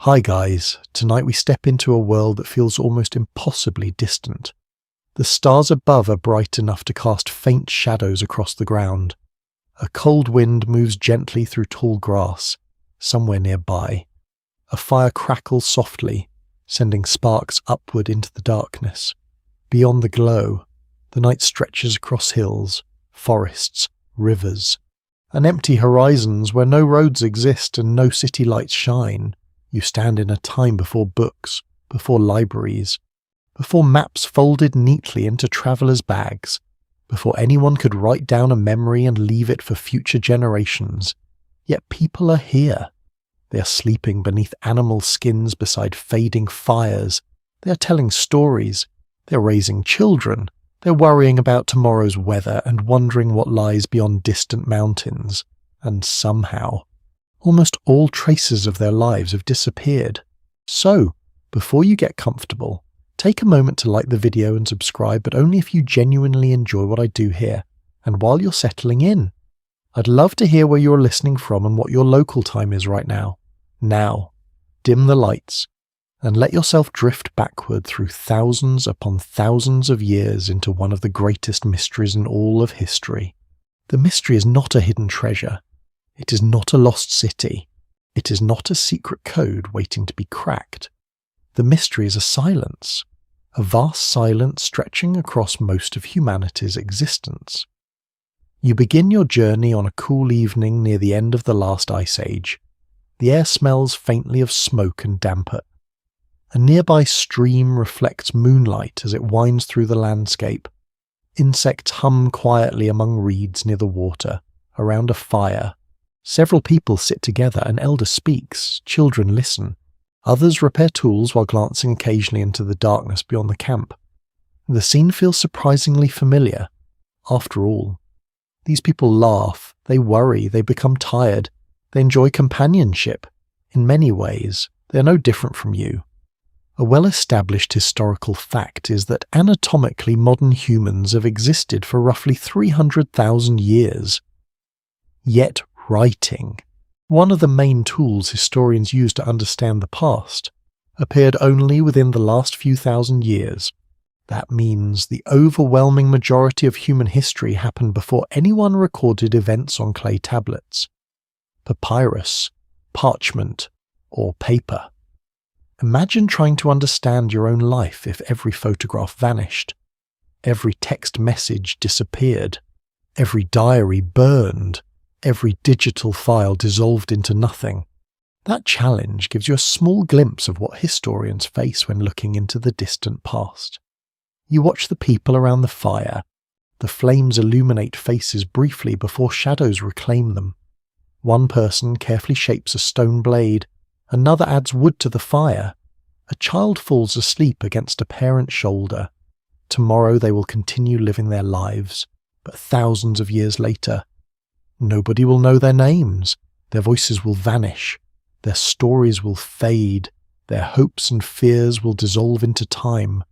Hi guys, tonight we step into a world that feels almost impossibly distant. The stars above are bright enough to cast faint shadows across the ground. A cold wind moves gently through tall grass, somewhere nearby. A fire crackles softly, sending sparks upward into the darkness. Beyond the glow, the night stretches across hills, forests, rivers, and empty horizons where no roads exist and no city lights shine. You stand in a time before books, before libraries, before maps folded neatly into travelers' bags, before anyone could write down a memory and leave it for future generations. Yet people are here. They are sleeping beneath animal skins beside fading fires. They are telling stories. They are raising children. They're worrying about tomorrow's weather and wondering what lies beyond distant mountains. And somehow, almost all traces of their lives have disappeared. So, before you get comfortable, take a moment to like the video and subscribe, but only if you genuinely enjoy what I do here, and while you're settling in. I'd love to hear where you're listening from and what your local time is right now. Now, dim the lights, and let yourself drift backward through thousands upon thousands of years into one of the greatest mysteries in all of history. The mystery is not a hidden treasure. It is not a lost city. It is not a secret code waiting to be cracked. The mystery is a silence, a vast silence stretching across most of humanity's existence. You begin your journey on a cool evening near the end of the last ice age. The air smells faintly of smoke and damper. A nearby stream reflects moonlight as it winds through the landscape. Insects hum quietly among reeds near the water, around a fire. Several people sit together, an elder speaks, children listen. Others repair tools while glancing occasionally into the darkness beyond the camp. The scene feels surprisingly familiar. After all, these people laugh, they worry, they become tired, they enjoy companionship. In many ways, they are no different from you. A well-established historical fact is that anatomically modern humans have existed for roughly 300,000 years. Yet writing, one of the main tools historians use to understand the past, appeared only within the last few thousand years. That means the overwhelming majority of human history happened before anyone recorded events on clay tablets, papyrus, parchment, or paper. Imagine trying to understand your own life if every photograph vanished, every text message disappeared, every diary burned, every digital file dissolved into nothing. That challenge gives you a small glimpse of what historians face when looking into the distant past. You watch the people around the fire. The flames illuminate faces briefly before shadows reclaim them. One person carefully shapes a stone blade. Another adds wood to the fire. A child falls asleep against a parent's shoulder. Tomorrow they will continue living their lives, but thousands of years later, nobody will know their names, their voices will vanish, their stories will fade, their hopes and fears will dissolve into time.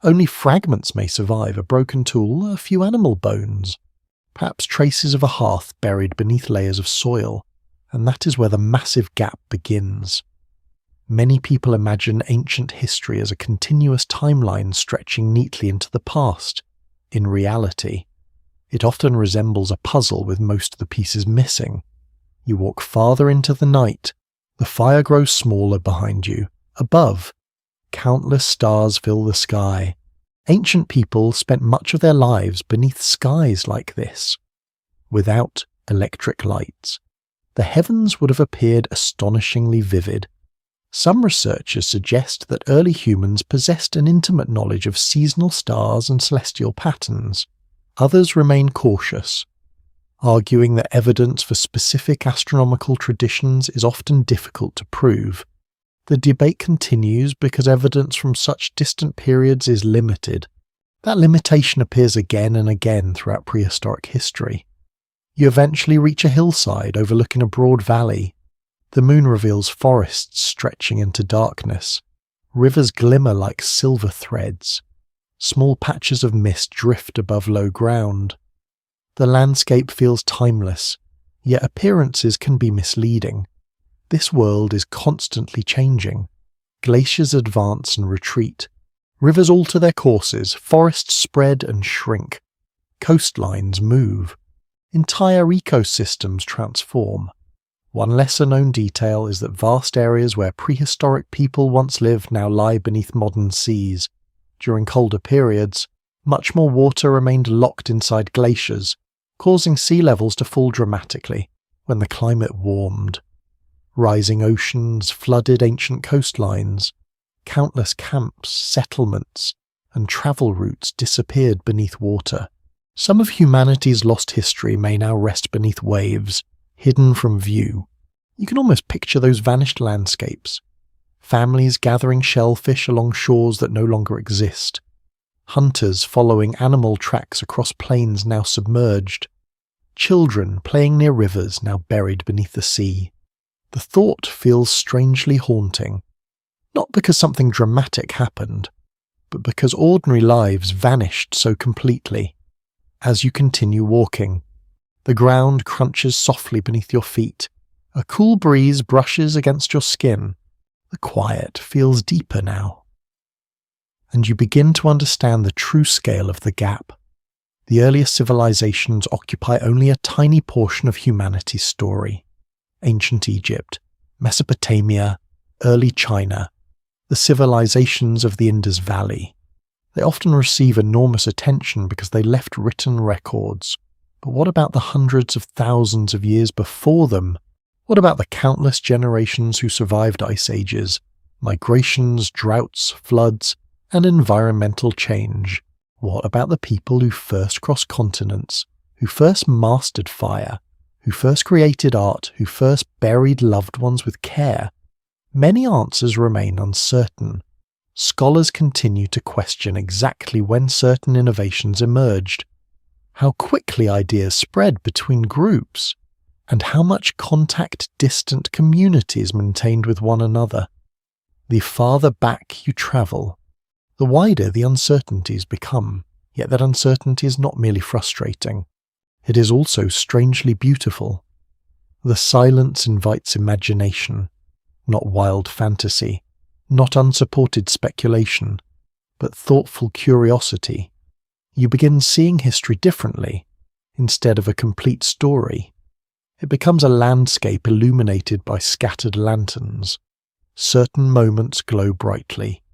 Only fragments may survive, a broken tool, a few animal bones, perhaps traces of a hearth buried beneath layers of soil, and that is where the massive gap begins. Many people imagine ancient history as a continuous timeline stretching neatly into the past. In reality, it often resembles a puzzle with most of the pieces missing. You walk farther into the night. The fire grows smaller behind you. Above, countless stars fill the sky. Ancient people spent much of their lives beneath skies like this, without electric lights. The heavens would have appeared astonishingly vivid. Some researchers suggest that early humans possessed an intimate knowledge of seasonal stars and celestial patterns. Others remain cautious, arguing that evidence for specific astronomical traditions is often difficult to prove. The debate continues because evidence from such distant periods is limited. That limitation appears again and again throughout prehistoric history. You eventually reach a hillside overlooking a broad valley. The moon reveals forests stretching into darkness. Rivers glimmer like silver threads. Small patches of mist drift above low ground. The landscape feels timeless, yet appearances can be misleading. This world is constantly changing. Glaciers advance and retreat. Rivers alter their courses, forests spread and shrink. Coastlines move. Entire ecosystems transform. One lesser-known detail is that vast areas where prehistoric people once lived now lie beneath modern seas. During colder periods, much more water remained locked inside glaciers, causing sea levels to fall dramatically when the climate warmed. Rising oceans flooded ancient coastlines. Countless camps, settlements, and travel routes disappeared beneath water. Some of humanity's lost history may now rest beneath waves, hidden from view. You can almost picture those vanished landscapes. Families gathering shellfish along shores that no longer exist. Hunters following animal tracks across plains now submerged. Children playing near rivers now buried beneath the sea. The thought feels strangely haunting. Not because something dramatic happened, but because ordinary lives vanished so completely. As you continue walking, the ground crunches softly beneath your feet. A cool breeze brushes against your skin. The quiet feels deeper now. And you begin to understand the true scale of the gap. The earliest civilizations occupy only a tiny portion of humanity's story. Ancient Egypt, Mesopotamia, early China, the civilizations of the Indus Valley. They often receive enormous attention because they left written records. But what about the hundreds of thousands of years before them? What about the countless generations who survived ice ages, migrations, droughts, floods, and environmental change? What about the people who first crossed continents, who first mastered fire, who first created art, who first buried loved ones with care? Many answers remain uncertain. Scholars continue to question exactly when certain innovations emerged, how quickly ideas spread between groups, and how much contact distant communities maintained with one another. The farther back you travel, the wider the uncertainties become, yet that uncertainty is not merely frustrating. It is also strangely beautiful. The silence invites imagination, not wild fantasy, not unsupported speculation, but thoughtful curiosity. You begin seeing history differently, instead of a complete story. It becomes a landscape illuminated by scattered lanterns. Certain moments glow brightly,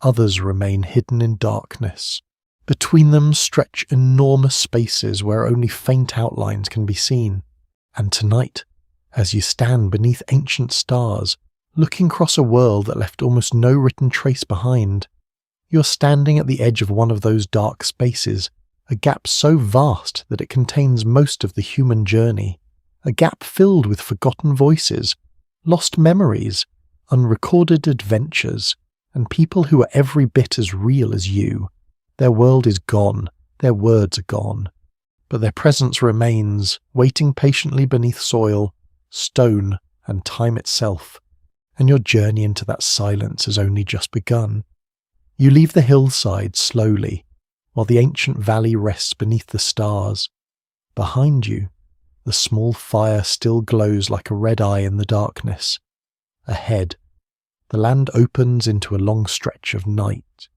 others remain hidden in darkness. Between them stretch enormous spaces where only faint outlines can be seen. And tonight, as you stand beneath ancient stars, looking across a world that left almost no written trace behind, you're standing at the edge of one of those dark spaces, a gap so vast that it contains most of the human journey, a gap filled with forgotten voices, lost memories, unrecorded adventures, and people who are every bit as real as you. Their world is gone, their words are gone, but their presence remains, waiting patiently beneath soil, stone, and time itself. And your journey into that silence has only just begun. You leave the hillside slowly, while the ancient valley rests beneath the stars. Behind you, the small fire still glows like a red eye in the darkness. Ahead, the land opens into a long stretch of night,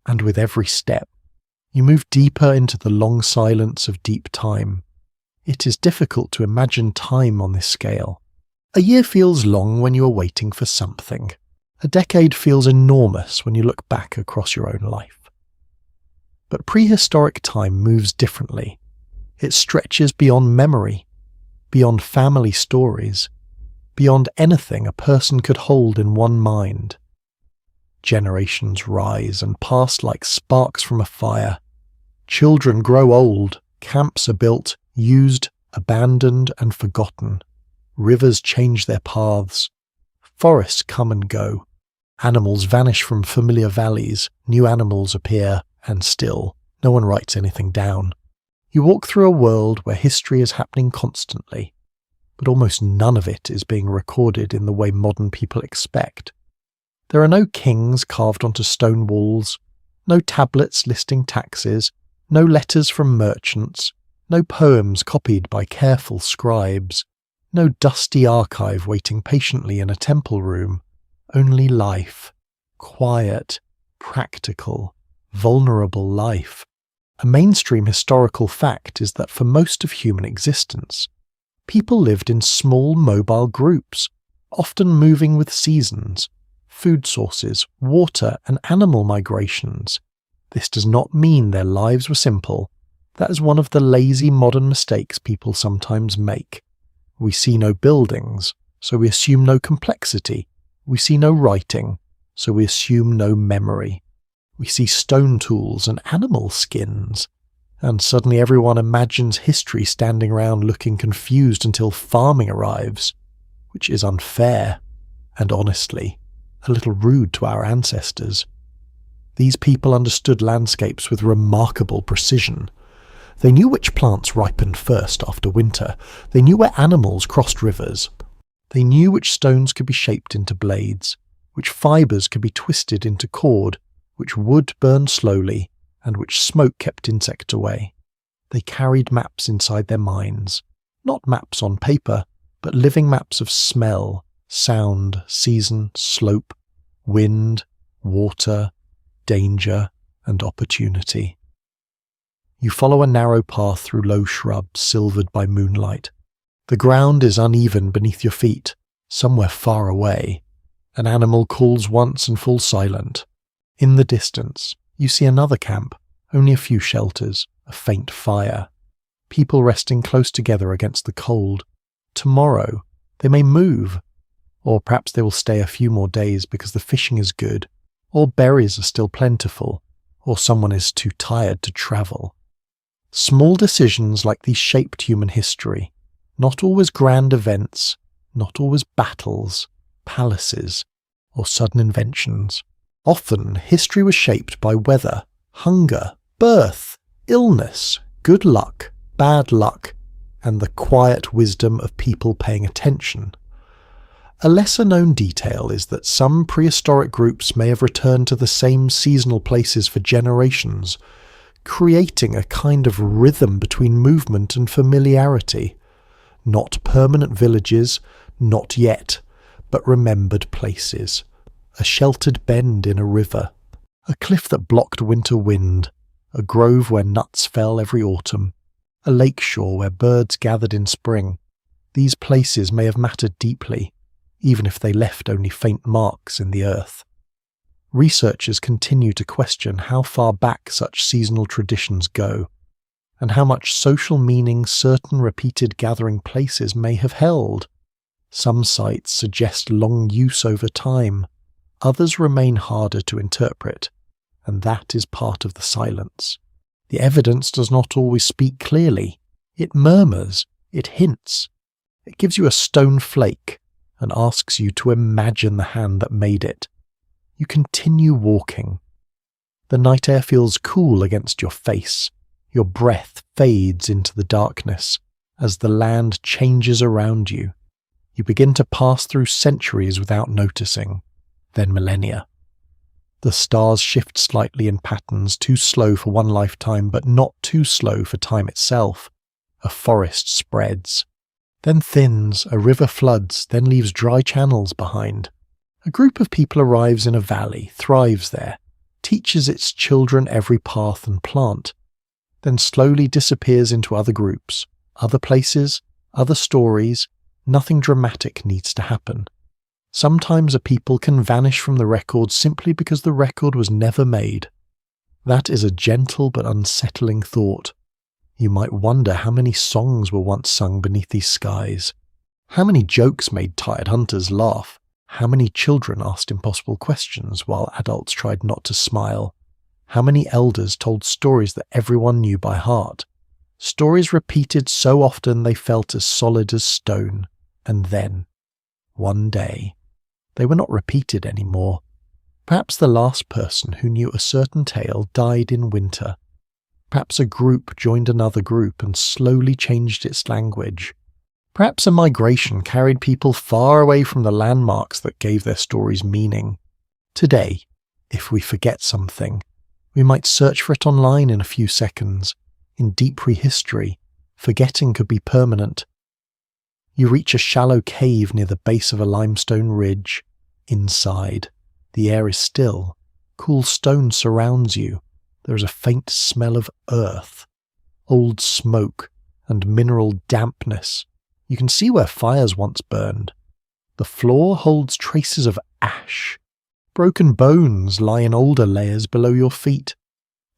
and with every step, you move deeper into the long silence of deep time. It is difficult to imagine time on this scale. A year feels long when you are waiting for something. A decade feels enormous when you look back across your own life. But prehistoric time moves differently. It stretches beyond memory, beyond family stories, beyond anything a person could hold in one mind. Generations rise and pass like sparks from a fire. Children grow old, camps are built, used, abandoned, and forgotten. Rivers change their paths. Forests come and go. Animals vanish from familiar valleys, new animals appear, and still, no one writes anything down. You walk through a world where history is happening constantly, but almost none of it is being recorded in the way modern people expect. There are no kings carved onto stone walls, no tablets listing taxes, no letters from merchants, no poems copied by careful scribes. No dusty archive waiting patiently in a temple room. Only life. Quiet, practical, vulnerable life. A mainstream historical fact is that for most of human existence, people lived in small mobile groups, often moving with seasons, food sources, water, and animal migrations. This does not mean their lives were simple. That is one of the lazy modern mistakes people sometimes make. We see no buildings, so we assume no complexity. We see no writing, so we assume no memory. We see stone tools and animal skins, and suddenly everyone imagines history standing around looking confused until farming arrives, which is unfair and, honestly, a little rude to our ancestors. These people understood landscapes with remarkable precision. They knew which plants ripened first after winter. They knew where animals crossed rivers. They knew which stones could be shaped into blades, which fibres could be twisted into cord, which wood burned slowly, and which smoke kept insects away. They carried maps inside their minds, not maps on paper, but living maps of smell, sound, season, slope, wind, water, danger, and opportunity. You follow a narrow path through low shrubs silvered by moonlight. The ground is uneven beneath your feet, somewhere far away. An animal calls once and falls silent. In the distance, you see another camp, only a few shelters, a faint fire. People resting close together against the cold. Tomorrow, they may move. Or perhaps they will stay a few more days because the fishing is good, or berries are still plentiful, or someone is too tired to travel. Small decisions like these shaped human history, not always grand events, not always battles, palaces, or sudden inventions. Often, history was shaped by weather, hunger, birth, illness, good luck, bad luck, and the quiet wisdom of people paying attention. A lesser-known detail is that some prehistoric groups may have returned to the same seasonal places for generations, creating a kind of rhythm between movement and familiarity. Not permanent villages, not yet, but remembered places. A sheltered bend in a river, a cliff that blocked winter wind, a grove where nuts fell every autumn, a lake shore where birds gathered in spring. These places may have mattered deeply, even if they left only faint marks in the earth. Researchers continue to question how far back such seasonal traditions go, and how much social meaning certain repeated gathering places may have held. Some sites suggest long use over time, others remain harder to interpret, and that is part of the silence. The evidence does not always speak clearly. It murmurs, it hints. It gives you a stone flake and asks you to imagine the hand that made it. You continue walking. The night air feels cool against your face. Your breath fades into the darkness as the land changes around you. You begin to pass through centuries without noticing, then millennia. The stars shift slightly in patterns too slow for one lifetime, but not too slow for time itself. A forest spreads, then thins, a river floods, then leaves dry channels behind. A group of people arrives in a valley, thrives there, teaches its children every path and plant, then slowly disappears into other groups, other places, other stories. Nothing dramatic needs to happen. Sometimes a people can vanish from the record simply because the record was never made. That is a gentle but unsettling thought. You might wonder how many songs were once sung beneath these skies, how many jokes made tired hunters laugh, how many children asked impossible questions while adults tried not to smile, how many elders told stories that everyone knew by heart, stories repeated so often they felt as solid as stone, and then, one day, they were not repeated anymore. Perhaps the last person who knew a certain tale died in winter. Perhaps a group joined another group and slowly changed its language. Perhaps a migration carried people far away from the landmarks that gave their stories meaning. Today, if we forget something, we might search for it online in a few seconds. In deep prehistory, forgetting could be permanent. You reach a shallow cave near the base of a limestone ridge. Inside, the air is still. Cool stone surrounds you. There is a faint smell of earth, old smoke, and mineral dampness. You can see where fires once burned. The floor holds traces of ash. Broken bones lie in older layers below your feet.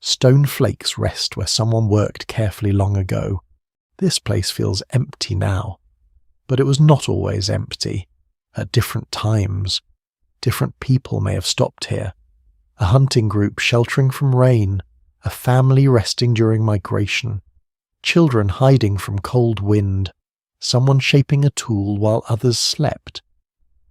Stone flakes rest where someone worked carefully long ago. This place feels empty now. But it was not always empty. At different times, different people may have stopped here. A hunting group sheltering from rain, a family resting during migration, children hiding from cold wind, someone shaping a tool while others slept.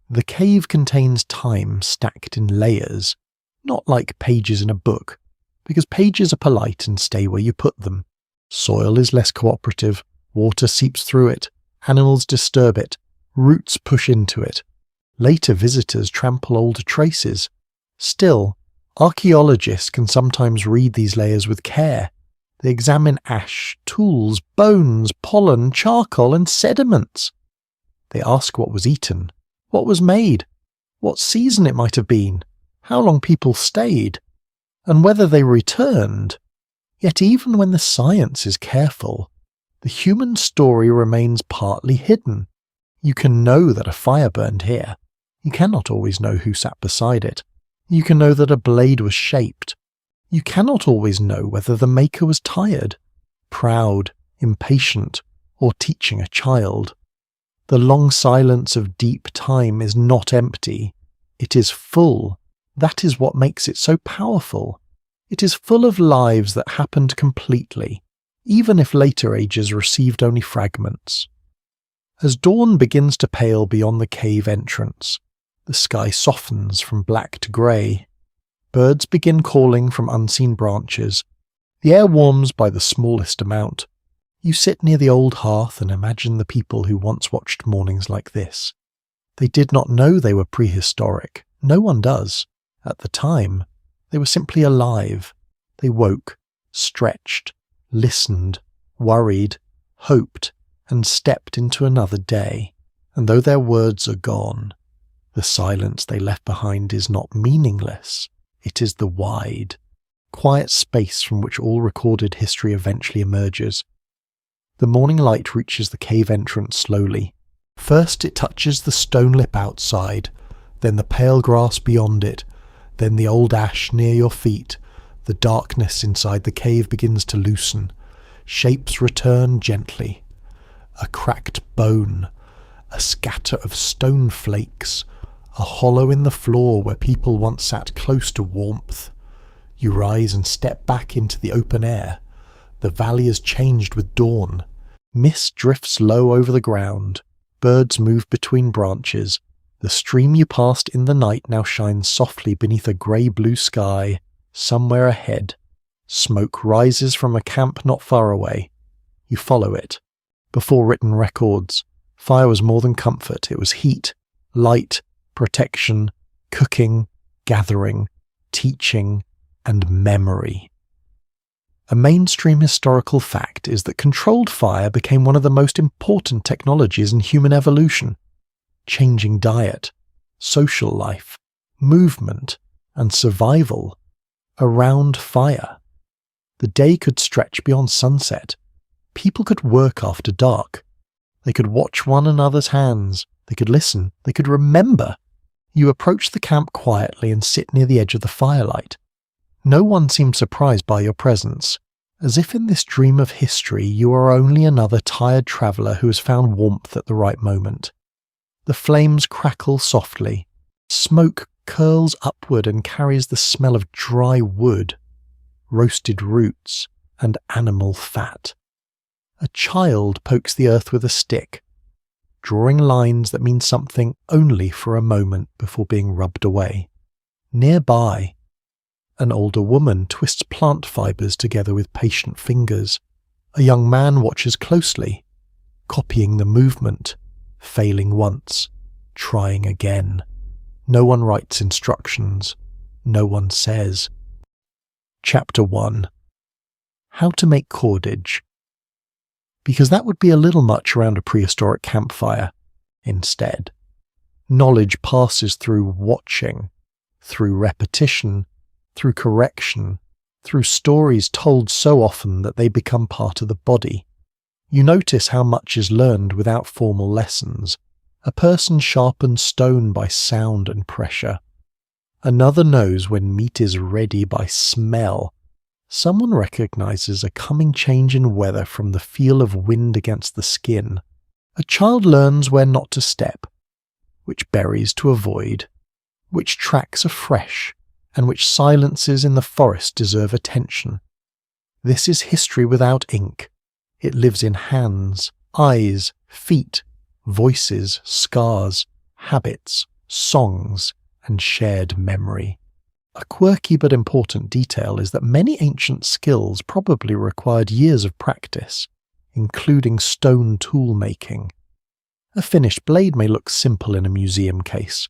The cave contains time stacked in layers, not like pages in a book, because pages are polite and stay where you put them. Soil is less cooperative, water seeps through it, animals disturb it, roots push into it. Later visitors trample older traces. Still, archaeologists can sometimes read these layers with care. They examine ash, tools, bones, pollen, charcoal, and sediments. They ask what was eaten, what was made, what season it might have been, how long people stayed, and whether they returned. Yet even when the science is careful, the human story remains partly hidden. You can know that a fire burned here. You cannot always know who sat beside it. You can know that a blade was shaped. You cannot always know whether the maker was tired, proud, impatient, or teaching a child. The long silence of deep time is not empty. It is full. That is what makes it so powerful. It is full of lives that happened completely, even if later ages received only fragments. As dawn begins to pale beyond the cave entrance, the sky softens from black to grey. Birds begin calling from unseen branches. The air warms by the smallest amount. You sit near the old hearth and imagine the people who once watched mornings like this. They did not know they were prehistoric. No one does. At the time, they were simply alive. They woke, stretched, listened, worried, hoped, and stepped into another day. And though their words are gone, the silence they left behind is not meaningless. It is the wide, quiet space from which all recorded history eventually emerges. The morning light reaches the cave entrance slowly. First it touches the stone lip outside, then the pale grass beyond it, then the old ash near your feet. The darkness inside the cave begins to loosen. Shapes return gently. A cracked bone, a scatter of stone flakes, a hollow in the floor where people once sat close to warmth. You rise and step back into the open air. The valley has changed with dawn. Mist drifts low over the ground. Birds move between branches. The stream you passed in the night now shines softly beneath a grey-blue sky. Somewhere ahead, smoke rises from a camp not far away. You follow it. Before written records, fire was more than comfort. It was heat, light, protection, cooking, gathering, teaching, and memory. A mainstream historical fact is that controlled fire became one of the most important technologies in human evolution, changing diet, social life, movement, and survival around fire. The day could stretch beyond sunset. People could work after dark. They could watch one another's hands. They could listen. They could remember. You approach the camp quietly and sit near the edge of the firelight. No one seems surprised by your presence, as if in this dream of history you are only another tired traveller who has found warmth at the right moment. The flames crackle softly. Smoke curls upward and carries the smell of dry wood, roasted roots, and animal fat. A child pokes the earth with a stick, drawing lines that mean something only for a moment before being rubbed away. Nearby, an older woman twists plant fibres together with patient fingers. A young man watches closely, copying the movement, failing once, trying again. No one writes instructions. No one says. Chapter 1. How to make cordage. because that would be a little much around a prehistoric campfire. Instead, knowledge passes through watching, through repetition, through correction, through stories told so often that they become part of the body. You notice how much is learned without formal lessons. A person sharpens stone by sound and pressure. Another knows when meat is ready by smell. Someone recognizes a coming change in weather from the feel of wind against the skin. A child learns where not to step, which berries to avoid, which tracks are fresh, and which silences in the forest deserve attention. This is history without ink. It lives in hands, eyes, feet, voices, scars, habits, songs, and shared memory. A quirky but important detail is that many ancient skills probably required years of practice, including stone tool making. A finished blade may look simple in a museum case,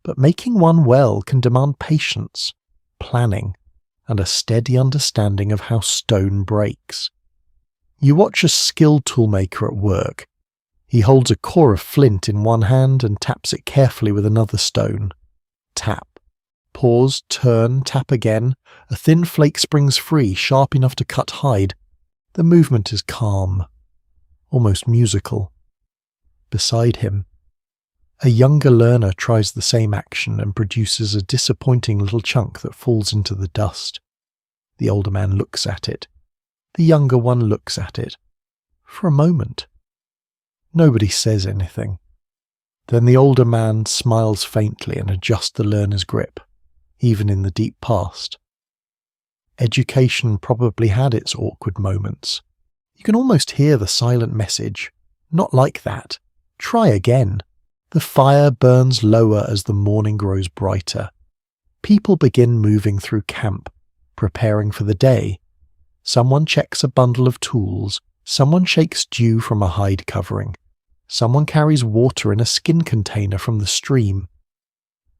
but making one well can demand patience, planning, and a steady understanding of how stone breaks. You watch a skilled toolmaker at work. He holds a core of flint in one hand and taps it carefully with another stone. Tap. Pause, turn, tap again. A thin flake springs free, sharp enough to cut hide. The movement is calm, almost musical. Beside him, a younger learner tries the same action and produces a disappointing little chunk that falls into the dust. The older man looks at it. The younger one looks at it. For a moment. Nobody says anything. Then the older man smiles faintly and adjusts the learner's grip, even in the deep past. Education probably had its awkward moments. You can almost hear the silent message. Not like that. Try again. The fire burns lower as the morning grows brighter. People begin moving through camp, preparing for the day. Someone checks a bundle of tools. Someone shakes dew from a hide covering. Someone carries water in a skin container from the stream.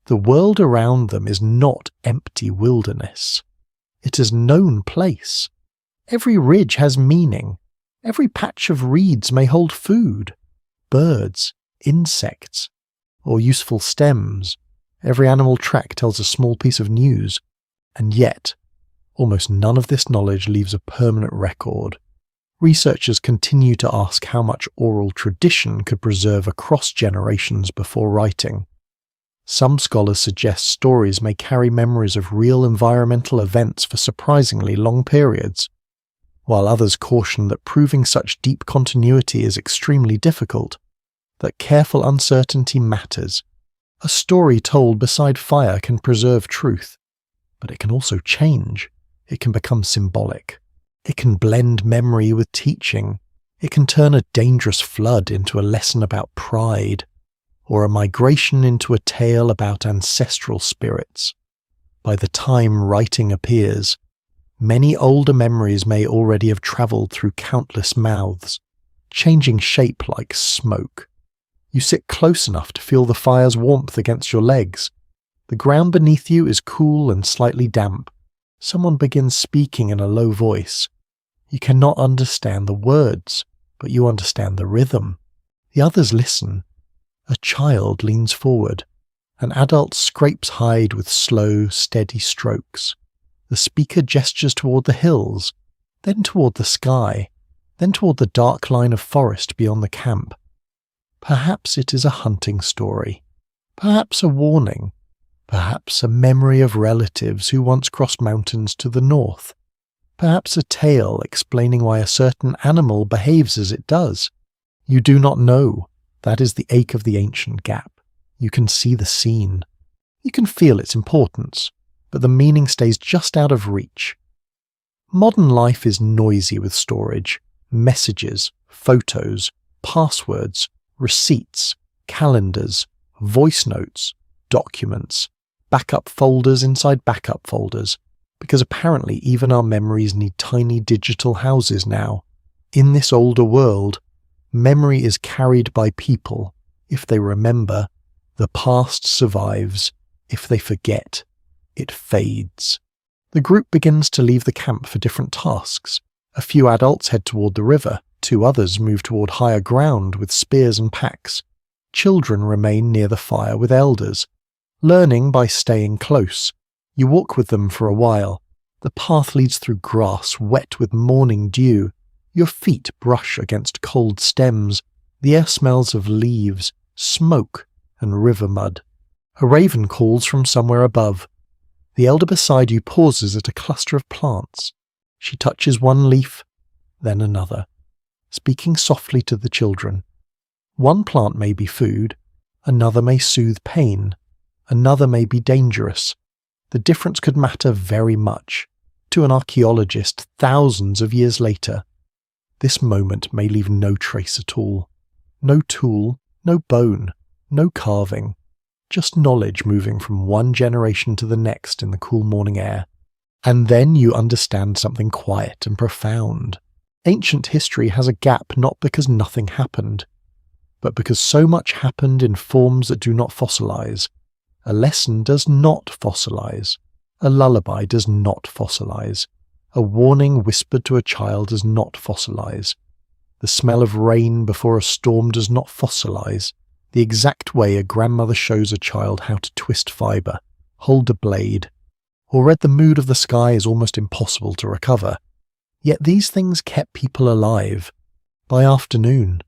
The world around them is not empty wilderness. It is a known place. Every ridge has meaning. Every patch of reeds may hold food, birds, insects, or useful stems. Every animal track tells a small piece of news. And yet, almost none of this knowledge leaves a permanent record. Researchers continue to ask how much oral tradition could preserve across generations before writing. Some scholars suggest stories may carry memories of real environmental events for surprisingly long periods, while others caution that proving such deep continuity is extremely difficult, that careful uncertainty matters. A story told beside fire can preserve truth, but it can also change. It can become symbolic. It can blend memory with teaching. It can turn a dangerous flood into a lesson about pride, or a migration into a tale about ancestral spirits. By the time writing appears, many older memories may already have travelled through countless mouths, changing shape like smoke. You sit close enough to feel the fire's warmth against your legs. The ground beneath you is cool and slightly damp. Someone begins speaking in a low voice. You cannot understand the words, but you understand the rhythm. The others listen. A child leans forward. An adult scrapes hide with slow, steady strokes. The speaker gestures toward the hills, then toward the sky, then toward the dark line of forest beyond the camp. Perhaps it is a hunting story. Perhaps a warning. Perhaps a memory of relatives who once crossed mountains to the north. Perhaps a tale explaining why a certain animal behaves as it does. You do not know. That is the ache of the ancient gap. You can see the scene. You can feel its importance, but the meaning stays just out of reach. Modern life is noisy with storage, messages, photos, passwords, receipts, calendars, voice notes, documents, backup folders inside backup folders, because apparently even our memories need tiny digital houses now. In this older world, memory is carried by people. If they remember, the past survives. If they forget, it fades. The group begins to leave the camp for different tasks. A few adults head toward the river, 2 others move toward higher ground with spears and packs. Children remain near the fire with elders, learning by staying close. You walk with them for a while. The path leads through grass wet with morning dew. Your feet brush against cold stems. The air smells of leaves, smoke, and river mud. A raven calls from somewhere above. The elder beside you pauses at a cluster of plants. She touches one leaf, then another, speaking softly to the children. One plant may be food, another may soothe pain, another may be dangerous. The difference could matter very much to an archaeologist thousands of years later. This moment may leave no trace at all. No tool, no bone, no carving. Just knowledge moving from one generation to the next in the cool morning air. And then you understand something quiet and profound. Ancient history has a gap not because nothing happened, but because so much happened in forms that do not fossilize. A lesson does not fossilize. A lullaby does not fossilize. A warning whispered to a child does not fossilize. The smell of rain before a storm does not fossilize. The exact way a grandmother shows a child how to twist fibre, hold a blade, or read the mood of the sky is almost impossible to recover. Yet these things kept people alive. By afternoon,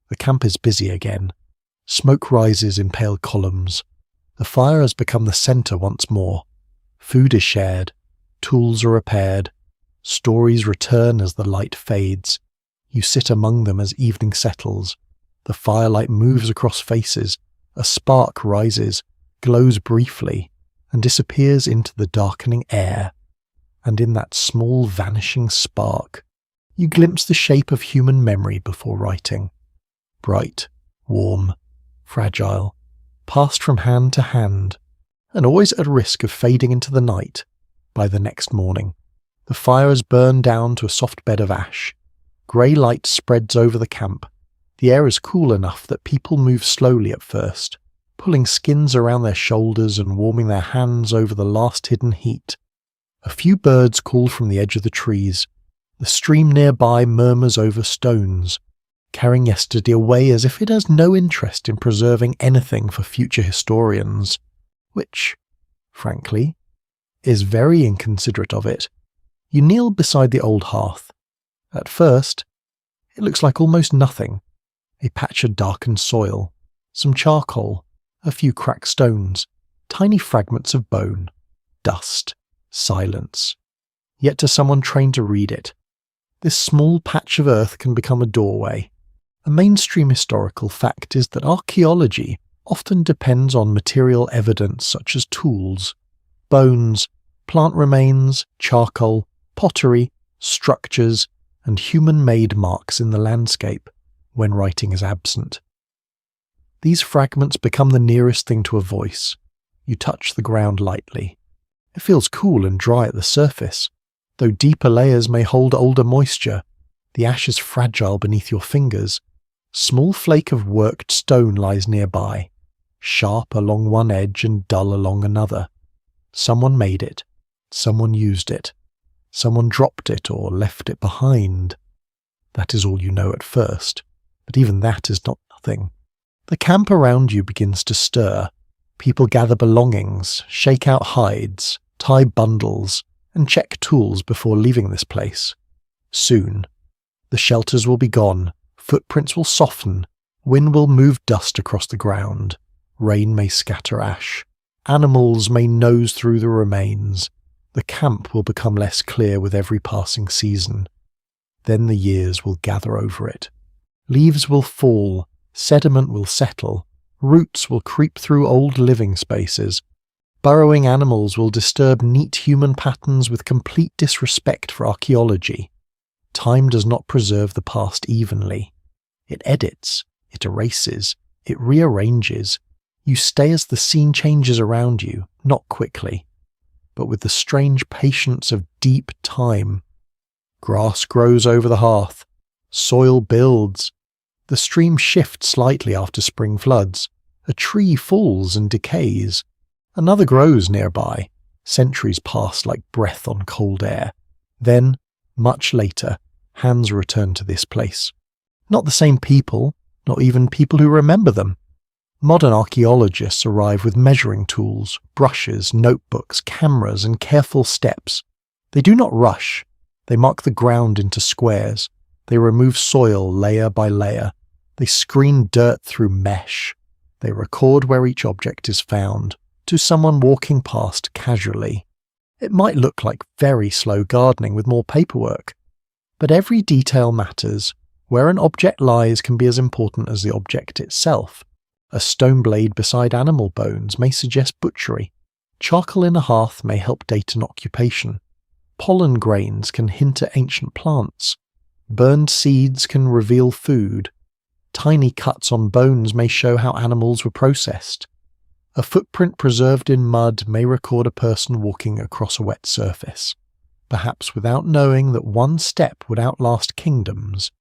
the camp is busy again. Smoke rises in pale columns. The fire has become the centre once more. Food is shared. Tools are repaired. Stories return as the light fades. You sit among them as evening settles. The firelight moves across faces. A spark rises, glows briefly, and disappears into the darkening air. And in that small vanishing spark, you glimpse the shape of human memory before writing. Bright, warm, fragile, passed from hand to hand, and always at risk of fading into the night by the next morning. The fire has burned down to a soft bed of ash. Grey light spreads over the camp. The air is cool enough that people move slowly at first, pulling skins around their shoulders and warming their hands over the last hidden heat. A few birds call from the edge of the trees. The stream nearby murmurs over stones, carrying yesterday away as if it has no interest in preserving anything for future historians, which, frankly, is very inconsiderate of it. You kneel beside the old hearth. At first, it looks like almost nothing. A patch of darkened soil, some charcoal, a few cracked stones, tiny fragments of bone, dust, silence. Yet to someone trained to read it, this small patch of earth can become a doorway. A mainstream historical fact is that archaeology often depends on material evidence such as tools, bones, plant remains, charcoal, pottery, structures, and human-made marks in the landscape when writing is absent. These fragments become the nearest thing to a voice. You touch the ground lightly. It feels cool and dry at the surface, though deeper layers may hold older moisture. The ash is fragile beneath your fingers. Small flake of worked stone lies nearby, sharp along one edge and dull along another. Someone made it. Someone used it. Someone dropped it or left it behind. That is all you know at first, but even that is not nothing. The camp around you begins to stir. People gather belongings, shake out hides, tie bundles, and check tools before leaving this place. Soon, the shelters will be gone, footprints will soften, wind will move dust across the ground, rain may scatter ash, animals may nose through the remains. The camp will become less clear with every passing season. Then the years will gather over it. Leaves will fall, sediment will settle, roots will creep through old living spaces. Burrowing animals will disturb neat human patterns with complete disrespect for archaeology. Time does not preserve the past evenly. It edits, it erases, it rearranges. You stay as the scene changes around you, not quickly, but with the strange patience of deep time. Grass grows over the hearth. Soil builds. The stream shifts slightly after spring floods. A tree falls and decays. Another grows nearby. Centuries pass like breath on cold air. Then, much later, hands return to this place. Not the same people, not even people who remember them. Modern archaeologists arrive with measuring tools, brushes, notebooks, cameras, and careful steps. They do not rush. They mark the ground into squares. They remove soil layer by layer. They screen dirt through mesh. They record where each object is found, to someone walking past casually. It might look like very slow gardening with more paperwork, but every detail matters. Where an object lies can be as important as the object itself. A stone blade beside animal bones may suggest butchery. Charcoal in a hearth may help date an occupation. Pollen grains can hint at ancient plants. Burned seeds can reveal food. Tiny cuts on bones may show how animals were processed. A footprint preserved in mud may record a person walking across a wet surface, perhaps without knowing that one step would outlast kingdoms.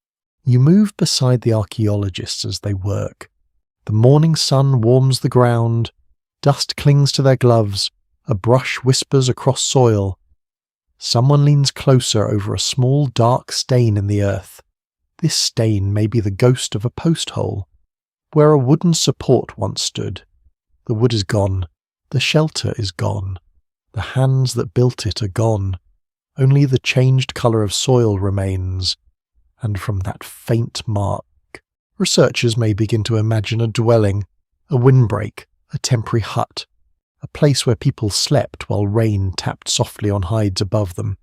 You move beside the archaeologists as they work. The morning sun warms the ground, dust clings to their gloves, a brush whispers across soil. Someone leans closer over a small dark stain in the earth. This stain may be the ghost of a post hole, where a wooden support once stood. The wood is gone, the shelter is gone, the hands that built it are gone. Only the changed colour of soil remains, and from that faint mark, researchers may begin to imagine a dwelling, a windbreak, a temporary hut, a place where people slept while rain tapped softly on hides above them.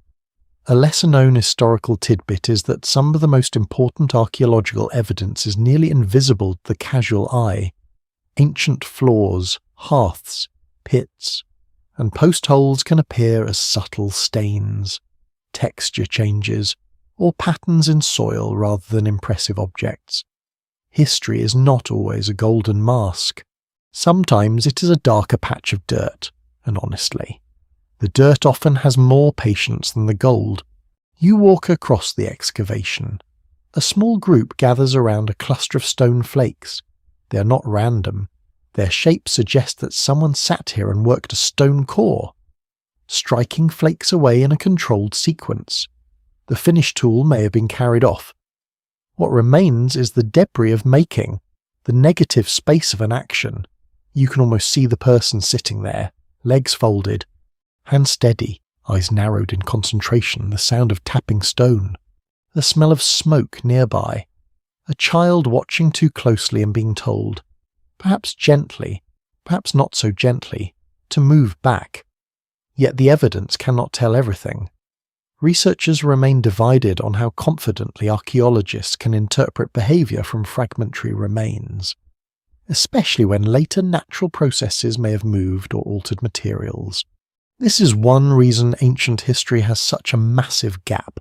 A lesser-known historical tidbit is that some of the most important archaeological evidence is nearly invisible to the casual eye. Ancient floors, hearths, pits, and post holes can appear as subtle stains, texture changes, or patterns in soil rather than impressive objects. History is not always a golden mask. Sometimes it is a darker patch of dirt, and honestly, the dirt often has more patience than the gold. You walk across the excavation. A small group gathers around a cluster of stone flakes. They are not random. Their shape suggests that someone sat here and worked a stone core, striking flakes away in a controlled sequence. The finished tool may have been carried off. What remains is the debris of making, the negative space of an action. You can almost see the person sitting there, legs folded, hands steady, eyes narrowed in concentration, the sound of tapping stone, the smell of smoke nearby, a child watching too closely and being told, perhaps gently, perhaps not so gently, to move back. Yet the evidence cannot tell everything. Researchers remain divided on how confidently archaeologists can interpret behaviour from fragmentary remains, especially when later natural processes may have moved or altered materials. This is one reason ancient history has such a massive gap.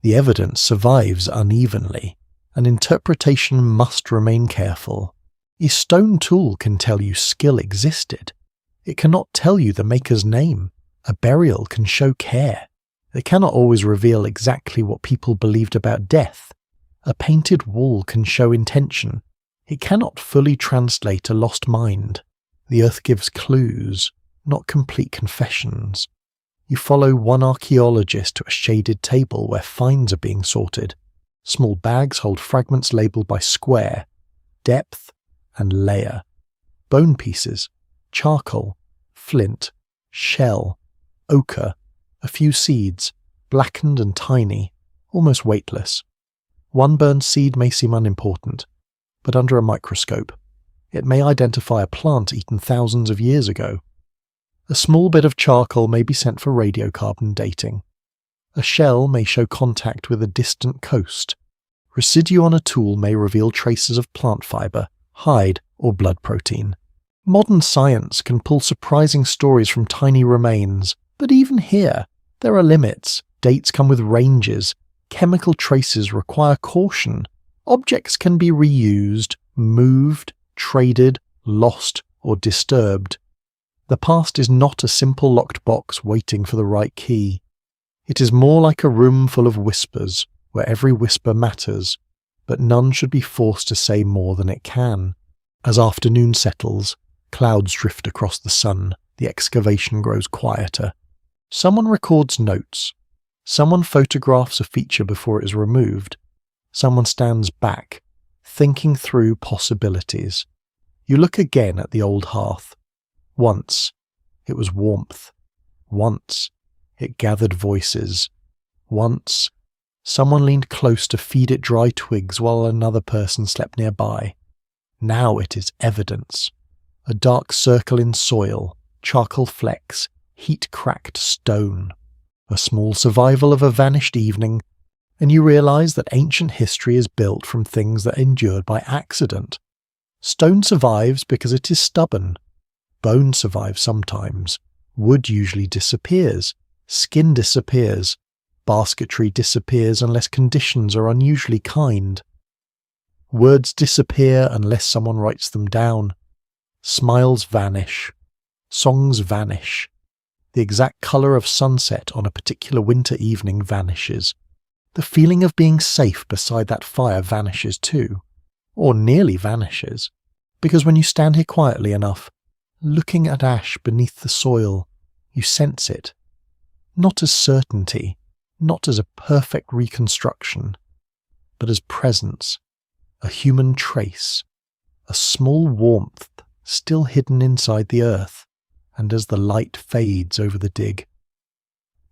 The evidence survives unevenly, and interpretation must remain careful. A stone tool can tell you skill existed. It cannot tell you the maker's name. A burial can show care. It cannot always reveal exactly what people believed about death. A painted wall can show intention. It cannot fully translate a lost mind. The earth gives clues, not complete confessions. You follow one archaeologist to a shaded table where finds are being sorted. Small bags hold fragments labelled by square, depth, and layer. Bone pieces, charcoal, flint, shell, ochre, a few seeds, blackened and tiny, almost weightless. One burned seed may seem unimportant, but under a microscope, it may identify a plant eaten thousands of years ago. A small bit of charcoal may be sent for radiocarbon dating. A shell may show contact with a distant coast. Residue on a tool may reveal traces of plant fibre, hide, or blood protein. Modern science can pull surprising stories from tiny remains, but even here, there are limits. Dates come with ranges. Chemical traces require caution. Objects can be reused, moved, traded, lost, or disturbed. The past is not a simple locked box waiting for the right key. It is more like a room full of whispers, where every whisper matters, but none should be forced to say more than it can. As afternoon settles, clouds drift across the sun, the excavation grows quieter. Someone records notes. Someone photographs a feature before it is removed. Someone stands back, thinking through possibilities. You look again at the old hearth. Once, it was warmth. Once, it gathered voices. Once, someone leaned close to feed it dry twigs while another person slept nearby. Now it is evidence. A dark circle in soil, charcoal flecks, heat-cracked stone. A small survival of a vanished evening, and you realize that ancient history is built from things that endured by accident. Stone survives because it is stubborn. Bone survives sometimes. Wood usually disappears. Skin disappears. Basketry disappears unless conditions are unusually kind. Words disappear unless someone writes them down. Smiles vanish. Songs vanish. The exact colour of sunset on a particular winter evening vanishes. The feeling of being safe beside that fire vanishes too, or nearly vanishes, because when you stand here quietly enough, looking at ash beneath the soil, you sense it. Not as certainty, not as a perfect reconstruction, but as presence, a human trace, a small warmth still hidden inside the earth, and as the light fades over the dig.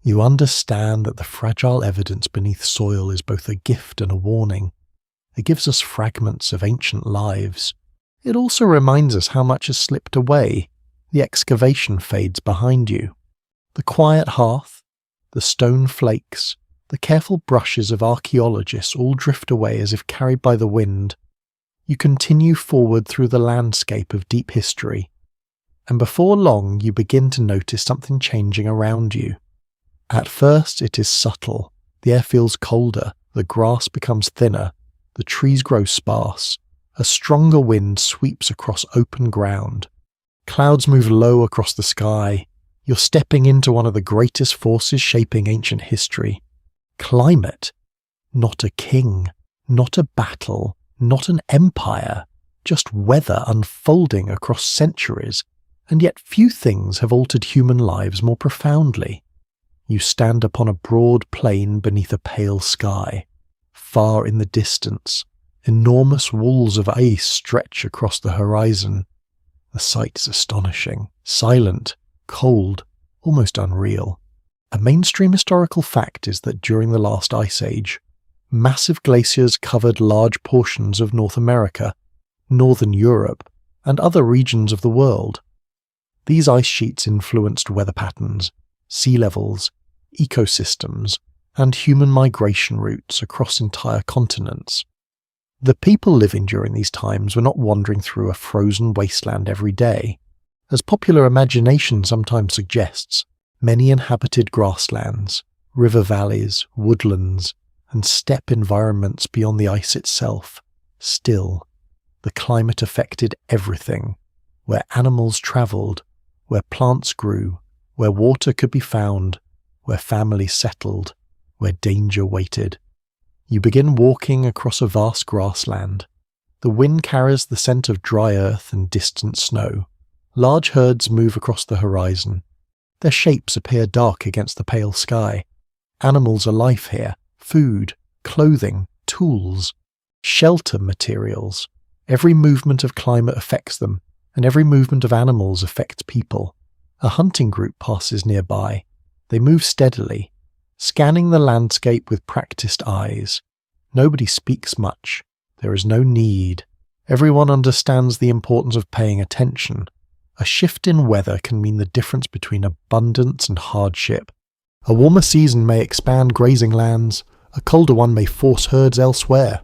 You understand that the fragile evidence beneath soil is both a gift and a warning. It gives us fragments of ancient lives. It also reminds us how much has slipped away. The excavation fades behind you. The quiet hearth, the stone flakes, the careful brushes of archaeologists all drift away as if carried by the wind. You continue forward through the landscape of deep history, and before long you begin to notice something changing around you. At first it is subtle. The air feels colder, the grass becomes thinner, the trees grow sparse. A stronger wind sweeps across open ground. Clouds move low across the sky. You're stepping into one of the greatest forces shaping ancient history. Climate. Not a king, not a battle, not an empire, just weather unfolding across centuries, and yet few things have altered human lives more profoundly. You stand upon a broad plain beneath a pale sky. Far in the distance, enormous walls of ice stretch across the horizon. The sight is astonishing, silent, cold, almost unreal. A mainstream historical fact is that during the last ice age, massive glaciers covered large portions of North America, Northern Europe, and other regions of the world. These ice sheets influenced weather patterns, sea levels, ecosystems, and human migration routes across entire continents. The people living during these times were not wandering through a frozen wasteland every day. As popular imagination sometimes suggests, many inhabited grasslands, river valleys, woodlands, and steppe environments beyond the ice itself. Still, the climate affected everything, where animals travelled, where plants grew, where water could be found, where families settled, where danger waited. You begin walking across a vast grassland. The wind carries the scent of dry earth and distant snow. Large herds move across the horizon. Their shapes appear dark against the pale sky. Animals are life here. Food, clothing, tools, shelter materials. Every movement of climate affects them, and every movement of animals affects people. A hunting group passes nearby. They move steadily, scanning the landscape with practiced eyes. Nobody speaks much. There is no need. Everyone understands the importance of paying attention. A shift in weather can mean the difference between abundance and hardship. A warmer season may expand grazing lands. A colder one may force herds elsewhere.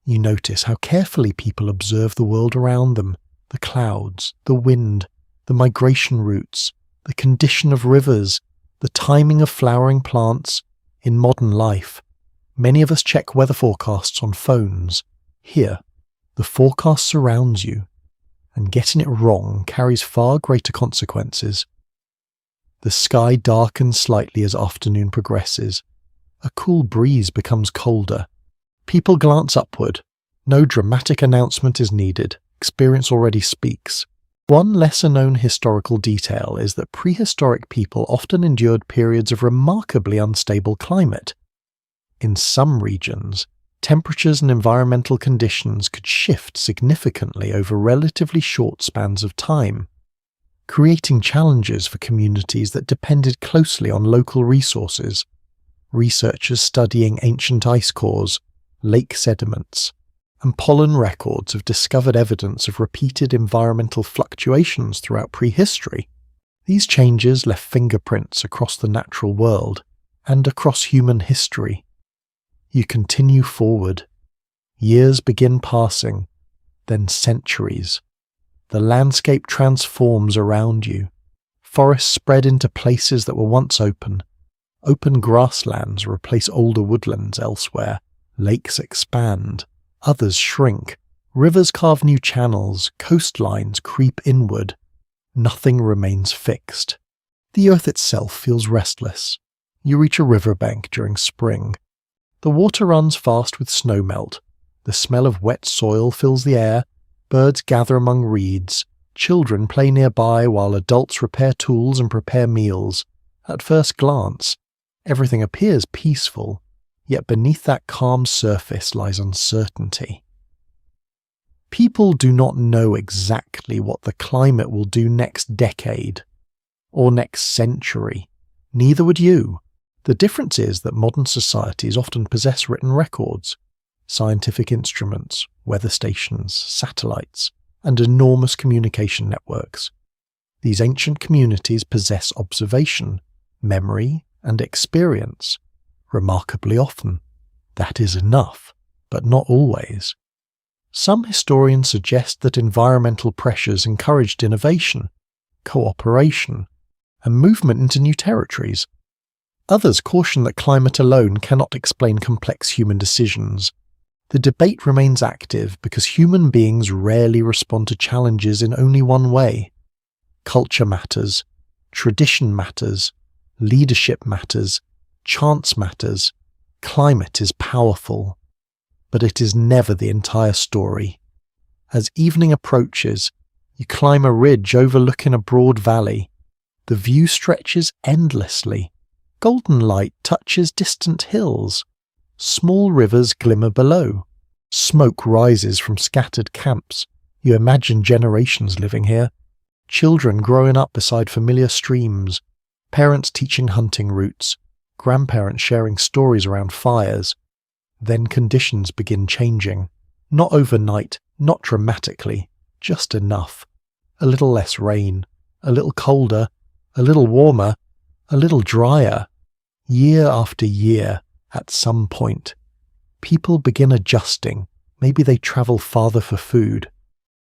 You notice how carefully people observe the world around them, the clouds, the wind, the migration routes, the condition of rivers, the timing of flowering plants. In modern life, many of us check weather forecasts on phones. Here, the forecast surrounds you, and getting it wrong carries far greater consequences. The sky darkens slightly as afternoon progresses. A cool breeze becomes colder. People glance upward. No dramatic announcement is needed. Experience already speaks. One lesser-known historical detail is that prehistoric people often endured periods of remarkably unstable climate. In some regions, temperatures and environmental conditions could shift significantly over relatively short spans of time, creating challenges for communities that depended closely on local resources. Researchers studying ancient ice cores, lake sediments, and pollen records have discovered evidence of repeated environmental fluctuations throughout prehistory. These changes left fingerprints across the natural world and across human history. You continue forward. Years begin passing, then centuries. The landscape transforms around you. Forests spread into places that were once open. Open grasslands replace older woodlands elsewhere. Lakes expand. Others shrink. Rivers carve new channels. Coastlines creep inward. Nothing remains fixed. The earth itself feels restless. You reach a riverbank during spring. The water runs fast with snowmelt. The smell of wet soil fills the air. Birds gather among reeds. Children play nearby while adults repair tools and prepare meals. At first glance, everything appears peaceful, yet beneath that calm surface lies uncertainty. People do not know exactly what the climate will do next decade or next century. Neither would you. The difference is that modern societies often possess written records, scientific instruments, weather stations, satellites, and enormous communication networks. These ancient communities possess observation, memory, and experience. Remarkably often, that is enough, but not always. Some historians suggest that environmental pressures encouraged innovation, cooperation, and movement into new territories. Others caution that climate alone cannot explain complex human decisions. The debate remains active because human beings rarely respond to challenges in only one way. Culture matters, tradition matters, leadership matters, chance matters, climate is powerful. But it is never the entire story. As evening approaches, you climb a ridge overlooking a broad valley. The view stretches endlessly. Golden light touches distant hills. Small rivers glimmer below. Smoke rises from scattered camps. You imagine generations living here. Children growing up beside familiar streams. Parents teaching hunting routes. Grandparents sharing stories around fires. Then conditions begin changing. Not overnight, not dramatically, just enough. A little less rain, a little colder, a little warmer, a little drier. Year after year, at some point, people begin adjusting. Maybe they travel farther for food.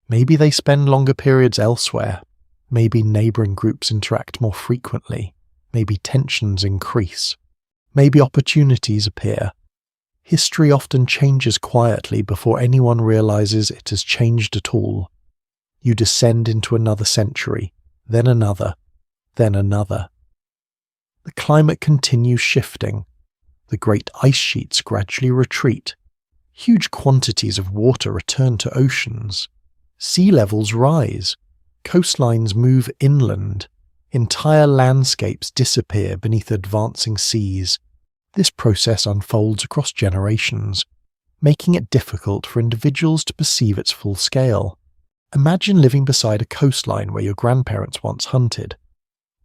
Maybe they spend longer periods elsewhere. Maybe neighbouring groups interact more frequently. Maybe tensions increase. Maybe opportunities appear. History often changes quietly before anyone realizes it has changed at all. You descend into another century, then another, then another. The climate continues shifting. The great ice sheets gradually retreat. Huge quantities of water return to oceans. Sea levels rise. Coastlines move inland. Entire landscapes disappear beneath advancing seas. This process unfolds across generations, making it difficult for individuals to perceive its full scale. Imagine living beside a coastline where your grandparents once hunted.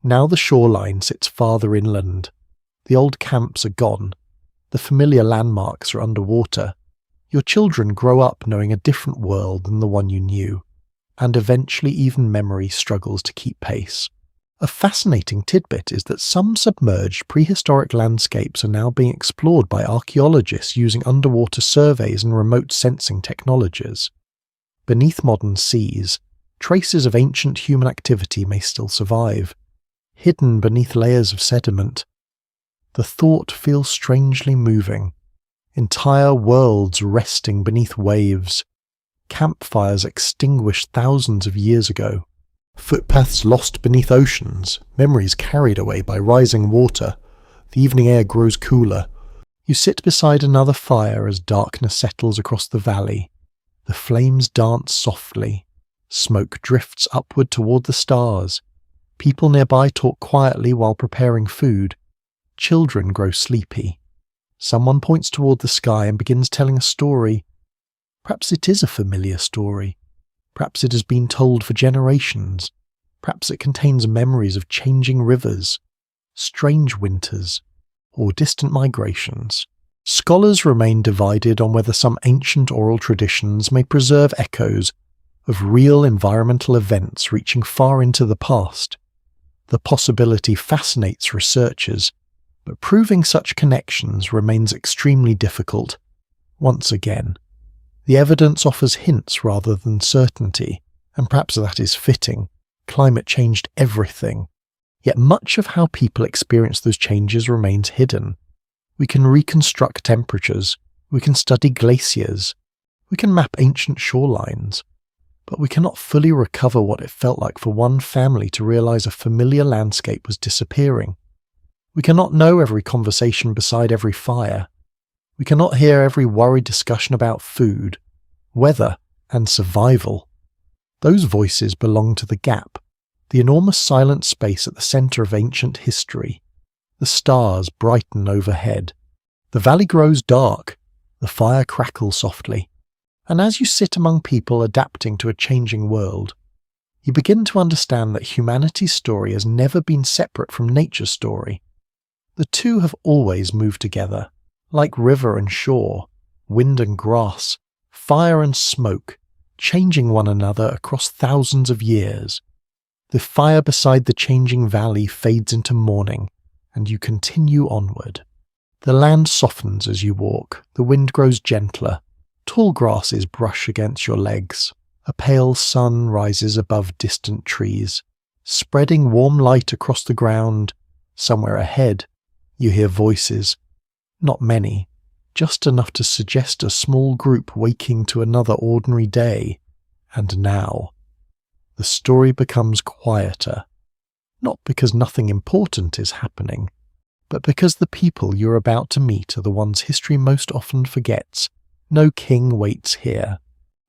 Now the shoreline sits farther inland. The old camps are gone. The familiar landmarks are underwater. Your children grow up knowing a different world than the one you knew, and eventually even memory struggles to keep pace. A fascinating tidbit is that some submerged prehistoric landscapes are now being explored by archaeologists using underwater surveys and remote sensing technologies. Beneath modern seas, traces of ancient human activity may still survive, hidden beneath layers of sediment. The thought feels strangely moving. Entire worlds resting beneath waves. Campfires extinguished thousands of years ago. Footpaths lost beneath oceans, memories carried away by rising water. The evening air grows cooler. You sit beside another fire as darkness settles across the valley. The flames dance softly. Smoke drifts upward toward the stars. People nearby talk quietly while preparing food. Children grow sleepy. Someone points toward the sky and begins telling a story. Perhaps it is a familiar story. Perhaps it has been told for generations. Perhaps it contains memories of changing rivers, strange winters, or distant migrations. Scholars remain divided on whether some ancient oral traditions may preserve echoes of real environmental events reaching far into the past. The possibility fascinates researchers, but proving such connections remains extremely difficult. Once again, the evidence offers hints rather than certainty, and perhaps that is fitting. Climate changed everything. Yet much of how people experience those changes remains hidden. We can reconstruct temperatures, we can study glaciers, we can map ancient shorelines, but we cannot fully recover what it felt like for one family to realize a familiar landscape was disappearing. We cannot know every conversation beside every fire. We cannot hear every worried discussion about food, weather, and survival. Those voices belong to the gap, the enormous silent space at the center of ancient history. The stars brighten overhead. The valley grows dark. The fire crackles softly. And as you sit among people adapting to a changing world, you begin to understand that humanity's story has never been separate from nature's story. The two have always moved together, like river and shore, wind and grass, fire and smoke, changing one another across thousands of years. The fire beside the changing valley fades into morning, and you continue onward. The land softens as you walk, the wind grows gentler, tall grasses brush against your legs, a pale sun rises above distant trees, spreading warm light across the ground. Somewhere ahead, you hear voices, not many, just enough to suggest a small group waking to another ordinary day. And now, the story becomes quieter, not because nothing important is happening, but because the people you're about to meet are the ones history most often forgets. No king waits here.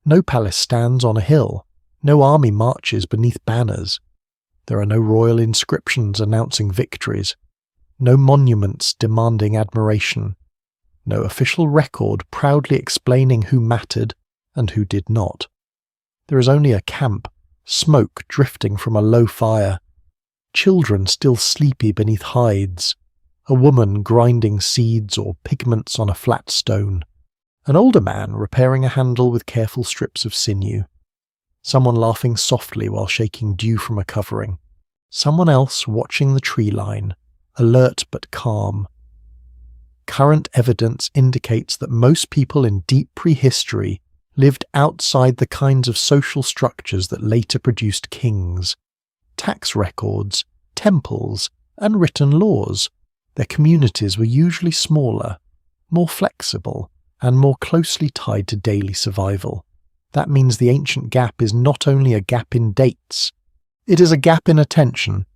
No palace stands on a hill. No army marches beneath banners. There are no royal inscriptions announcing victories. No monuments demanding admiration. No official record proudly explaining who mattered and who did not. There is only a camp, smoke drifting from a low fire, children still sleepy beneath hides, a woman grinding seeds or pigments on a flat stone, an older man repairing a handle with careful strips of sinew, someone laughing softly while shaking dew from a covering, someone else watching the tree line, alert but calm. Current evidence indicates that most people in deep prehistory lived outside the kinds of social structures that later produced kings, tax records, temples, and written laws. Their communities were usually smaller, more flexible, and more closely tied to daily survival. That means the ancient gap is not only a gap in dates, it is a gap in attention.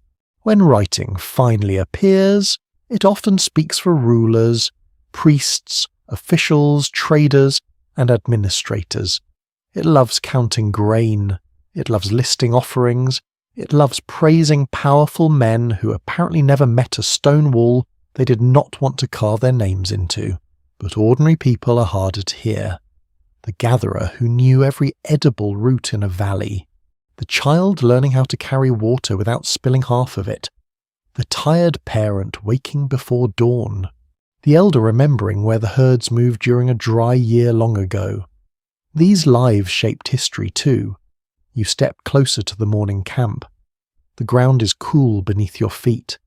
When writing finally appears, it often speaks for rulers, priests, officials, traders, and administrators. It loves counting grain. It loves listing offerings. It loves praising powerful men who apparently never met a stone wall they did not want to carve their names into. But ordinary people are harder to hear. The gatherer who knew every edible root in a valley. The child learning how to carry water without spilling half of it. The tired parent waking before dawn. The elder remembering where the herds moved during a dry year long ago. These lives shaped history too. You step closer to the morning camp. The ground is cool beneath your feet.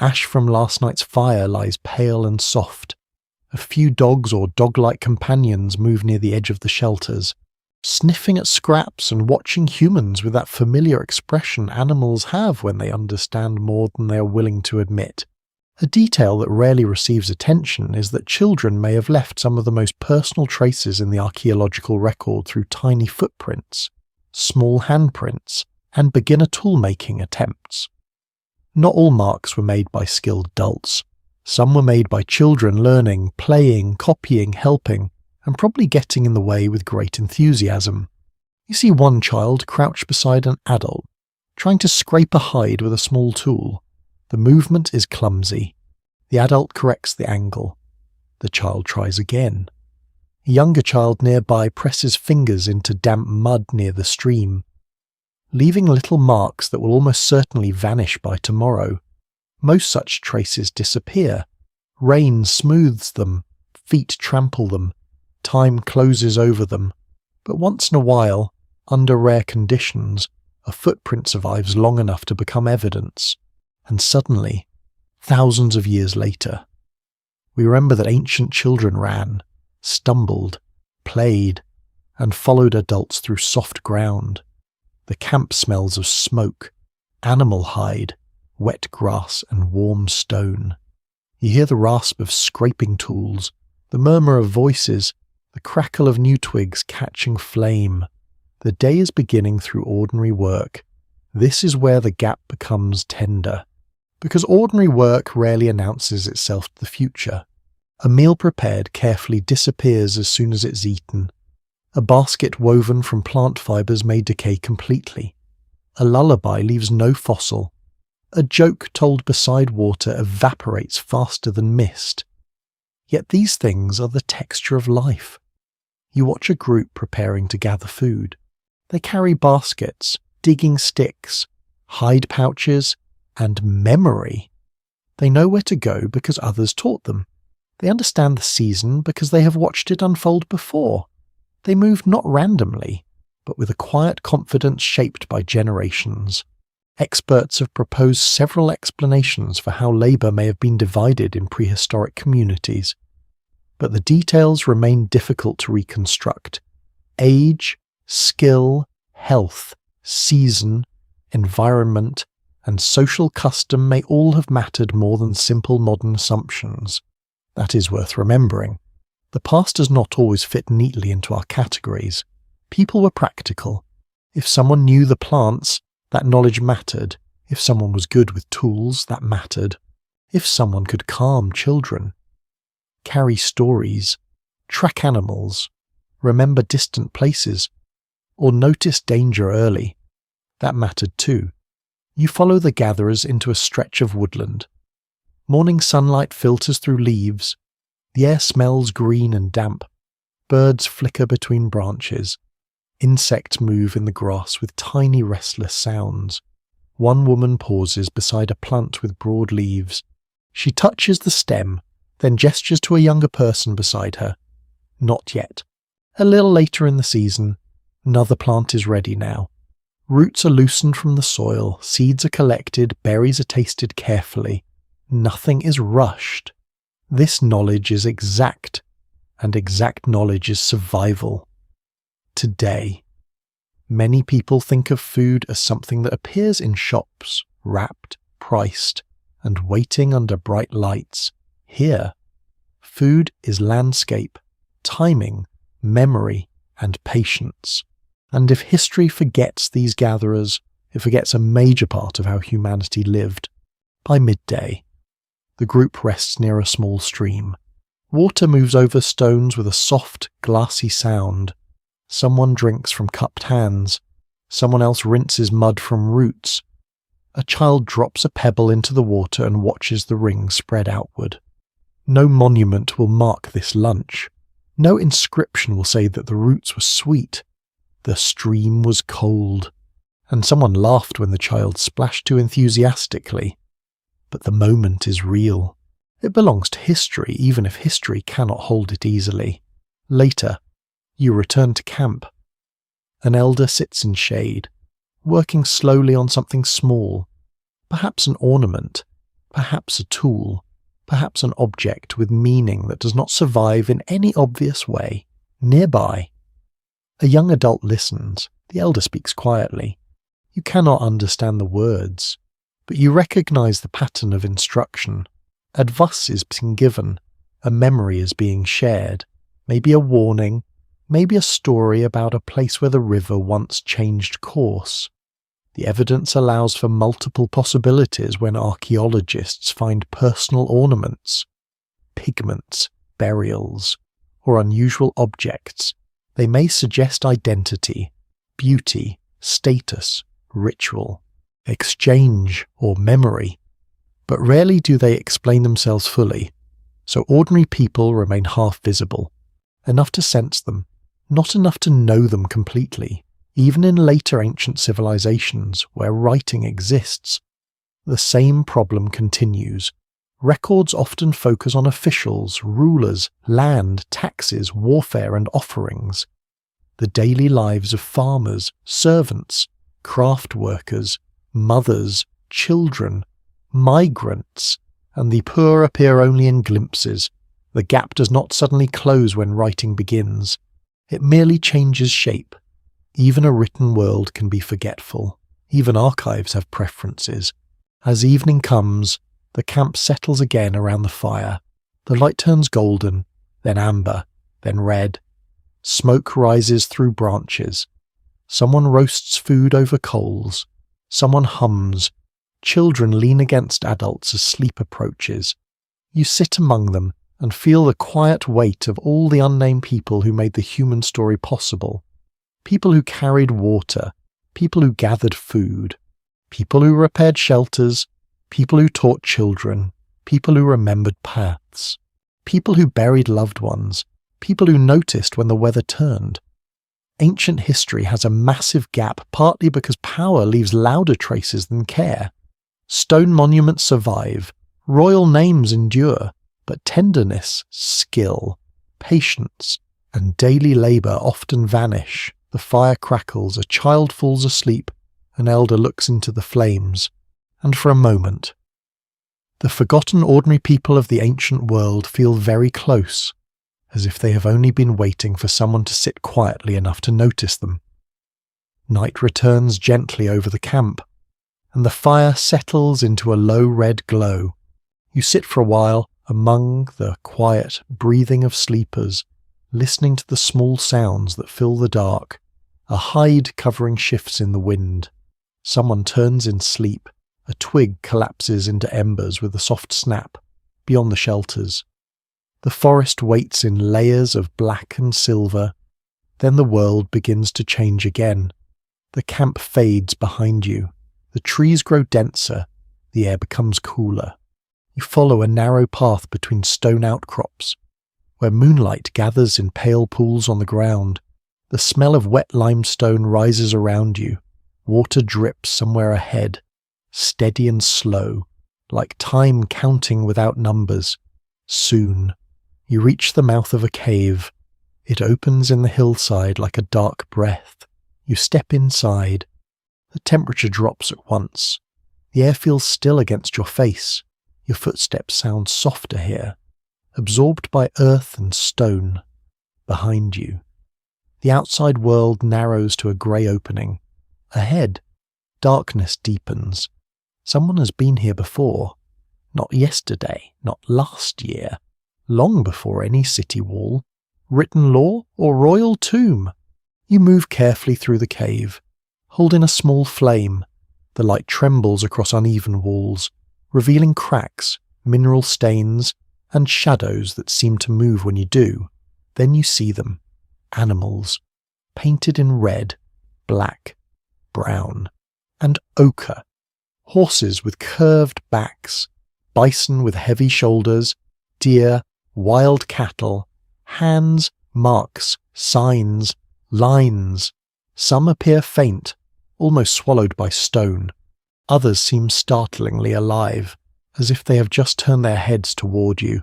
Ash from last night's fire lies pale and soft. A few dogs or dog-like companions move near the edge of the shelters, sniffing at scraps and watching humans with that familiar expression animals have when they understand more than they are willing to admit. A detail that rarely receives attention is that children may have left some of the most personal traces in the archaeological record through tiny footprints, small handprints, and beginner tool-making attempts. Not all marks were made by skilled adults. Some were made by children learning, playing, copying, helping, and probably getting in the way with great enthusiasm. You see one child crouched beside an adult, trying to scrape a hide with a small tool. The movement is clumsy. The adult corrects the angle. The child tries again. A younger child nearby presses fingers into damp mud near the stream, leaving little marks that will almost certainly vanish by tomorrow. Most such traces disappear. Rain smooths them, feet trample them, time closes over them. But once in a while, under rare conditions, a footprint survives long enough to become evidence. And suddenly, thousands of years later, we remember that ancient children ran, stumbled, played, and followed adults through soft ground. The camp smells of smoke, animal hide, wet grass and warm stone. You hear the rasp of scraping tools, the murmur of voices, the crackle of new twigs catching flame. The day is beginning through ordinary work. This is where the gap becomes tender, because ordinary work rarely announces itself to the future. A meal prepared carefully disappears as soon as it's eaten. A basket woven from plant fibres may decay completely. A lullaby leaves no fossil. A joke told beside water evaporates faster than mist. Yet these things are the texture of life. You watch a group preparing to gather food. They carry baskets, digging sticks, hide pouches, and memory. They know where to go because others taught them. They understand the season because they have watched it unfold before. They move not randomly, but with a quiet confidence shaped by generations. Experts have proposed several explanations for how labour may have been divided in prehistoric communities, but the details remain difficult to reconstruct. Age, skill, health, season, environment, and social custom may all have mattered more than simple modern assumptions. That is worth remembering. The past does not always fit neatly into our categories. People were practical. If someone knew the plants, that knowledge mattered. If someone was good with tools, that mattered. If someone could calm children, carry stories, track animals, remember distant places, or notice danger early, that mattered too. You follow the gatherers into a stretch of woodland. Morning sunlight filters through leaves. The air smells green and damp. Birds flicker between branches. Insects move in the grass with tiny restless sounds. One woman pauses beside a plant with broad leaves. She touches the stem, then gestures to a younger person beside her. Not yet. A little later in the season, another plant is ready now. Roots are loosened from the soil, seeds are collected, berries are tasted carefully. Nothing is rushed. This knowledge is exact, and exact knowledge is survival. Today, many people think of food as something that appears in shops, wrapped, priced, and waiting under bright lights. Here, food is landscape, timing, memory, and patience. And if history forgets these gatherers, it forgets a major part of how humanity lived. By midday, the group rests near a small stream. Water moves over stones with a soft, glassy sound. Someone drinks from cupped hands. Someone else rinses mud from roots. A child drops a pebble into the water and watches the ring spread outward. No monument will mark this lunch. No inscription will say that the roots were sweet. The stream was cold, and someone laughed when the child splashed too enthusiastically. But the moment is real. It belongs to history, even if history cannot hold it easily. Later, you return to camp. An elder sits in shade, working slowly on something small, perhaps an ornament, perhaps a tool, perhaps an object with meaning that does not survive in any obvious way. Nearby, a young adult listens. The elder speaks quietly. You cannot understand the words, but you recognize the pattern of instruction. Advice is being given, a memory is being shared, maybe a warning, maybe a story about a place where the river once changed course. The evidence allows for multiple possibilities when archaeologists find personal ornaments, pigments, burials, or unusual objects. They may suggest identity, beauty, status, ritual, exchange, or memory, but rarely do they explain themselves fully. so ordinary people remain half visible, enough to sense them, not enough to know them completely. Even in later ancient civilizations where writing exists, the same problem continues. Records often focus on officials, rulers, land, taxes, warfare, and offerings. The daily lives of farmers, servants, craft workers, mothers, children, migrants, and the poor appear only in glimpses. The gap does not suddenly close when writing begins. It merely changes shape. Even a written world can be forgetful. Even archives have preferences. As evening comes, the camp settles again around the fire. The light turns golden, then amber, then red. Smoke rises through branches. Someone roasts food over coals. Someone hums. Children lean against adults as sleep approaches. You sit among them and feel the quiet weight of all the unnamed people who made the human story possible. People who carried water, people who gathered food, people who repaired shelters, people who taught children, people who remembered paths, people who buried loved ones, people who noticed when the weather turned. Ancient history has a massive gap, partly because power leaves louder traces than care. Stone monuments survive, royal names endure, but tenderness, skill, patience, and daily labour often vanish. The fire crackles, a child falls asleep, an elder looks into the flames, and for a moment, the forgotten ordinary people of the ancient world feel very close, as if they have only been waiting for someone to sit quietly enough to notice them. Night returns gently over the camp, and the fire settles into a low red glow. You sit for a while among the quiet breathing of sleepers, listening to the small sounds that fill the dark. A hide covering shifts in the wind. Someone turns in sleep. A twig collapses into embers with a soft snap beyond the shelters. The forest waits in layers of black and silver. Then the world begins to change again. The camp fades behind you. The trees grow denser. The air becomes cooler. You follow a narrow path between stone outcrops, where moonlight gathers in pale pools on the ground. The smell of wet limestone rises around you. Water drips somewhere ahead, steady and slow, like time counting without numbers. Soon, you reach the mouth of a cave. It opens in the hillside like a dark breath. You step inside. The temperature drops at once. The air feels still against your face. Your footsteps sound softer here, absorbed by earth and stone. Behind you, the outside world narrows to a grey opening. Ahead, darkness deepens. Someone has been here before. Not yesterday, not last year. Long before any city wall, written law, or royal tomb. You move carefully through the cave, holding a small flame. The light trembles across uneven walls, revealing cracks, mineral stains, and shadows that seem to move when you do. Then you see them. Animals, painted in red, black, brown, and ochre. Horses with curved backs, bison with heavy shoulders, deer, wild cattle, hands, marks, signs, lines. Some appear faint, almost swallowed by stone. Others seem startlingly alive, as if they have just turned their heads toward you.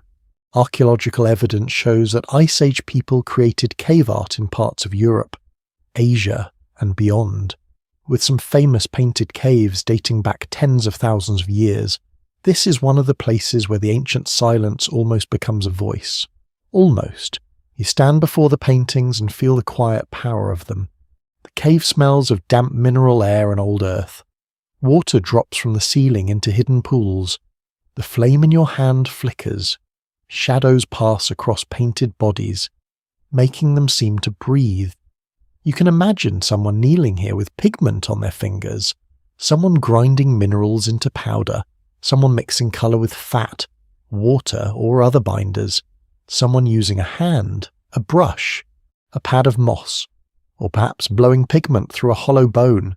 Archaeological evidence shows that Ice Age people created cave art in parts of Europe, Asia, and beyond, with some famous painted caves dating back tens of thousands of years. This is one of the places where the ancient silence almost becomes a voice. Almost. You stand before the paintings and feel the quiet power of them. The cave smells of damp mineral air and old earth. Water drops from the ceiling into hidden pools. The flame in your hand flickers. Shadows pass across painted bodies, making them seem to breathe. You can imagine someone kneeling here with pigment on their fingers, someone grinding minerals into powder, someone mixing colour with fat, water, or other binders, someone using a hand, a brush, a pad of moss, or perhaps blowing pigment through a hollow bone.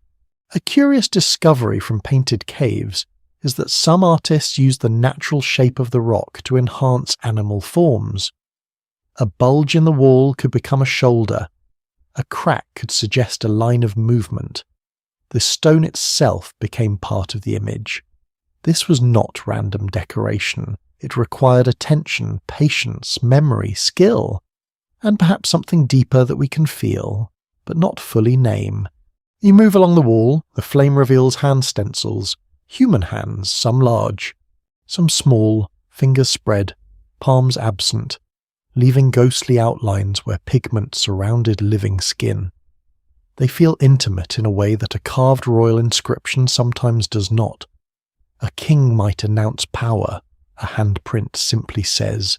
A curious discovery from painted caves is that some artists use the natural shape of the rock to enhance animal forms. A bulge in the wall could become a shoulder. A crack could suggest a line of movement. The stone itself became part of the image. This was not random decoration. It required attention, patience, memory, skill, and perhaps something deeper that we can feel, but not fully name. You move along the wall, the flame reveals hand stencils, human hands, some large, some small, fingers spread, palms absent, leaving ghostly outlines where pigment surrounded living skin. They feel intimate in a way that a carved royal inscription sometimes does not. A king might announce power, a handprint simply says,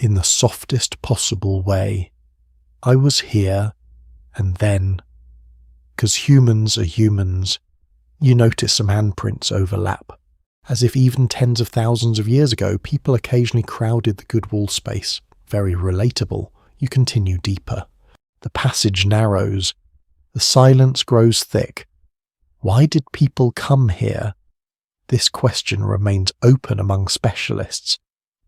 in the softest possible way, I was here, and then. 'Cause humans are humans. You notice some handprints overlap, as if even tens of thousands of years ago people occasionally crowded the good wall space. Very relatable. You continue deeper. The passage narrows. The silence grows thick. Why did people come here? This question remains open among specialists.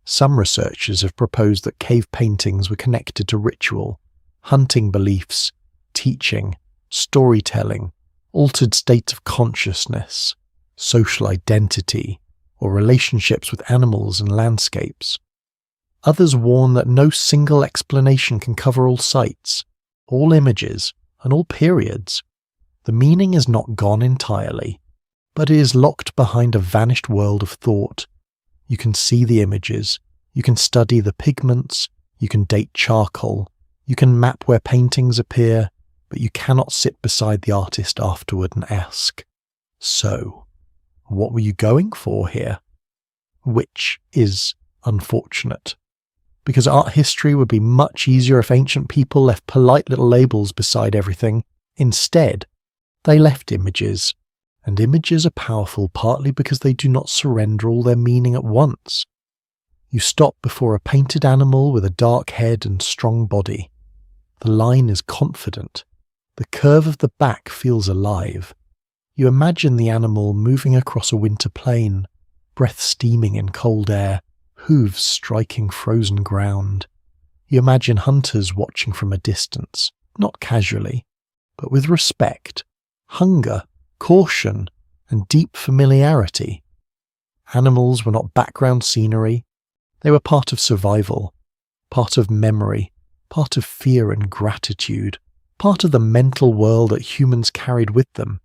Some researchers have proposed that cave paintings were connected to ritual, hunting beliefs, teaching, storytelling, altered states of consciousness, social identity, or relationships with animals and landscapes. Others warn that no single explanation can cover all sites, all images, and all periods. The meaning is not gone entirely, but it is locked behind a vanished world of thought. You can see the images, you can study the pigments, you can date charcoal, you can map where paintings appear, but you cannot sit beside the artist afterward and ask, so, what were you going for here? Which is unfortunate, because art history would be much easier if ancient people left polite little labels beside everything. Instead, they left images, and images are powerful partly because they do not surrender all their meaning at once. You stop before a painted animal with a dark head and strong body. The line is confident. The curve of the back feels alive. You imagine the animal moving across a winter plain, breath steaming in cold air, hooves striking frozen ground. You imagine hunters watching from a distance, not casually, but with respect, hunger, caution, and deep familiarity. Animals were not background scenery. They were part of survival, part of memory, part of fear and gratitude, part of the mental world that humans carried with them.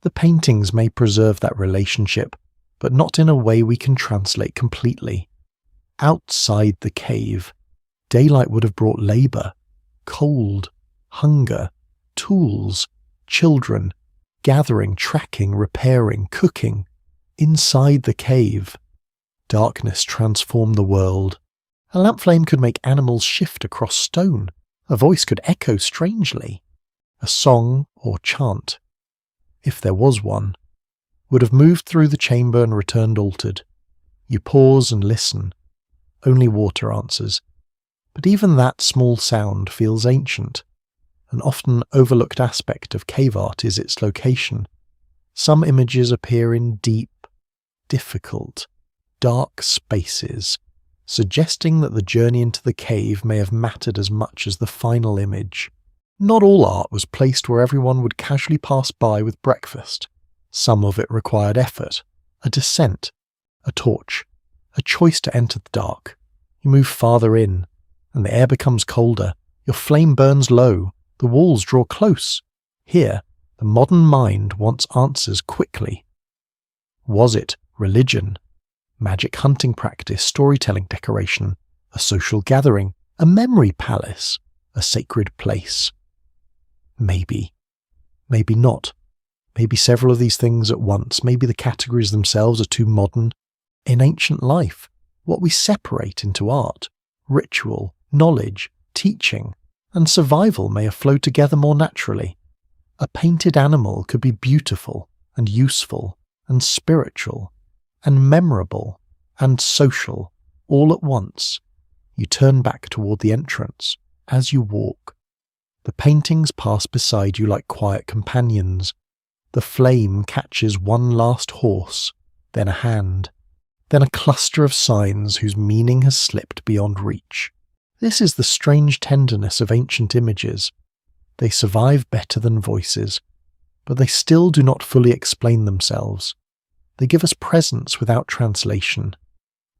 The paintings may preserve that relationship, but not in a way we can translate completely. Outside the cave, daylight would have brought labour, cold, hunger, tools, children, gathering, tracking, repairing, cooking. Inside the cave, darkness transformed the world. A lamp flame could make animals shift across stone. A voice could echo strangely. A song or chant, if there was one, would have moved through the chamber and returned altered. You pause and listen. Only water answers. But even that small sound feels ancient. An often overlooked aspect of cave art is its location. Some images appear in deep, difficult, dark spaces, suggesting that the journey into the cave may have mattered as much as the final image. Not all art was placed where everyone would casually pass by with breakfast. Some of it required effort, a descent, a torch, a choice to enter the dark. You move farther in, and the air becomes colder. Your flame burns low, the walls draw close. Here, the modern mind wants answers quickly. Was it religion? Magic hunting practice, storytelling decoration, a social gathering, a memory palace, a sacred place? Maybe. Maybe not. Maybe several of these things at once. Maybe the categories themselves are too modern. In ancient life, what we separate into art, ritual, knowledge, teaching, and survival may have flowed together more naturally. A painted animal could be beautiful and useful and spiritual and memorable and social all at once. You turn back toward the entrance. As you walk, the paintings pass beside you like quiet companions. The flame catches one last horse, then a hand, then a cluster of signs whose meaning has slipped beyond reach. This is the strange tenderness of ancient images. They survive better than voices, but they still do not fully explain themselves. They give us presence without translation,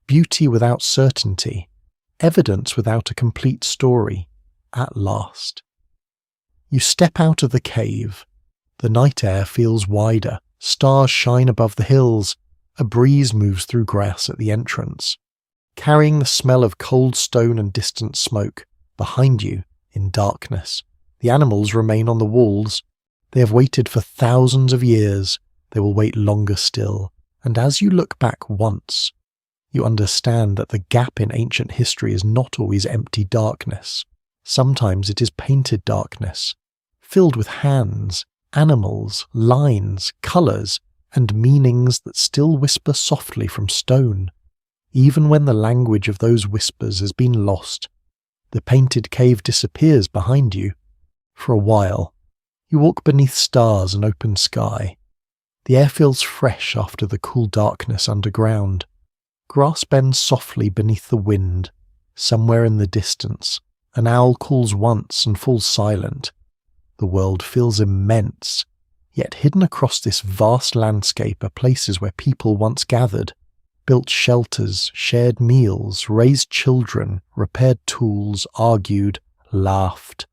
beauty without certainty, evidence without a complete story, at last. You step out of the cave. The night air feels wider, stars shine above the hills, a breeze moves through grass at the entrance. Carrying the smell of cold stone and distant smoke, behind you, in darkness, the animals remain on the walls. They have waited for thousands of years, they will wait longer still, and as you look back once, you understand that the gap in ancient history is not always empty darkness. Sometimes it is painted darkness, filled with hands, animals, lines, colours, and meanings that still whisper softly from stone. Even when the language of those whispers has been lost, the painted cave disappears behind you. For a while, you walk beneath stars and open sky. The air feels fresh after the cool darkness underground. Grass bends softly beneath the wind. Somewhere in the distance, an owl calls once and falls silent. The world feels immense, yet hidden across this vast landscape are places where people once gathered, built shelters, shared meals, raised children, repaired tools, argued, laughed,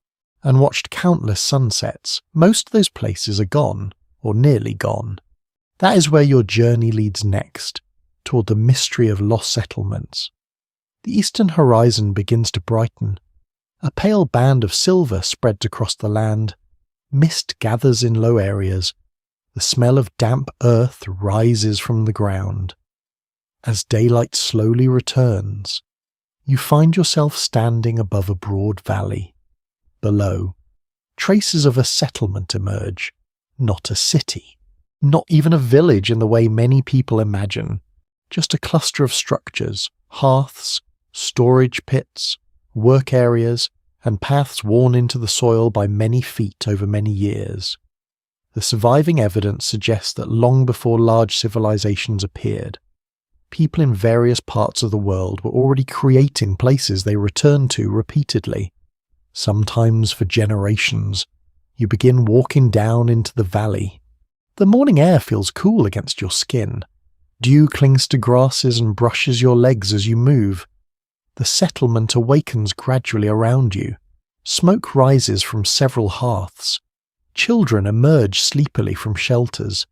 and watched countless sunsets. Most of those places are gone, or nearly gone. That is where your journey leads next, toward the mystery of lost settlements. The eastern horizon begins to brighten. A pale band of silver spreads across the land. Mist gathers in low areas. The smell of damp earth rises from the ground. As daylight slowly returns, you find yourself standing above a broad valley. Below, traces of a settlement emerge, not a city, not even a village in the way many people imagine, just a cluster of structures, hearths, storage pits, work areas, and paths worn into the soil by many feet over many years. The surviving evidence suggests that long before large civilizations appeared, people in various parts of the world were already creating places they returned to repeatedly. Sometimes for generations, you begin walking down into the valley. The morning air feels cool against your skin. Dew clings to grasses and brushes your legs as you move. The settlement awakens gradually around you. Smoke rises from several hearths. Children emerge sleepily from shelters.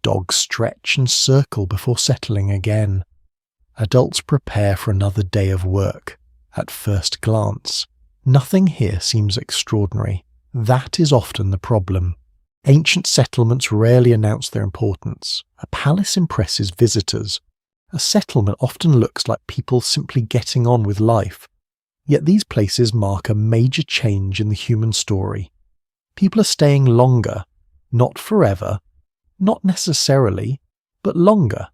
Dogs stretch and circle before settling again. Adults prepare for another day of work. At first glance, nothing here seems extraordinary. That is often the problem. Ancient settlements rarely announce their importance. A palace impresses visitors. A settlement often looks like people simply getting on with life. Yet these places mark a major change in the human story. People are staying longer, not forever, not necessarily, but longer.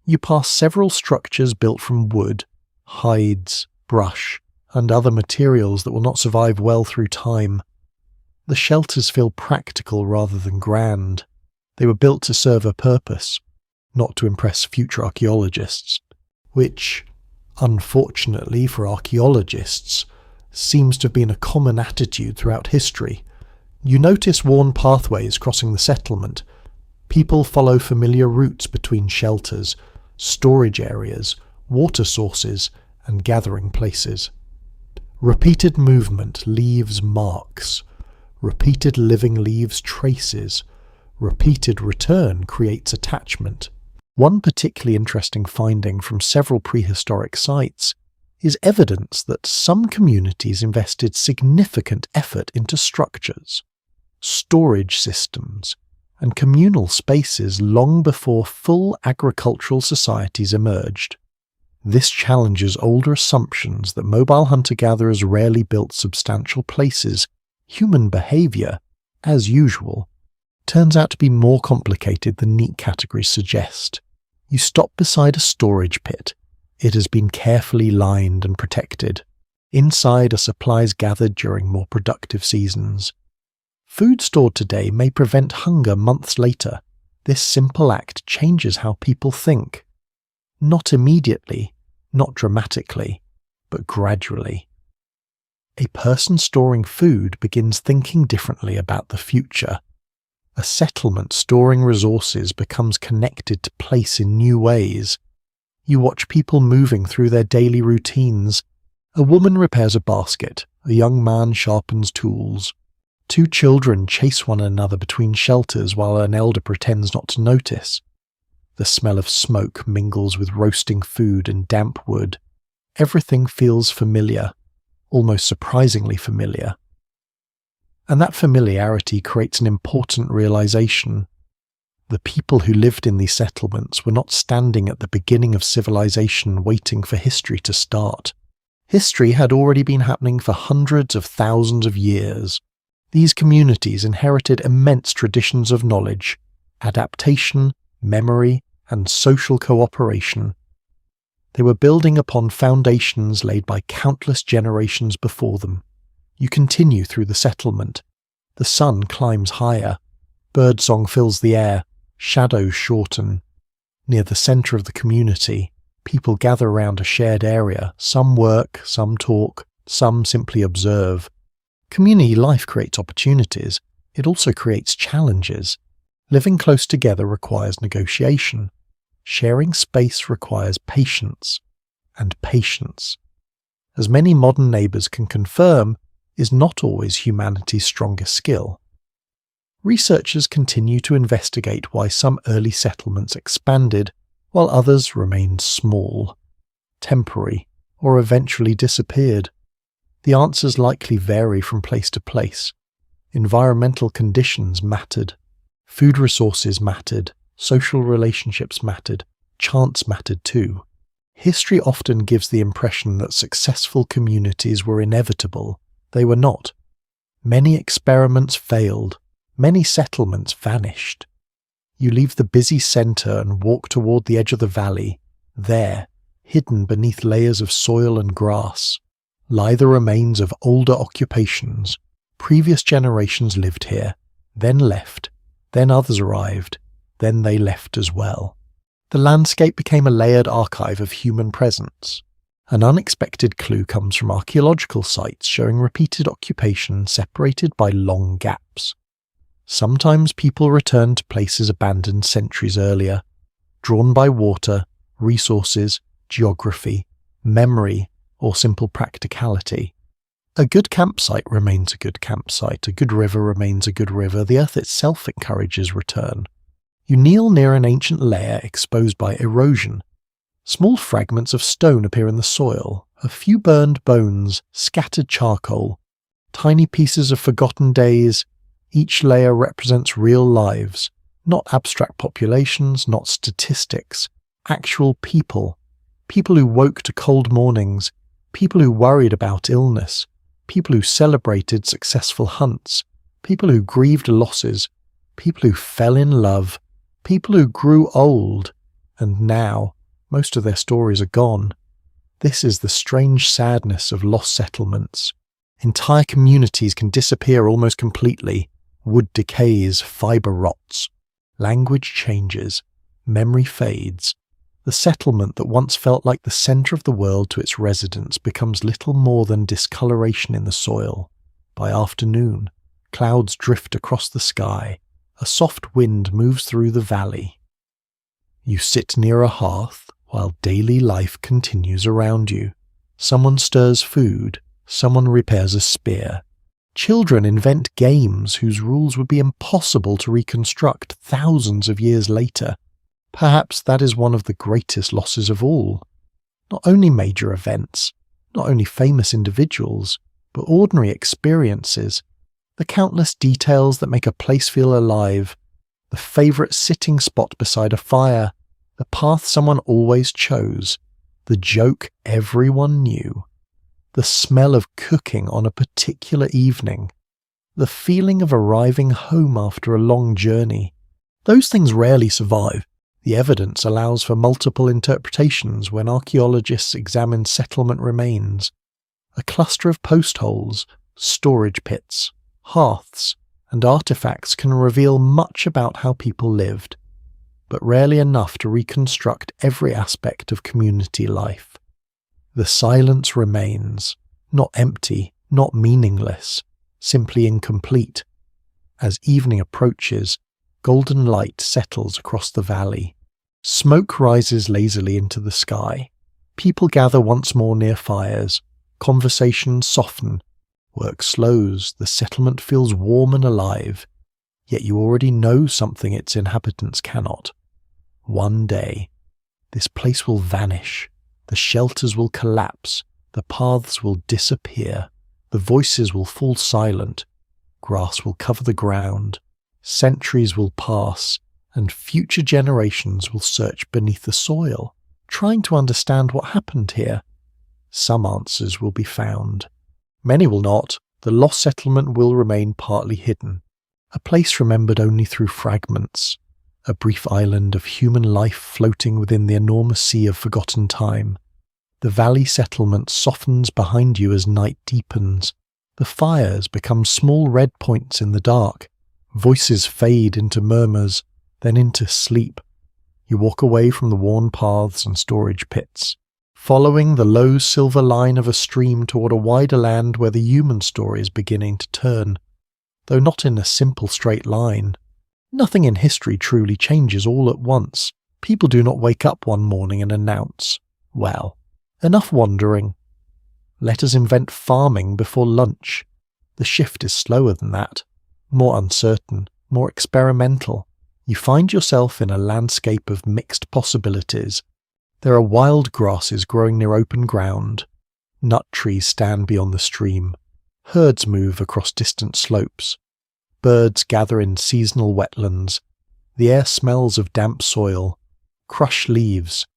You pass several structures built from wood, hides, brush, and other materials that will not survive well through time. The shelters feel practical rather than grand. They were built to serve a purpose, not to impress future archaeologists, which, unfortunately for archaeologists, seems to have been a common attitude throughout history. You notice worn pathways crossing the settlement. People follow familiar routes between shelters, storage areas, water sources, and gathering places. Repeated movement leaves marks. Repeated living leaves traces. Repeated return creates attachment. One particularly interesting finding from several prehistoric sites is evidence that some communities invested significant effort into structures, storage systems, and communal spaces long before full agricultural societies emerged. This challenges older assumptions that mobile hunter-gatherers rarely built substantial places. Human behavior, as usual, turns out to be more complicated than neat categories suggest. You stop beside a storage pit. It has been carefully lined and protected. Inside are supplies gathered during more productive seasons. Food stored today may prevent hunger months later, This simple act changes how people think. Not immediately, not dramatically, but gradually. A person storing food begins thinking differently about the future. A settlement storing resources becomes connected to place in new ways. You watch people moving through their daily routines. A woman repairs a basket, a young man sharpens tools. Two children chase one another between shelters while an elder pretends not to notice. The smell of smoke mingles with roasting food and damp wood. Everything feels familiar, almost surprisingly familiar. And that familiarity creates an important realization. The people who lived in these settlements were not standing at the beginning of civilization waiting for history to start. History had already been happening for hundreds of thousands of years. These communities inherited immense traditions of knowledge, adaptation, memory, and social cooperation. They were building upon foundations laid by countless generations before them. You continue through the settlement. The sun climbs higher. Birdsong fills the air. Shadows shorten. Near the center of the community, people gather around a shared area. Some work, some talk, some simply observe. Community life creates opportunities. It also creates challenges. Living close together requires negotiation. Sharing space requires patience. And patience, as many modern neighbours can confirm, is not always humanity's strongest skill. Researchers continue to investigate why some early settlements expanded while others remained small, temporary, or eventually disappeared. The answers likely vary from place to place. Environmental conditions mattered. Food resources mattered. Social relationships mattered. Chance mattered too. History often gives the impression that successful communities were inevitable. They were not. Many experiments failed. Many settlements vanished. You leave the busy centre and walk toward the edge of the valley. There, hidden beneath layers of soil and grass, lie the remains of older occupations. Previous generations lived here, then left, then others arrived, then they left as well. The landscape became a layered archive of human presence. An unexpected clue comes from archaeological sites showing repeated occupation separated by long gaps. Sometimes people return to places abandoned centuries earlier, drawn by water, resources, geography, memory, or simple practicality. A good campsite remains a good campsite, a good river remains a good river, the earth itself encourages return. You kneel near an ancient layer exposed by erosion. Small fragments of stone appear in the soil, a few burned bones, scattered charcoal, tiny pieces of forgotten days. Each layer represents real lives, not abstract populations, not statistics, actual people. People who woke to cold mornings, people who worried about illness, people who celebrated successful hunts, people who grieved losses, people who fell in love, people who grew old, and now most of their stories are gone. This is the strange sadness of lost settlements. Entire communities can disappear almost completely. Wood decays, fibre rots. Language changes. Memory fades. The settlement that once felt like the centre of the world to its residents becomes little more than discoloration in the soil. By afternoon, clouds drift across the sky. A soft wind moves through the valley. You sit near a hearth while daily life continues around you. Someone stirs food. Someone repairs a spear. Children invent games whose rules would be impossible to reconstruct thousands of years later. Perhaps that is one of the greatest losses of all. Not only major events, not only famous individuals, but ordinary experiences, the countless details that make a place feel alive, the favourite sitting spot beside a fire, the path someone always chose, the joke everyone knew, the smell of cooking on a particular evening, the feeling of arriving home after a long journey. Those things rarely survive. The evidence allows for multiple interpretations when archaeologists examine settlement remains. A cluster of post holes, storage pits, hearths, and artifacts can reveal much about how people lived. but rarely enough to reconstruct every aspect of community life. The silence remains, not empty, not meaningless, simply incomplete. As evening approaches, golden light settles across the valley. Smoke rises lazily into the sky. People gather once more near fires. Conversations soften. Work slows. The settlement feels warm and alive. Yet you already know something its inhabitants cannot. One day, this place will vanish. The shelters will collapse. The paths will disappear. The voices will fall silent. Grass will cover the ground. Centuries will pass, and future generations will search beneath the soil, trying to understand what happened here. Some answers will be found. Many will not. The lost settlement will remain partly hidden. A place remembered only through fragments. A brief island of human life floating within the enormous sea of forgotten time. The valley settlement softens behind you as night deepens. The fires become small red points in the dark. Voices fade into murmurs, then into sleep. You walk away from the worn paths and storage pits, following the low silver line of a stream toward a wider land where the human story is beginning to turn, though not in a simple straight line. Nothing in history truly changes all at once. People do not wake up one morning and announce, well, enough wandering. Let us invent farming before lunch. The shift is slower than that, more uncertain, more experimental. You find yourself in a landscape of mixed possibilities. There are wild grasses growing near open ground. Nut trees stand beyond the stream. Herds move across distant slopes. Birds gather in seasonal wetlands. The air smells of damp soil, crushed leaves,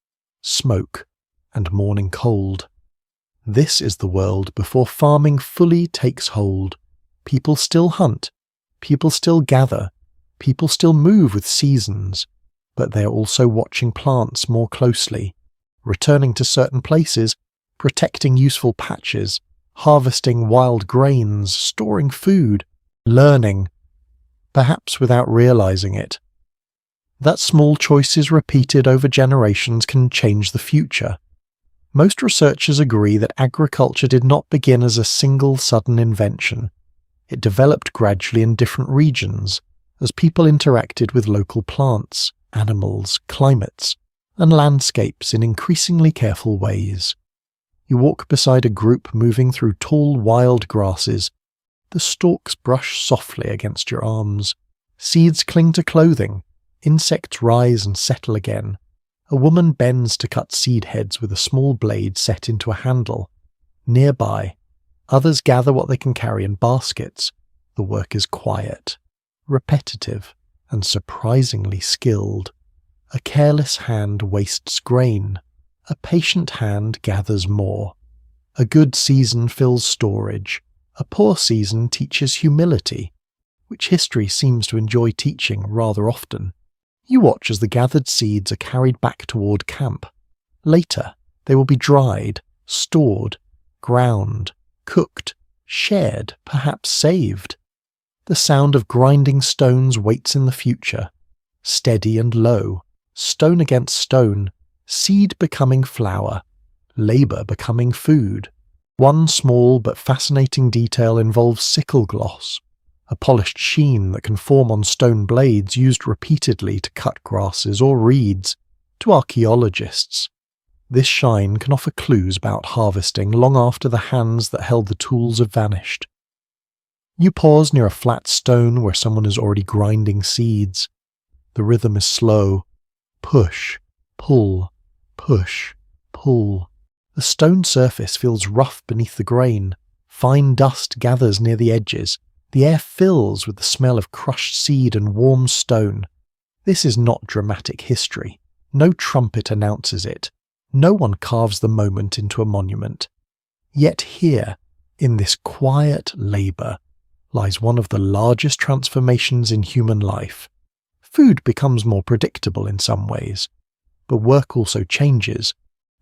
smoke, and morning cold. This is the world before farming fully takes hold. People still hunt. People still gather. People still move with seasons. But they are also watching plants more closely, returning to certain places, protecting useful patches, harvesting wild grains, storing food, learning, perhaps without realizing it. That small choices repeated over generations can change the future. Most researchers agree that agriculture did not begin as a single sudden invention. It developed gradually in different regions, as people interacted with local plants, animals, climates, and landscapes in increasingly careful ways. You walk beside a group moving through tall wild grasses. The stalks brush softly against your arms. Seeds cling to clothing. Insects rise and settle again. A woman bends to cut seed heads with a small blade set into a handle. Nearby, others gather what they can carry in baskets. The work is quiet, repetitive, and surprisingly skilled. A careless hand wastes grain. A patient hand gathers more. A good season fills storage. A poor season teaches humility, which history seems to enjoy teaching rather often. You watch as the gathered seeds are carried back toward camp. Later, they will be dried, stored, ground, cooked, shared, perhaps saved. The sound of grinding stones waits in the future, steady and low, stone against stone, seed becoming flour, labour becoming food. One small but fascinating detail involves sickle gloss, a polished sheen that can form on stone blades used repeatedly to cut grasses or reeds. To archaeologists, this shine can offer clues about harvesting long after the hands that held the tools have vanished. You pause near a flat stone where someone is already grinding seeds. The rhythm is slow. Push, pull, push, pull. The stone surface feels rough beneath the grain. Fine dust gathers near the edges. The air fills with the smell of crushed seed and warm stone. This is not dramatic history. No trumpet announces it. No one carves the moment into a monument. Yet here, in this quiet labour, lies one of the largest transformations in human life. Food becomes more predictable in some ways, but work also changes.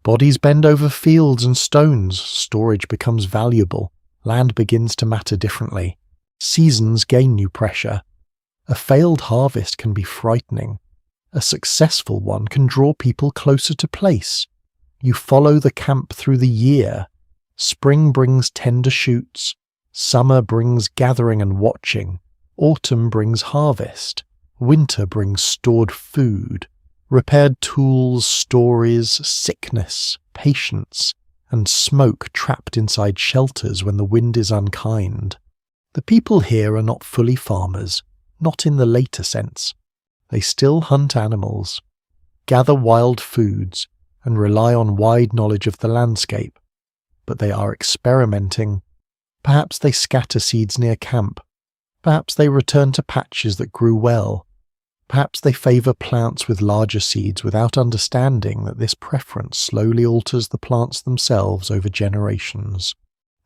Bodies bend over fields and stones, storage becomes valuable, land begins to matter differently. Seasons gain new pressure. A failed harvest can be frightening. A successful one can draw people closer to place. You follow the camp through the year. Spring brings tender shoots. Summer brings gathering and watching. Autumn brings harvest. Winter brings stored food, repaired tools, stories, sickness, patience, and smoke trapped inside shelters when the wind is unkind. The people here are not fully farmers, not in the later sense. They still hunt animals, gather wild foods, and rely on wide knowledge of the landscape. But they are experimenting. Perhaps they scatter seeds near camp. Perhaps they return to patches that grew well. Perhaps they favour plants with larger seeds without understanding that this preference slowly alters the plants themselves over generations.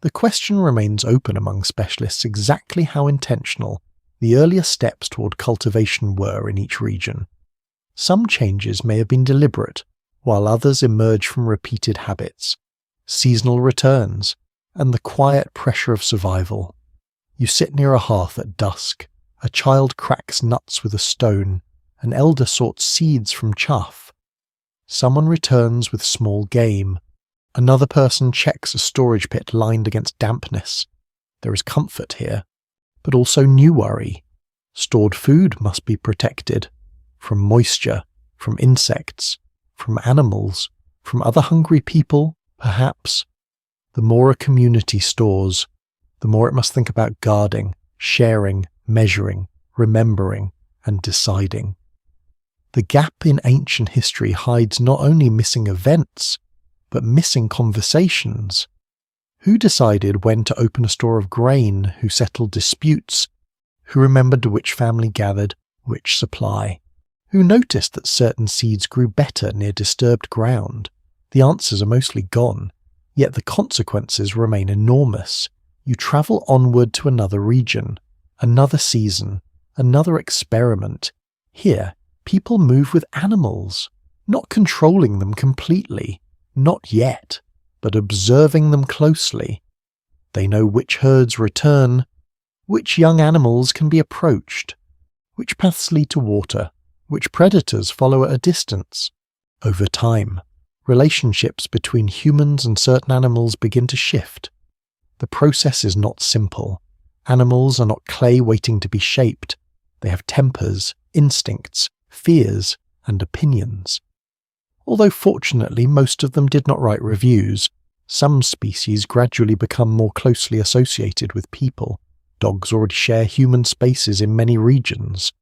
The question remains open among specialists exactly how intentional the earlier steps toward cultivation were in each region. Some changes may have been deliberate, while others emerge from repeated habits, seasonal returns, and the quiet pressure of survival. You sit near a hearth at dusk. A child cracks nuts with a stone. An elder sorts seeds from chaff. Someone returns with small game. Another person checks a storage pit lined against dampness. There is comfort here, but also new worry. Stored food must be protected from moisture, from insects, from animals, from other hungry people, perhaps. The more a community stores, the more it must think about guarding, sharing, measuring, remembering, and deciding. The gap in ancient history hides not only missing events, but missing conversations. Who decided when to open a store of grain? Who settled disputes? Who remembered which family gathered which supply? Who noticed that certain seeds grew better near disturbed ground? The answers are mostly gone, yet the consequences remain enormous. You travel onward to another region, another season, another experiment. Here, people move with animals, not controlling them completely, not yet, but observing them closely. They know which herds return, which young animals can be approached, which paths lead to water, which predators follow at a distance. Over time, relationships between humans and certain animals begin to shift. The process is not simple. Animals are not clay waiting to be shaped. They have tempers, instincts, fears, and opinions. Although fortunately most of them did not write reviews, some species gradually become more closely associated with people. Dogs already share human spaces in many regions.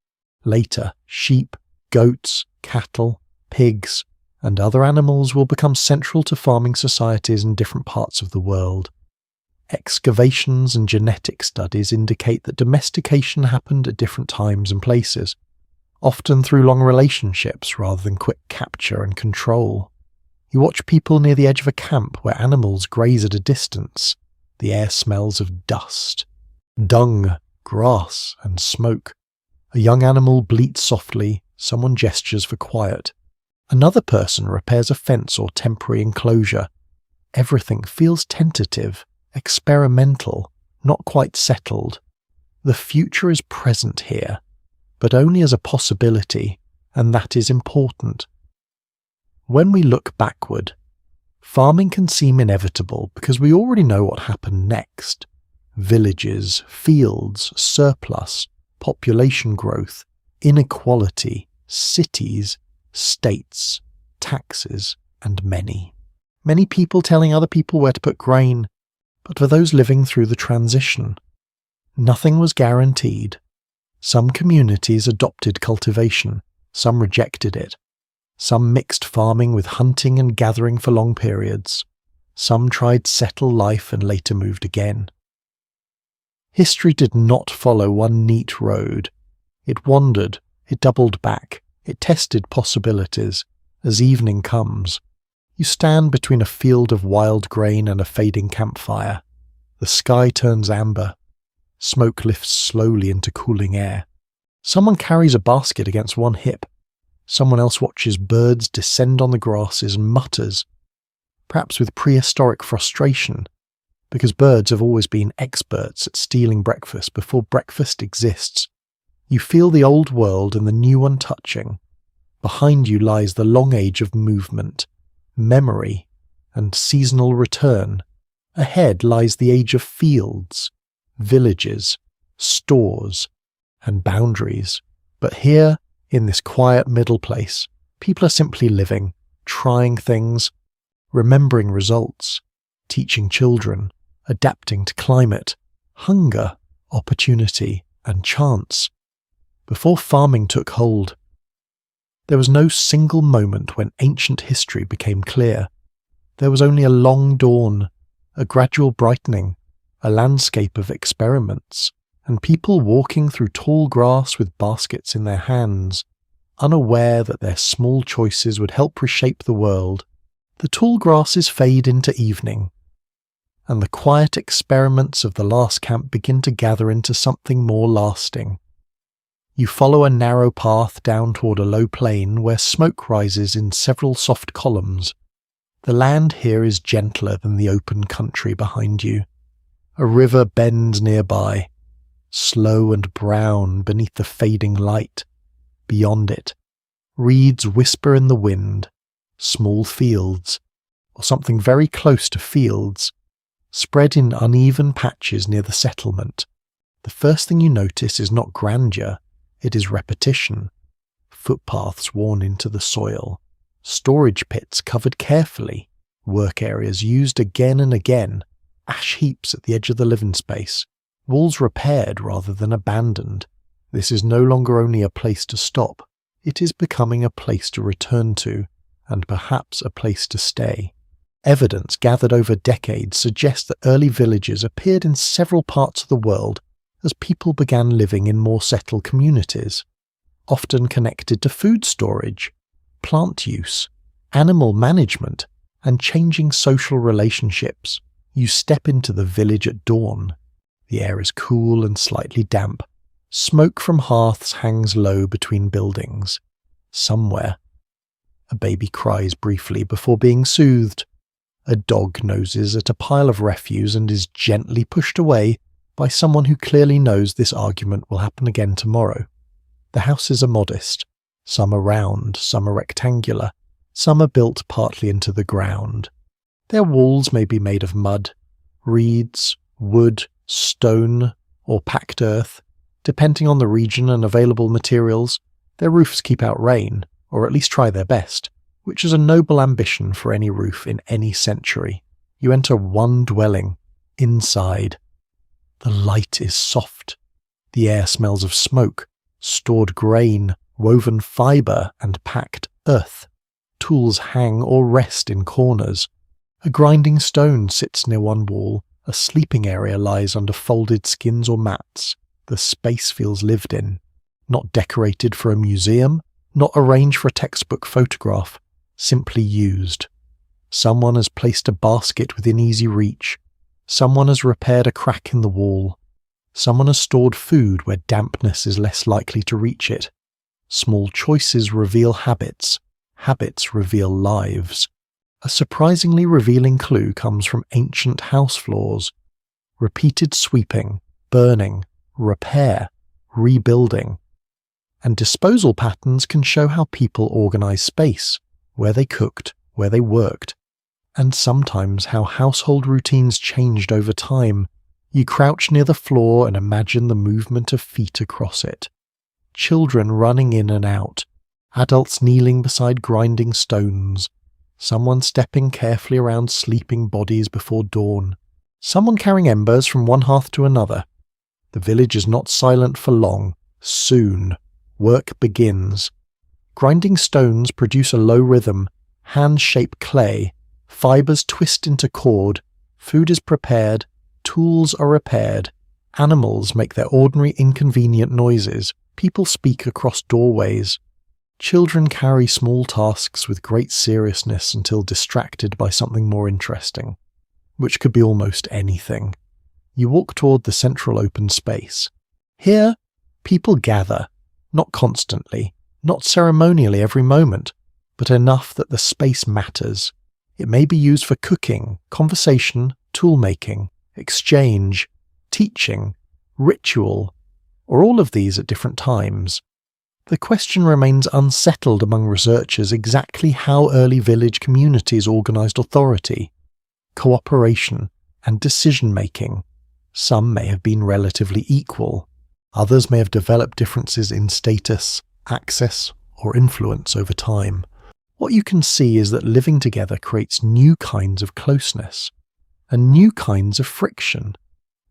Later, sheep, goats, cattle, pigs, and other animals will become central to farming societies in different parts of the world. Excavations and genetic studies indicate that domestication happened at different times and places, often through long relationships rather than quick capture and control. You watch people near the edge of a camp where animals graze at a distance. The air smells of dust, dung, grass, and smoke. A young animal bleats softly, someone gestures for quiet. Another person repairs a fence or temporary enclosure. Everything feels tentative, experimental, not quite settled. The future is present here, but only as a possibility, and that is important. When we look backward, farming can seem inevitable because we already know what happened next. Villages, fields, surplus, population growth, inequality, cities, states, taxes, and many people telling other people where to put grain. But for those living through the transition, nothing was guaranteed. Some communities adopted cultivation, some rejected it. Some mixed farming with hunting and gathering for long periods. Some tried settled life and later moved again. History did not follow one neat road. It wandered, it doubled back, it tested possibilities. As evening comes, you stand between a field of wild grain and a fading campfire. The sky turns amber. Smoke lifts slowly into cooling air. Someone carries a basket against one hip. Someone else watches birds descend on the grasses and mutters, perhaps with prehistoric frustration, because birds have always been experts at stealing breakfast before breakfast exists. You feel the old world and the new one touching, Behind you lies the long age of movement, memory, and seasonal return. Ahead lies the age of fields, villages, stores, and boundaries. But here, in this quiet middle place, people are simply living, trying things, remembering results, teaching children, adapting to climate, hunger, opportunity, and chance. Before farming took hold, there was no single moment when ancient history became clear. There was only a long dawn, a gradual brightening, a landscape of experiments, and people walking through tall grass with baskets in their hands, unaware that their small choices would help reshape the world. The tall grasses fade into evening, and the quiet experiments of the last camp begin to gather into something more lasting. You follow a narrow path down toward a low plain where smoke rises in several soft columns. The land here is gentler than the open country behind you. A river bends nearby, slow and brown beneath the fading light. Beyond it, reeds whisper in the wind, small fields, or something very close to fields, spread in uneven patches near the settlement. The first thing you notice is not grandeur, it is repetition. Footpaths worn into the soil, storage pits covered carefully, work areas used again and again, ash heaps at the edge of the living space, walls repaired rather than abandoned. This is no longer only a place to stop, it is becoming a place to return to, and perhaps a place to stay. Evidence gathered over decades suggests that early villages appeared in several parts of the world as people began living in more settled communities, often connected to food storage, plant use, animal management, and changing social relationships. You step into the village at dawn. The air is cool and slightly damp. Smoke from hearths hangs low between buildings. Somewhere, a baby cries briefly before being soothed. A dog noses at a pile of refuse and is gently pushed away by someone who clearly knows this argument will happen again tomorrow. The houses are modest. Some are round, some are rectangular, some are built partly into the ground. Their walls may be made of mud, reeds, wood, stone, or packed earth. Depending on the region and available materials, their roofs keep out rain, or at least try their best, which is a noble ambition for any roof in any century. You enter one dwelling, inside. The light is soft. The air smells of smoke, stored grain, woven fibre, and packed earth. Tools hang or rest in corners. A grinding stone sits near one wall. A sleeping area lies under folded skins or mats. The space feels lived in, not decorated for a museum, not arranged for a textbook photograph, simply used. Someone has placed a basket within easy reach. Someone has repaired a crack in the wall. Someone has stored food where dampness is less likely to reach it. Small choices reveal habits. Habits reveal lives. A surprisingly revealing clue comes from ancient house floors. Repeated sweeping, burning, repair, rebuilding. And disposal patterns can show how people organize space, where they cooked, where they worked, and sometimes how household routines changed over time. You crouch near the floor and imagine the movement of feet across it. Children running in and out, adults kneeling beside grinding stones, someone stepping carefully around sleeping bodies before dawn, someone carrying embers from one hearth to another. The village is not silent for long. Soon, work begins. Grinding stones produce a low rhythm, hands shape clay, fibres twist into cord, food is prepared, tools are repaired, animals make their ordinary inconvenient noises, people speak across doorways. Children carry small tasks with great seriousness until distracted by something more interesting, which could be almost anything. You walk toward the central open space. Here, people gather, not constantly, not ceremonially every moment, but enough that the space matters. It may be used for cooking, conversation, tool-making, exchange, teaching, ritual, or all of these at different times. The question remains unsettled among researchers exactly how early village communities organised authority, cooperation, and decision-making. Some may have been relatively equal. Others may have developed differences in status, access, or influence over time. What you can see is that living together creates new kinds of closeness and new kinds of friction.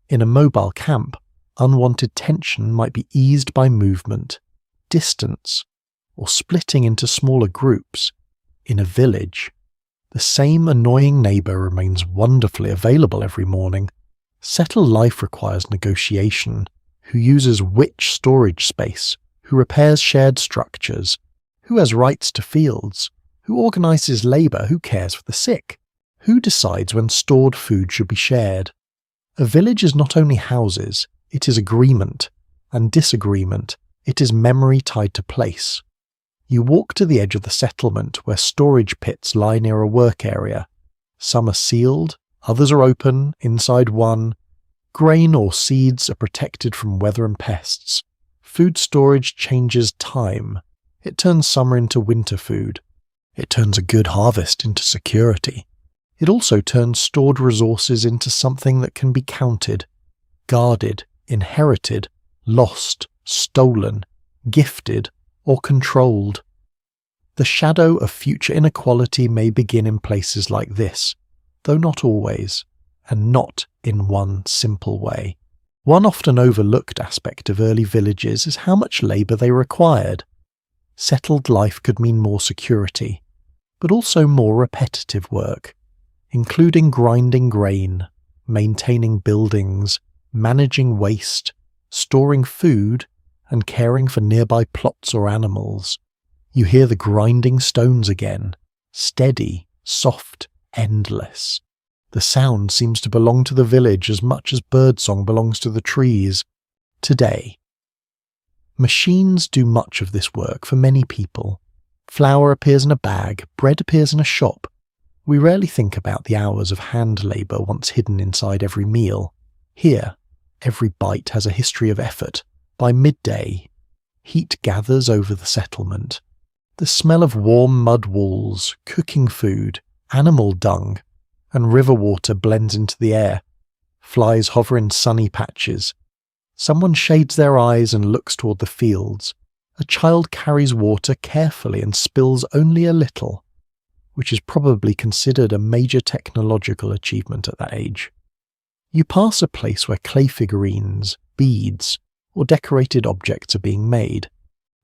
In a mobile camp, unwanted tension might be eased by movement, distance, or splitting into smaller groups. In a village, the same annoying neighbour remains wonderfully available every morning. Settled life requires negotiation. Who uses which storage space? Who repairs shared structures? Who has rights to fields? Who organises labour? Who cares for the sick? Who decides when stored food should be shared? A village is not only houses, it is agreement and disagreement. It is memory tied to place. You walk to the edge of the settlement where storage pits lie near a work area. Some are sealed, others are open, inside one. Grain or seeds are protected from weather and pests. Food storage changes time. It turns summer into winter food. It turns a good harvest into security. It also turns stored resources into something that can be counted, guarded, inherited, lost, stolen, gifted, or controlled. The shadow of future inequality may begin in places like this, though not always, and not in one simple way. One often overlooked aspect of early villages is how much labour they required. Settled life could mean more security, but also more repetitive work, including grinding grain, maintaining buildings, managing waste, storing food, and caring for nearby plots or animals. You hear the grinding stones again, steady, soft, endless. The sound seems to belong to the village as much as birdsong belongs to the trees. Today, machines do much of this work for many people. Flour appears in a bag, bread appears in a shop. We rarely think about the hours of hand labour once hidden inside every meal. Here, every bite has a history of effort. By midday, heat gathers over the settlement. The smell of warm mud walls, cooking food, animal dung, and river water blends into the air. Flies hover in sunny patches. Someone shades their eyes and looks toward the fields. A child carries water carefully and spills only a little, which is probably considered a major technological achievement at that age. You pass a place where clay figurines, beads, or decorated objects are being made.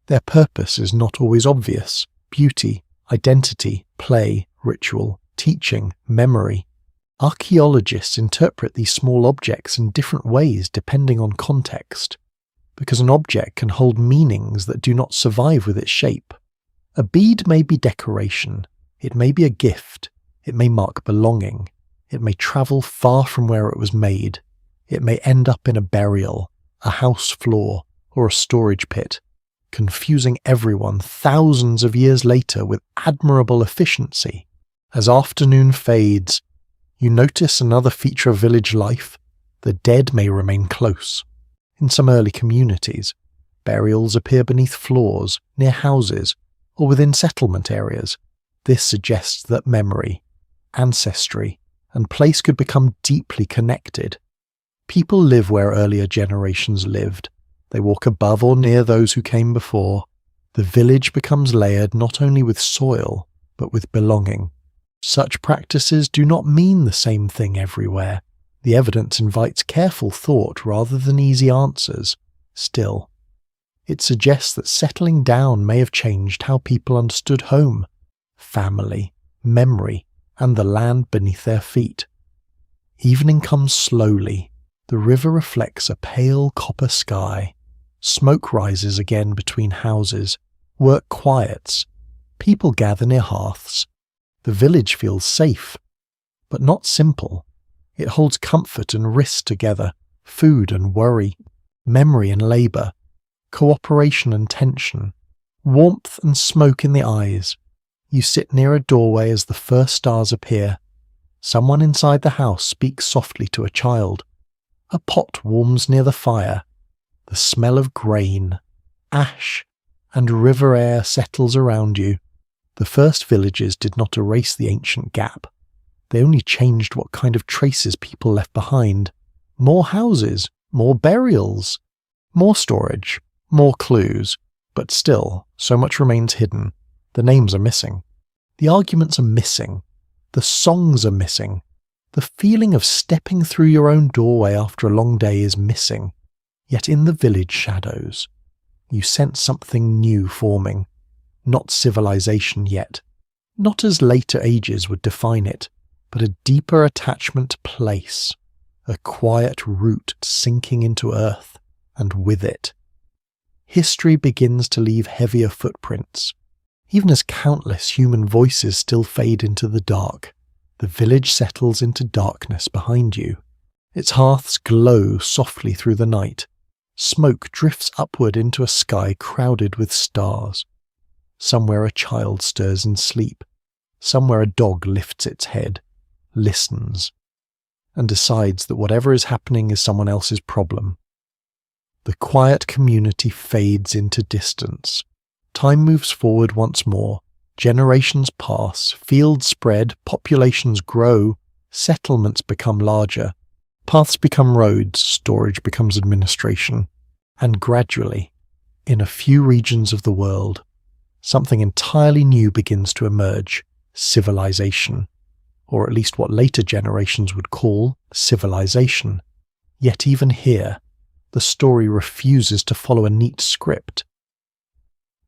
Their purpose is not always obvious. Beauty, identity, play, ritual, teaching, memory. Archaeologists interpret these small objects in different ways depending on context, because an object can hold meanings that do not survive with its shape. A bead may be decoration, it may be a gift, it may mark belonging, it may travel far from where it was made, it may end up in a burial, a house floor, or a storage pit, confusing everyone thousands of years later with admirable efficiency. As afternoon fades, you notice another feature of village life. The dead may remain close. In some early communities, burials appear beneath floors, near houses, or within settlement areas. This suggests that memory, ancestry, and place could become deeply connected. People live where earlier generations lived. They walk above or near those who came before. The village becomes layered not only with soil, but with belonging. Such practices do not mean the same thing everywhere. The evidence invites careful thought rather than easy answers. Still, it suggests that settling down may have changed how people understood home, family, memory, and the land beneath their feet. Evening comes slowly. The river reflects a pale copper sky. Smoke rises again between houses. Work quiets. People gather near hearths. The village feels safe, but not simple. It holds comfort and risk together, food and worry, memory and labour, cooperation and tension, warmth and smoke in the eyes. You sit near a doorway as the first stars appear. Someone inside the house speaks softly to a child. A pot warms near the fire. The smell of grain, ash, and river air settles around you. The first villages did not erase the ancient gap. They only changed what kind of traces people left behind. More houses, more burials, more storage, more clues, but still, so much remains hidden. The names are missing. The arguments are missing. The songs are missing. The feeling of stepping through your own doorway after a long day is missing. Yet in the village shadows, you sense something new forming. Not civilization yet. Not as later ages would define it, but a deeper attachment to place. A quiet root sinking into earth, and with it, history begins to leave heavier footprints. Even as countless human voices still fade into the dark, the village settles into darkness behind you. Its hearths glow softly through the night. Smoke drifts upward into a sky crowded with stars. Somewhere a child stirs in sleep. Somewhere a dog lifts its head, listens, and decides that whatever is happening is someone else's problem. The quiet community fades into distance. Time moves forward once more. Generations pass, fields spread, populations grow, settlements become larger, paths become roads, storage becomes administration, and gradually, in a few regions of the world, something entirely new begins to emerge: civilization, or at least what later generations would call civilization. Yet even here, the story refuses to follow a neat script.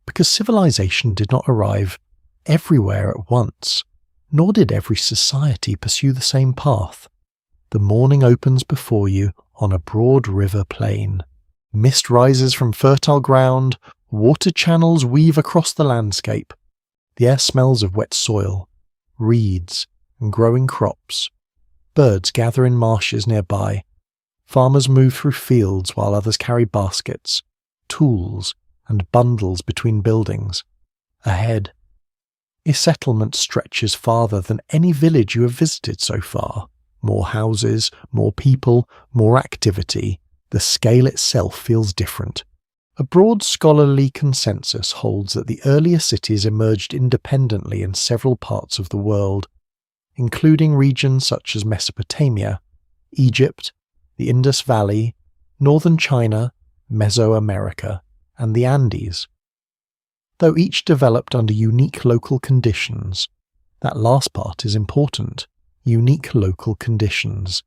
Because civilization did not arrive everywhere at once, nor did every society pursue the same path. The morning opens before you on a broad river plain. Mist rises from fertile ground, water channels weave across the landscape. The air smells of wet soil, reeds, and growing crops. Birds gather in marshes nearby. Farmers move through fields while others carry baskets, tools, and bundles between buildings. Ahead, a settlement stretches farther than any village you have visited so far. More houses, more people, more activity. The scale itself feels different. A broad scholarly consensus holds that the earlier cities emerged independently in several parts of the world, including regions such as Mesopotamia, Egypt, the Indus Valley, northern China, Mesoamerica, and the Andes. Though each developed under unique local conditions, that last part is important: unique local conditions.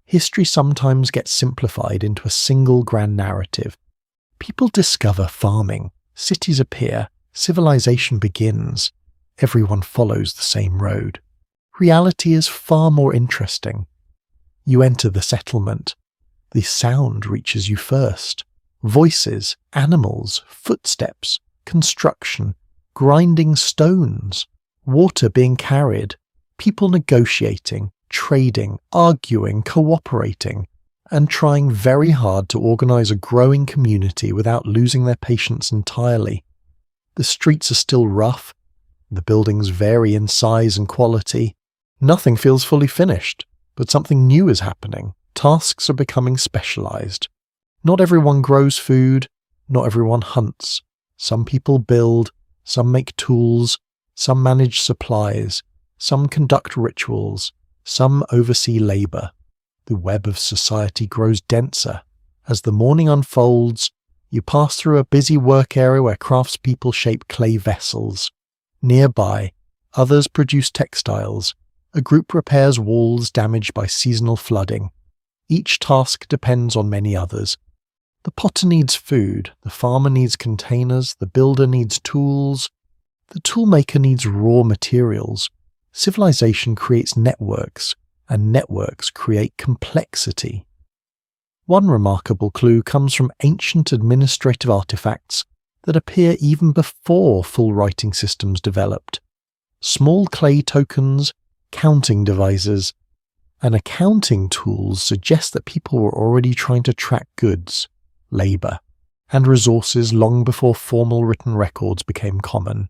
History sometimes gets simplified into a single grand narrative. People discover farming, cities appear, civilization begins. Everyone follows the same road. Reality is far more interesting. You enter the settlement. The sound reaches you first. Voices, animals, footsteps, construction, grinding stones, water being carried, people negotiating, trading, arguing, cooperating, and trying very hard to organize a growing community without losing their patience entirely. The streets are still rough. The buildings vary in size and quality. Nothing feels fully finished, but something new is happening. Tasks are becoming specialized. Not everyone grows food, not everyone hunts. Some people build, some make tools, some manage supplies, some conduct rituals, some oversee labor. The web of society grows denser. As the morning unfolds, you pass through a busy work area where craftspeople shape clay vessels. Nearby, others produce textiles. A group repairs walls damaged by seasonal flooding. Each task depends on many others. The potter needs food, the farmer needs containers, the builder needs tools, the toolmaker needs raw materials. Civilization creates networks, and networks create complexity. One remarkable clue comes from ancient administrative artifacts that appear even before full writing systems developed. Small clay tokens, counting devices, and accounting tools suggest that people were already trying to track goods, labor, and resources long before formal written records became common.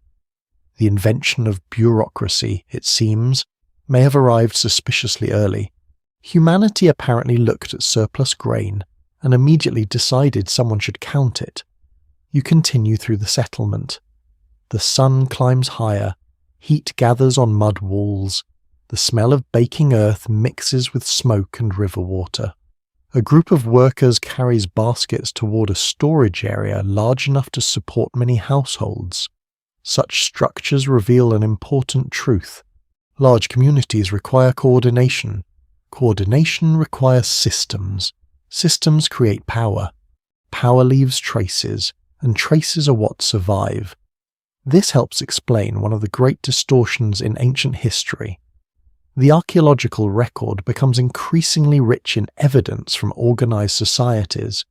The invention of bureaucracy, it seems, may have arrived suspiciously early. Humanity apparently looked at surplus grain and immediately decided someone should count it. You continue through the settlement. The sun climbs higher, heat gathers on mud walls, the smell of baking earth mixes with smoke and river water. A group of workers carries baskets toward a storage area large enough to support many households. Such structures reveal an important truth. Large communities require coordination. Coordination requires systems. Systems create power. Power leaves traces, and traces are what survive. This helps explain one of the great distortions in ancient history. The archaeological record becomes increasingly rich in evidence from organized societies.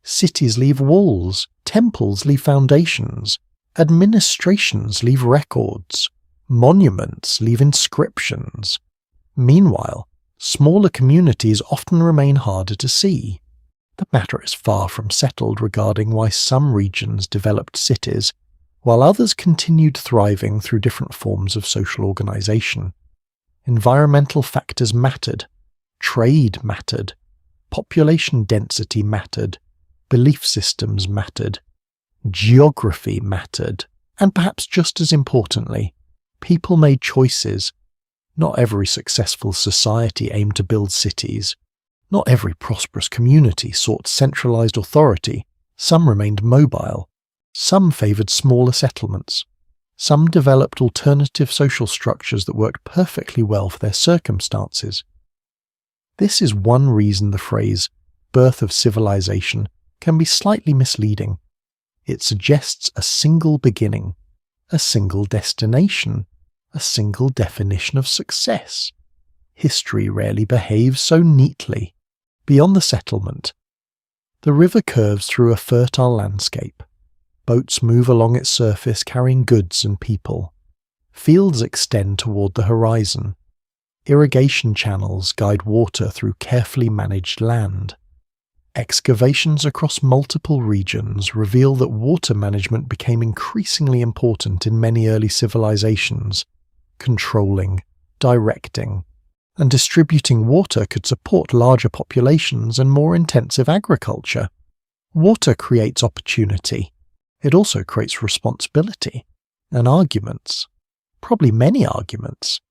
Cities leave walls, temples leave foundations, administrations leave records, monuments leave inscriptions. Meanwhile, smaller communities often remain harder to see. The matter is far from settled regarding why some regions developed cities, while others continued thriving through different forms of social organization. Environmental factors mattered, trade mattered, population density mattered, belief systems mattered, geography mattered, and perhaps just as importantly, people made choices. Not every successful society aimed to build cities. Not every prosperous community sought centralized authority. Some remained mobile. Some favored smaller settlements. Some developed alternative social structures that worked perfectly well for their circumstances. This is one reason the phrase birth of civilization can be slightly misleading. It suggests a single beginning, a single destination, a single definition of success. History rarely behaves so neatly. Beyond the settlement, the river curves through a fertile landscape. Boats move along its surface carrying goods and people. Fields extend toward the horizon. Irrigation channels guide water through carefully managed land. Excavations across multiple regions reveal that water management became increasingly important in many early civilizations. Controlling, directing, and distributing water could support larger populations and more intensive agriculture. Water creates opportunity. It also creates responsibility and arguments, probably many arguments.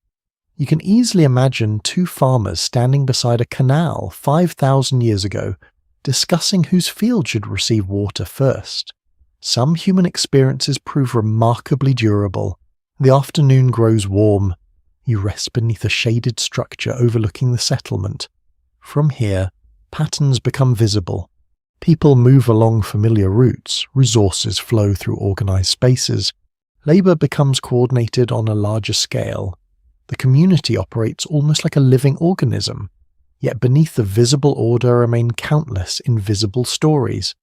You can easily imagine two farmers standing beside a canal 5,000 years ago, discussing whose field should receive water first. Some human experiences prove remarkably durable. The afternoon grows warm. You rest beneath a shaded structure overlooking the settlement. From here, patterns become visible. People move along familiar routes, resources flow through organized spaces, labor becomes coordinated on a larger scale. The community operates almost like a living organism, yet beneath the visible order remain countless invisible stories.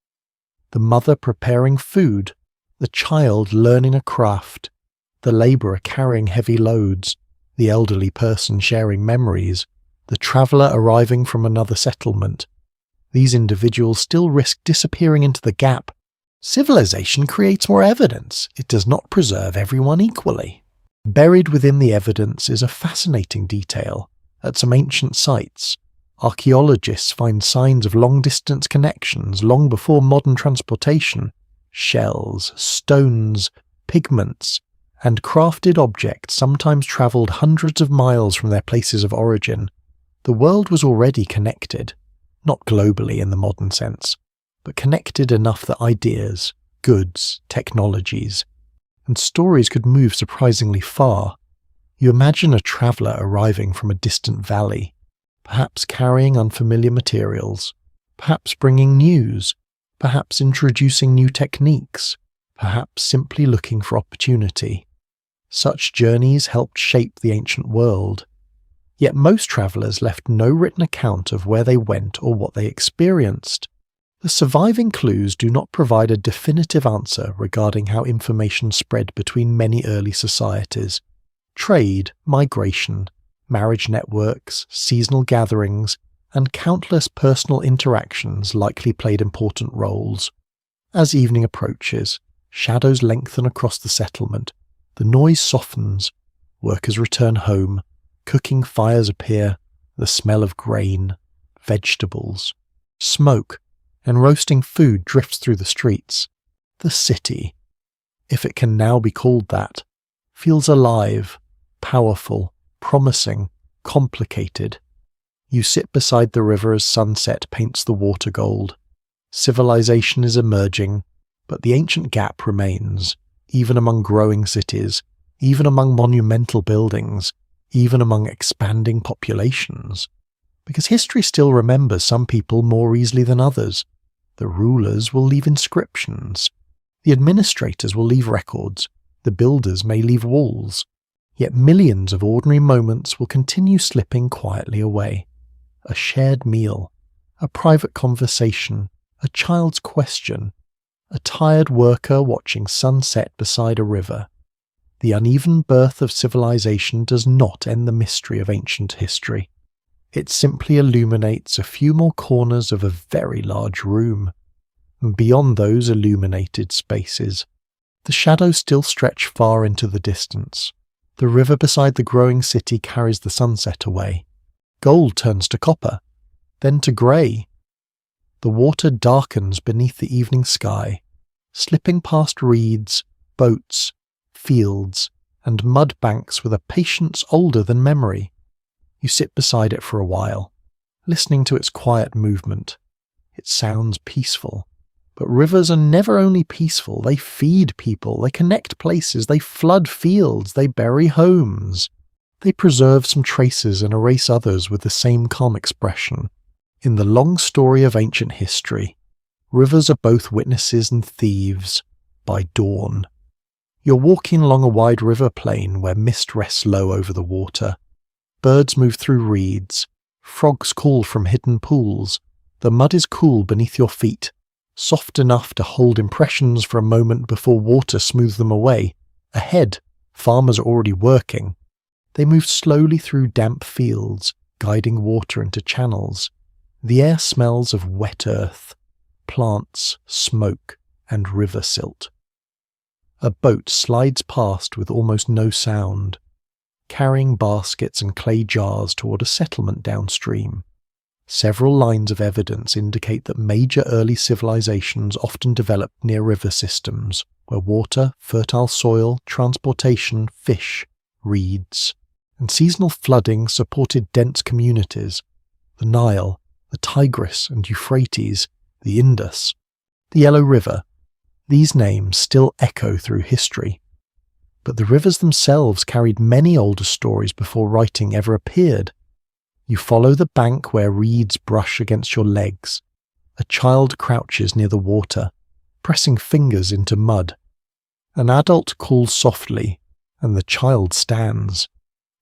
The mother preparing food, the child learning a craft, the laborer carrying heavy loads, the elderly person sharing memories, the traveller arriving from another settlement. These individuals still risk disappearing into the gap. Civilization creates more evidence. It does not preserve everyone equally. Buried within the evidence is a fascinating detail. At some ancient sites, archaeologists find signs of long-distance connections long before modern transportation. Shells, stones, pigments, and crafted objects sometimes travelled hundreds of miles from their places of origin. The world was already connected. Not globally in the modern sense, but connected enough that ideas, goods, technologies, and stories could move surprisingly far. You imagine a traveller arriving from a distant valley, perhaps carrying unfamiliar materials, perhaps bringing news, perhaps introducing new techniques, perhaps simply looking for opportunity. Such journeys helped shape the ancient world. Yet most travellers left no written account of where they went or what they experienced. The surviving clues do not provide a definitive answer regarding how information spread between many early societies. Trade, migration, marriage networks, seasonal gatherings, and countless personal interactions likely played important roles. As evening approaches, shadows lengthen across the settlement, the noise softens, workers return home, cooking fires appear, the smell of grain, vegetables, smoke, and roasting food drifts through the streets. The city, if it can now be called that, feels alive, powerful, promising, complicated. You sit beside the river as sunset paints the water gold. Civilization is emerging, but the ancient gap remains, even among growing cities, even among monumental buildings, even among expanding populations. Because history still remembers some people more easily than others. The rulers will leave inscriptions. The administrators will leave records. The builders may leave walls. Yet millions of ordinary moments will continue slipping quietly away. A shared meal, a private conversation, a child's question, a tired worker watching sunset beside a river. The uneven birth of civilization does not end the mystery of ancient history. It simply illuminates a few more corners of a very large room. And beyond those illuminated spaces, the shadows still stretch far into the distance. The river beside the growing city carries the sunset away. Gold turns to copper, then to grey. The water darkens beneath the evening sky, slipping past reeds, boats, fields, and mud banks with a patience older than memory. You sit beside it for a while, listening to its quiet movement. It sounds peaceful. But rivers are never only peaceful, they feed people, they connect places, they flood fields, they bury homes. They preserve some traces and erase others with the same calm expression. In the long story of ancient history, rivers are both witnesses and thieves by dawn. You're walking along a wide river plain where mist rests low over the water. Birds move through reeds, frogs call from hidden pools, the mud is cool beneath your feet, soft enough to hold impressions for a moment before water smooths them away. Ahead, farmers are already working. They move slowly through damp fields, guiding water into channels. The air smells of wet earth, plants, smoke, and river silt. A boat slides past with almost no sound, carrying baskets and clay jars toward a settlement downstream. Several lines of evidence indicate that major early civilizations often developed near river systems, where water, fertile soil, transportation, fish, reeds, and seasonal flooding supported dense communities. The Nile, the Tigris and Euphrates, the Indus, the Yellow River. These names still echo through history. But the rivers themselves carried many older stories before writing ever appeared. You follow the bank where reeds brush against your legs. A child crouches near the water, pressing fingers into mud. An adult calls softly, and the child stands.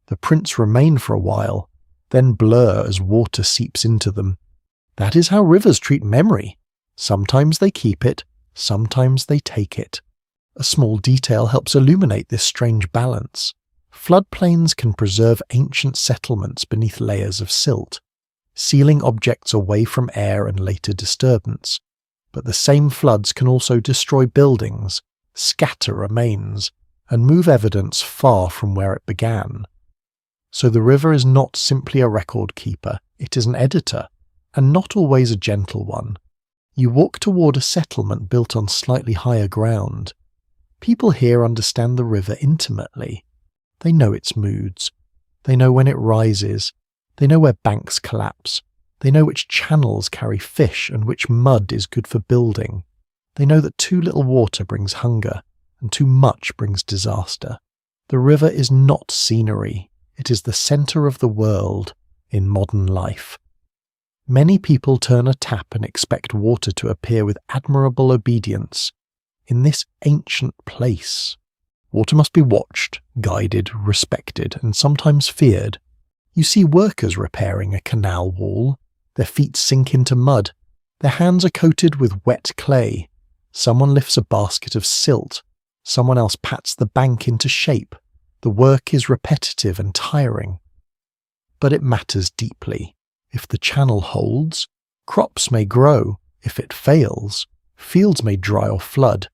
The prints remain for a while, then blur as water seeps into them. That is how rivers treat memory. Sometimes they keep it, sometimes they take it. A small detail helps illuminate this strange balance. Floodplains can preserve ancient settlements beneath layers of silt, sealing objects away from air and later disturbance. But the same floods can also destroy buildings, scatter remains, and move evidence far from where it began. So the river is not simply a record keeper, it is an editor, and not always a gentle one. You walk toward a settlement built on slightly higher ground. People here understand the river intimately. They know its moods. They know when it rises. They know where banks collapse. They know which channels carry fish and which mud is good for building. They know that too little water brings hunger and too much brings disaster. The river is not scenery. It is the center of the world in modern life. Many people turn a tap and expect water to appear with admirable obedience. In this ancient place, water must be watched, guided, respected, and sometimes feared. You see workers repairing a canal wall. Their feet sink into mud. Their hands are coated with wet clay. Someone lifts a basket of silt. Someone else pats the bank into shape. The work is repetitive and tiring. But it matters deeply. If the channel holds, crops may grow. If it fails, fields may dry or flood.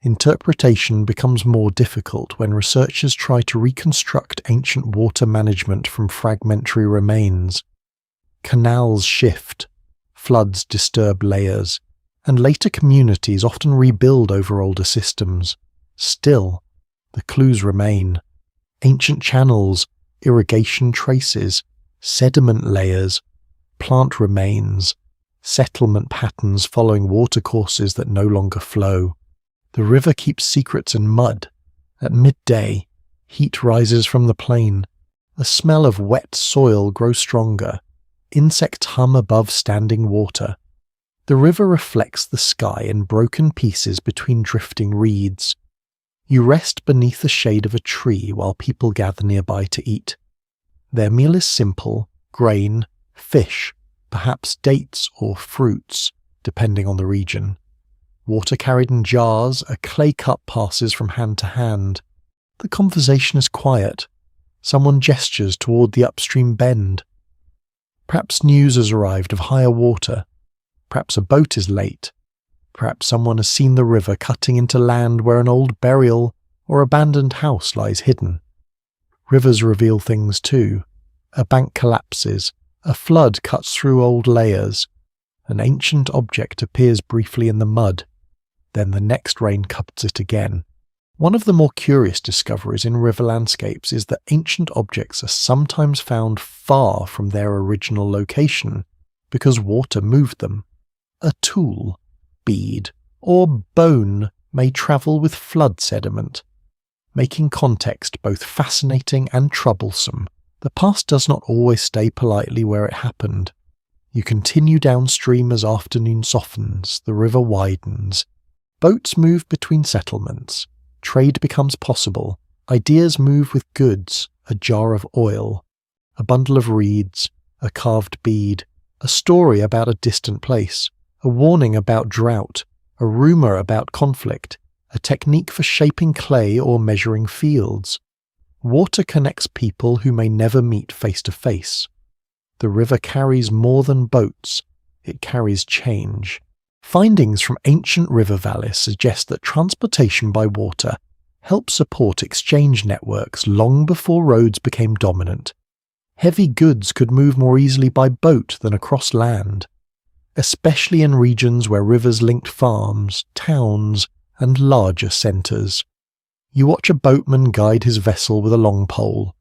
Interpretation becomes more difficult when researchers try to reconstruct ancient water management from fragmentary remains. Canals shift, floods disturb layers, and later communities often rebuild over older systems. Still, the clues remain. Ancient channels, irrigation traces, sediment layers, plant remains, settlement patterns following watercourses that no longer flow. The river keeps secrets in mud. At midday, heat rises from the plain. The smell of wet soil grows stronger. Insects hum above standing water. The river reflects the sky in broken pieces between drifting reeds. You rest beneath the shade of a tree while people gather nearby to eat. Their meal is simple: grain, fish, perhaps dates or fruits, depending on the region. Water carried in jars, a clay cup passes from hand to hand. The conversation is quiet. Someone gestures toward the upstream bend. Perhaps news has arrived of higher water. Perhaps a boat is late. Perhaps someone has seen the river cutting into land where an old burial or abandoned house lies hidden. Rivers reveal things too. A bank collapses. A flood cuts through old layers. An ancient object appears briefly in the mud. Then the next rain cuts it again. One of the more curious discoveries in river landscapes is that ancient objects are sometimes found far from their original location because water moved them. A tool, bead, or bone may travel with flood sediment, making context both fascinating and troublesome. The past does not always stay politely where it happened. You continue downstream as afternoon softens, the river widens. Boats move between settlements. Trade becomes possible. Ideas move with goods: a jar of oil, a bundle of reeds, a carved bead, a story about a distant place, a warning about drought, a rumor about conflict, a technique for shaping clay or measuring fields. Water connects people who may never meet face to face. The river carries more than boats. It carries change. Findings from ancient river valleys suggest that transportation by water helped support exchange networks long before roads became dominant. Heavy goods could move more easily by boat than across land, especially in regions where rivers linked farms, towns, and larger centres. You watch a boatman guide his vessel with a long pole.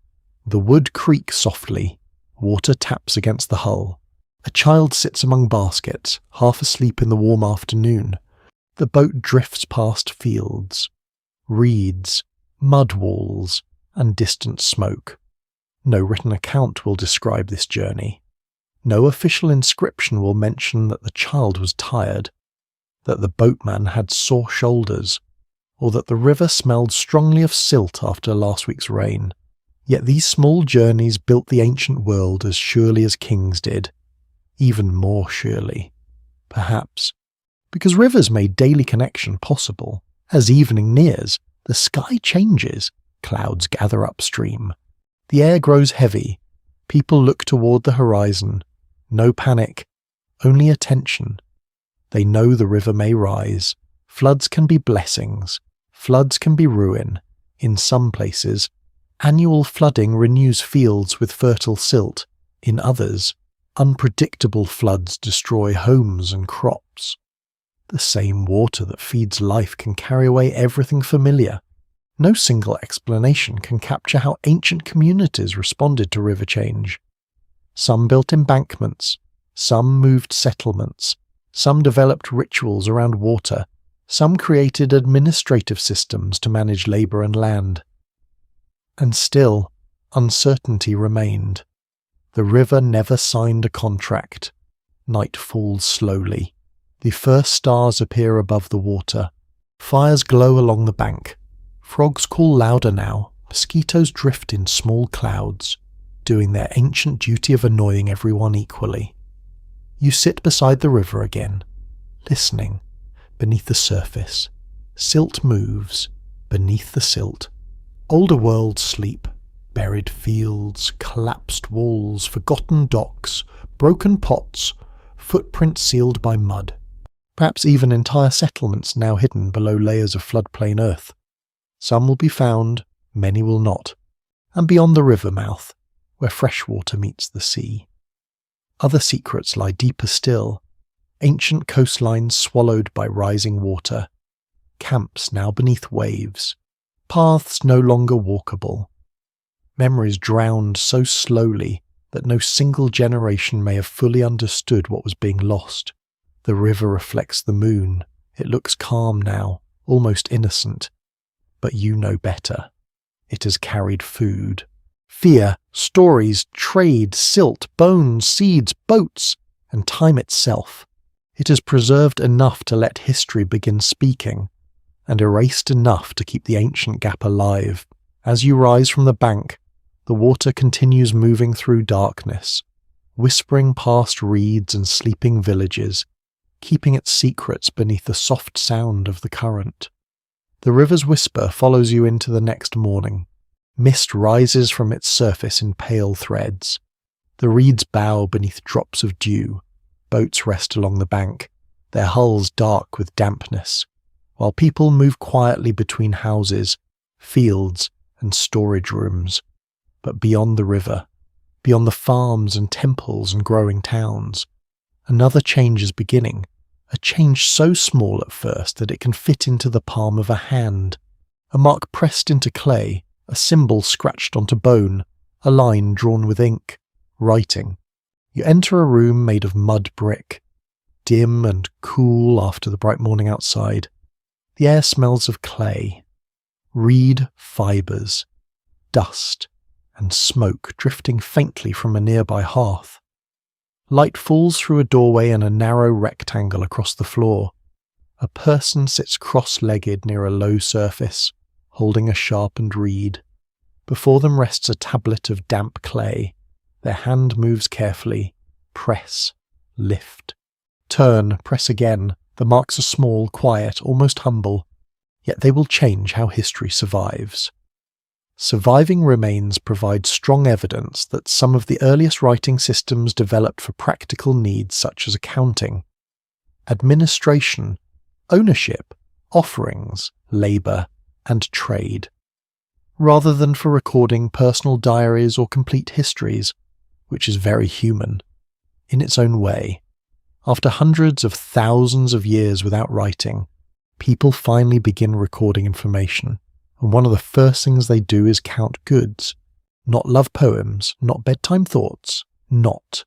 The wood creaks softly. Water taps against the hull. A child sits among baskets, half asleep in the warm afternoon. The boat drifts past fields, reeds, mud walls, and distant smoke. No written account will describe this journey. No official inscription will mention that the child was tired, that the boatman had sore shoulders, or that the river smelled strongly of silt after last week's rain. Yet these small journeys built the ancient world as surely as kings did. Even more surely, perhaps, because rivers made daily connection possible. As evening nears, the sky changes, clouds gather upstream. The air grows heavy, people look toward the horizon. No panic, only attention. They know the river may rise. Floods can be blessings, floods can be ruin. In some places, annual flooding renews fields with fertile silt. In others, unpredictable floods destroy homes and crops. The same water that feeds life can carry away everything familiar. No single explanation can capture how ancient communities responded to river change. Some built embankments, some moved settlements, some developed rituals around water, some created administrative systems to manage labour and land. And still, uncertainty remained. The river never signed a contract. Night falls slowly. The first stars appear above the water. Fires glow along the bank. Frogs call louder now. Mosquitoes drift in small clouds, doing their ancient duty of annoying everyone equally. You sit beside the river again, listening. Beneath the surface, silt moves. Beneath the silt, older worlds sleep. Buried fields, collapsed walls, forgotten docks, broken pots, footprints sealed by mud. Perhaps even entire settlements now hidden below layers of floodplain earth. Some will be found, many will not. And beyond the river mouth, where fresh water meets the sea. Other secrets lie deeper still. Ancient coastlines swallowed by rising water. Camps now beneath waves. Paths no longer walkable. Memories drowned so slowly that no single generation may have fully understood what was being lost. The river reflects the moon. It looks calm now, almost innocent. But you know better. It has carried food. Fear, stories, trade, silt, bones, seeds, boats, and time itself. It has preserved enough to let history begin speaking, and erased enough to keep the ancient gap alive. As you rise from the bank, the water continues moving through darkness, whispering past reeds and sleeping villages, keeping its secrets beneath the soft sound of the current. The river's whisper follows you into the next morning. Mist rises from its surface in pale threads. The reeds bow beneath drops of dew. Boats rest along the bank, their hulls dark with dampness, while people move quietly between houses, fields, and storage rooms. But beyond the river, beyond the farms and temples and growing towns, another change is beginning, a change so small at first that it can fit into the palm of a hand, a mark pressed into clay, a symbol scratched onto bone, a line drawn with ink, writing. You enter a room made of mud brick, dim and cool after the bright morning outside. The air smells of clay, reed fibres, dust, and smoke drifting faintly from a nearby hearth. Light falls through a doorway in a narrow rectangle across the floor. A person sits cross-legged near a low surface, holding a sharpened reed. Before them rests a tablet of damp clay. Their hand moves carefully. Press. Lift. Turn. Press again. The marks are small, quiet, almost humble. Yet they will change how history survives. Surviving remains provide strong evidence that some of the earliest writing systems developed for practical needs such as accounting, administration, ownership, offerings, labour, and trade, rather than for recording personal diaries or complete histories, which is very human, in its own way. After hundreds of thousands of years without writing, people finally begin recording information. And one of the first things they do is count goods. Not love poems, not bedtime thoughts, not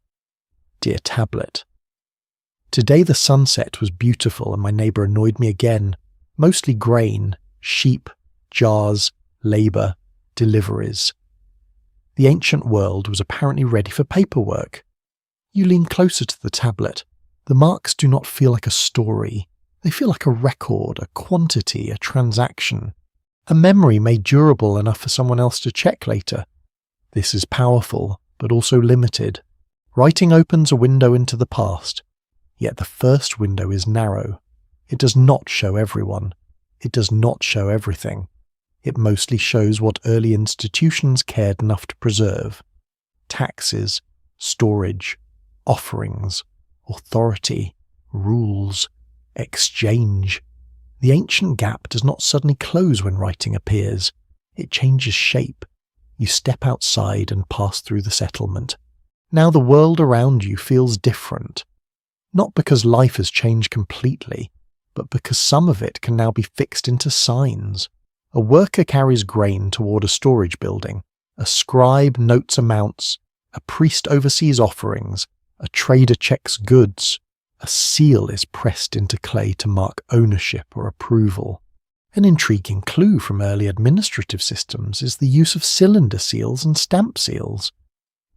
Dear Tablet. Today the sunset was beautiful and my neighbour annoyed me again. Mostly grain, sheep, jars, labour, deliveries. The ancient world was apparently ready for paperwork. You lean closer to the tablet. The marks do not feel like a story. They feel like a record, a quantity, a transaction. A memory made durable enough for someone else to check later. This is powerful, but also limited. Writing opens a window into the past, yet the first window is narrow. It does not show everyone. It does not show everything. It mostly shows what early institutions cared enough to preserve. Taxes, storage, offerings, authority, rules, exchange. The ancient gap does not suddenly close when writing appears. It changes shape. You step outside and pass through the settlement. Now the world around you feels different. Not because life has changed completely, but because some of it can now be fixed into signs. A worker carries grain toward a storage building. A scribe notes amounts. A priest oversees offerings. A trader checks goods. A seal is pressed into clay to mark ownership or approval. An intriguing clue from early administrative systems is the use of cylinder seals and stamp seals.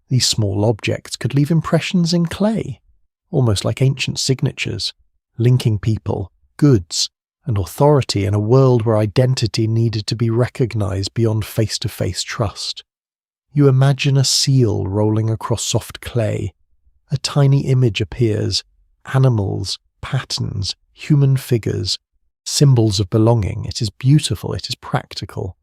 These small objects could leave impressions in clay, almost like ancient signatures, linking people, goods, and authority in a world where identity needed to be recognized beyond face-to-face trust. You imagine a seal rolling across soft clay. A tiny image appears. Animals, patterns, human figures, symbols of belonging. It is beautiful, it is practical.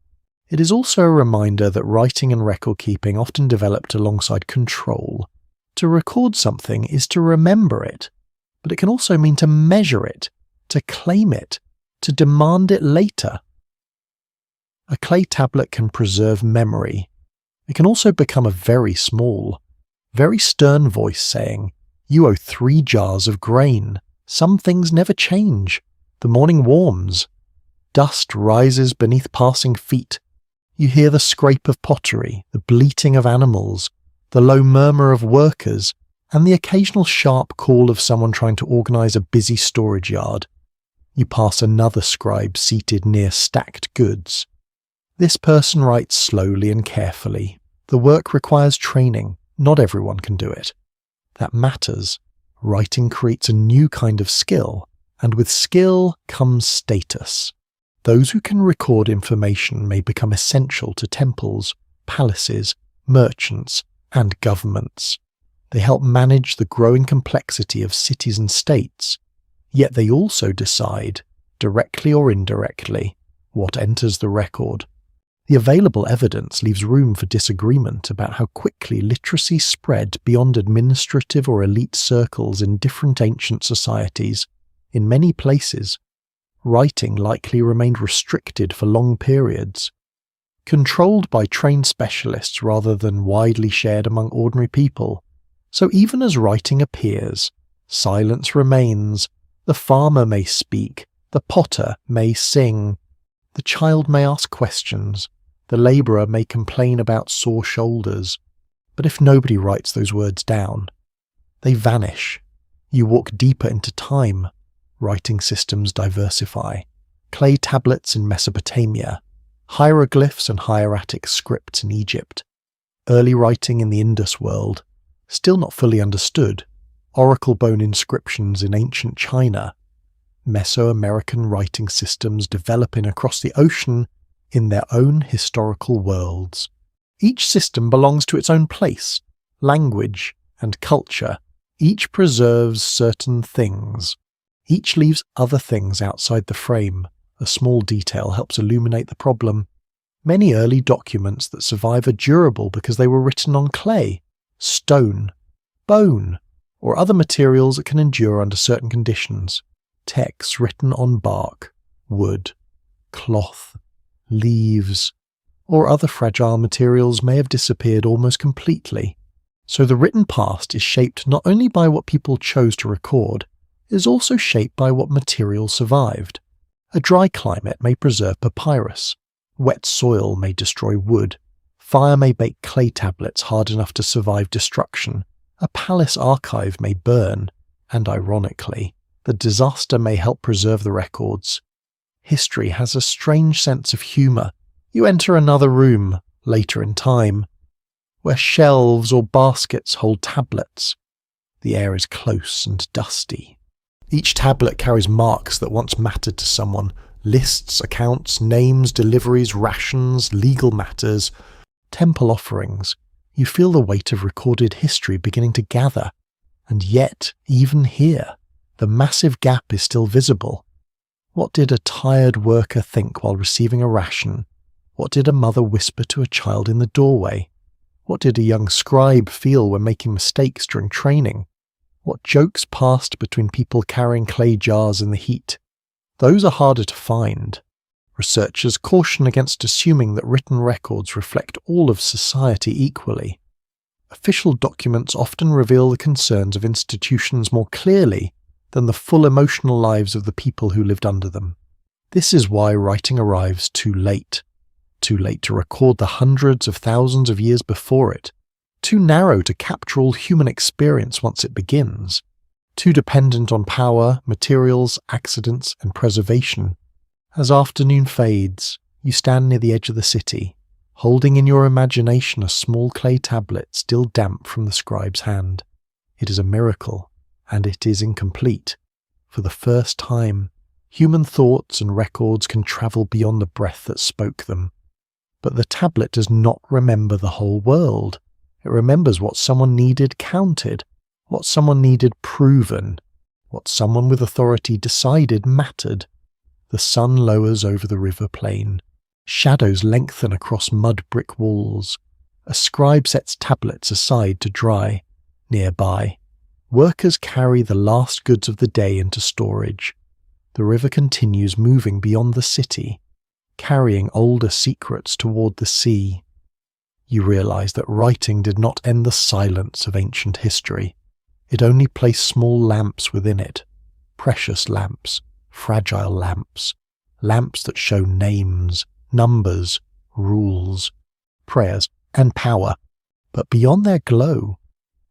It is also a reminder that writing and record-keeping often developed alongside control. To record something is to remember it, but it can also mean to measure it, to claim it, to demand it later. A clay tablet can preserve memory. It can also become a very small, very stern voice saying, You owe 3 jars of grain. Some things never change. The morning warms. Dust rises beneath passing feet. You hear the scrape of pottery, the bleating of animals, the low murmur of workers, and the occasional sharp call of someone trying to organize a busy storage yard. You pass another scribe seated near stacked goods. This person writes slowly and carefully. The work requires training. Not everyone can do it. That matters. Writing creates a new kind of skill, and with skill comes status. Those who can record information may become essential to temples, palaces, merchants, and governments. They help manage the growing complexity of cities and states, yet they also decide, directly or indirectly, what enters the record. The available evidence leaves room for disagreement about how quickly literacy spread beyond administrative or elite circles in different ancient societies. In many places, writing likely remained restricted for long periods, controlled by trained specialists rather than widely shared among ordinary people. So even as writing appears, silence remains. The farmer may speak, the potter may sing, the child may ask questions, the labourer may complain about sore shoulders. But if nobody writes those words down, they vanish. You walk deeper into time. Writing systems diversify. Clay tablets in Mesopotamia, hieroglyphs and hieratic scripts in Egypt, early writing in the Indus world, still not fully understood, oracle bone inscriptions in ancient China, Mesoamerican writing systems developing across the ocean in their own historical worlds. Each system belongs to its own place, language, and culture. Each preserves certain things. Each leaves other things outside the frame. A small detail helps illuminate the problem. Many early documents that survive are durable because they were written on clay, stone, bone, or other materials that can endure under certain conditions. Texts written on bark, wood, cloth, leaves, or other fragile materials may have disappeared almost completely. So the written past is shaped not only by what people chose to record, it is also shaped by what materials survived. A dry climate may preserve papyrus. Wet soil may destroy wood. Fire may bake clay tablets hard enough to survive destruction. A palace archive may burn. And ironically, the disaster may help preserve the records. History has a strange sense of humour. You enter another room, later in time, where shelves or baskets hold tablets. The air is close and dusty. Each tablet carries marks that once mattered to someone. Lists, accounts, names, deliveries, rations, legal matters, temple offerings. You feel the weight of recorded history beginning to gather. And yet, even here, the massive gap is still visible. What did a tired worker think while receiving a ration? What did a mother whisper to a child in the doorway? What did a young scribe feel when making mistakes during training? What jokes passed between people carrying clay jars in the heat? Those are harder to find. Researchers caution against assuming that written records reflect all of society equally. Official documents often reveal the concerns of institutions more clearly than the full emotional lives of the people who lived under them. This is why writing arrives too late. Too late to record the hundreds of thousands of years before it. Too narrow to capture all human experience once it begins. Too dependent on power, materials, accidents, and preservation. As afternoon fades, you stand near the edge of the city, holding in your imagination a small clay tablet still damp from the scribe's hand. It is a miracle, and it is incomplete. For the first time, human thoughts and records can travel beyond the breath that spoke them. But the tablet does not remember the whole world. It remembers what someone needed counted, what someone needed proven, what someone with authority decided mattered. The sun lowers over the river plain. Shadows lengthen across mud brick walls. A scribe sets tablets aside to dry. Nearby, workers carry the last goods of the day into storage. The river continues moving beyond the city, carrying older secrets toward the sea. You realize that writing did not end the silence of ancient history. It only placed small lamps within it, precious lamps, fragile lamps, lamps that show names, numbers, rules, prayers, and power. But beyond their glow,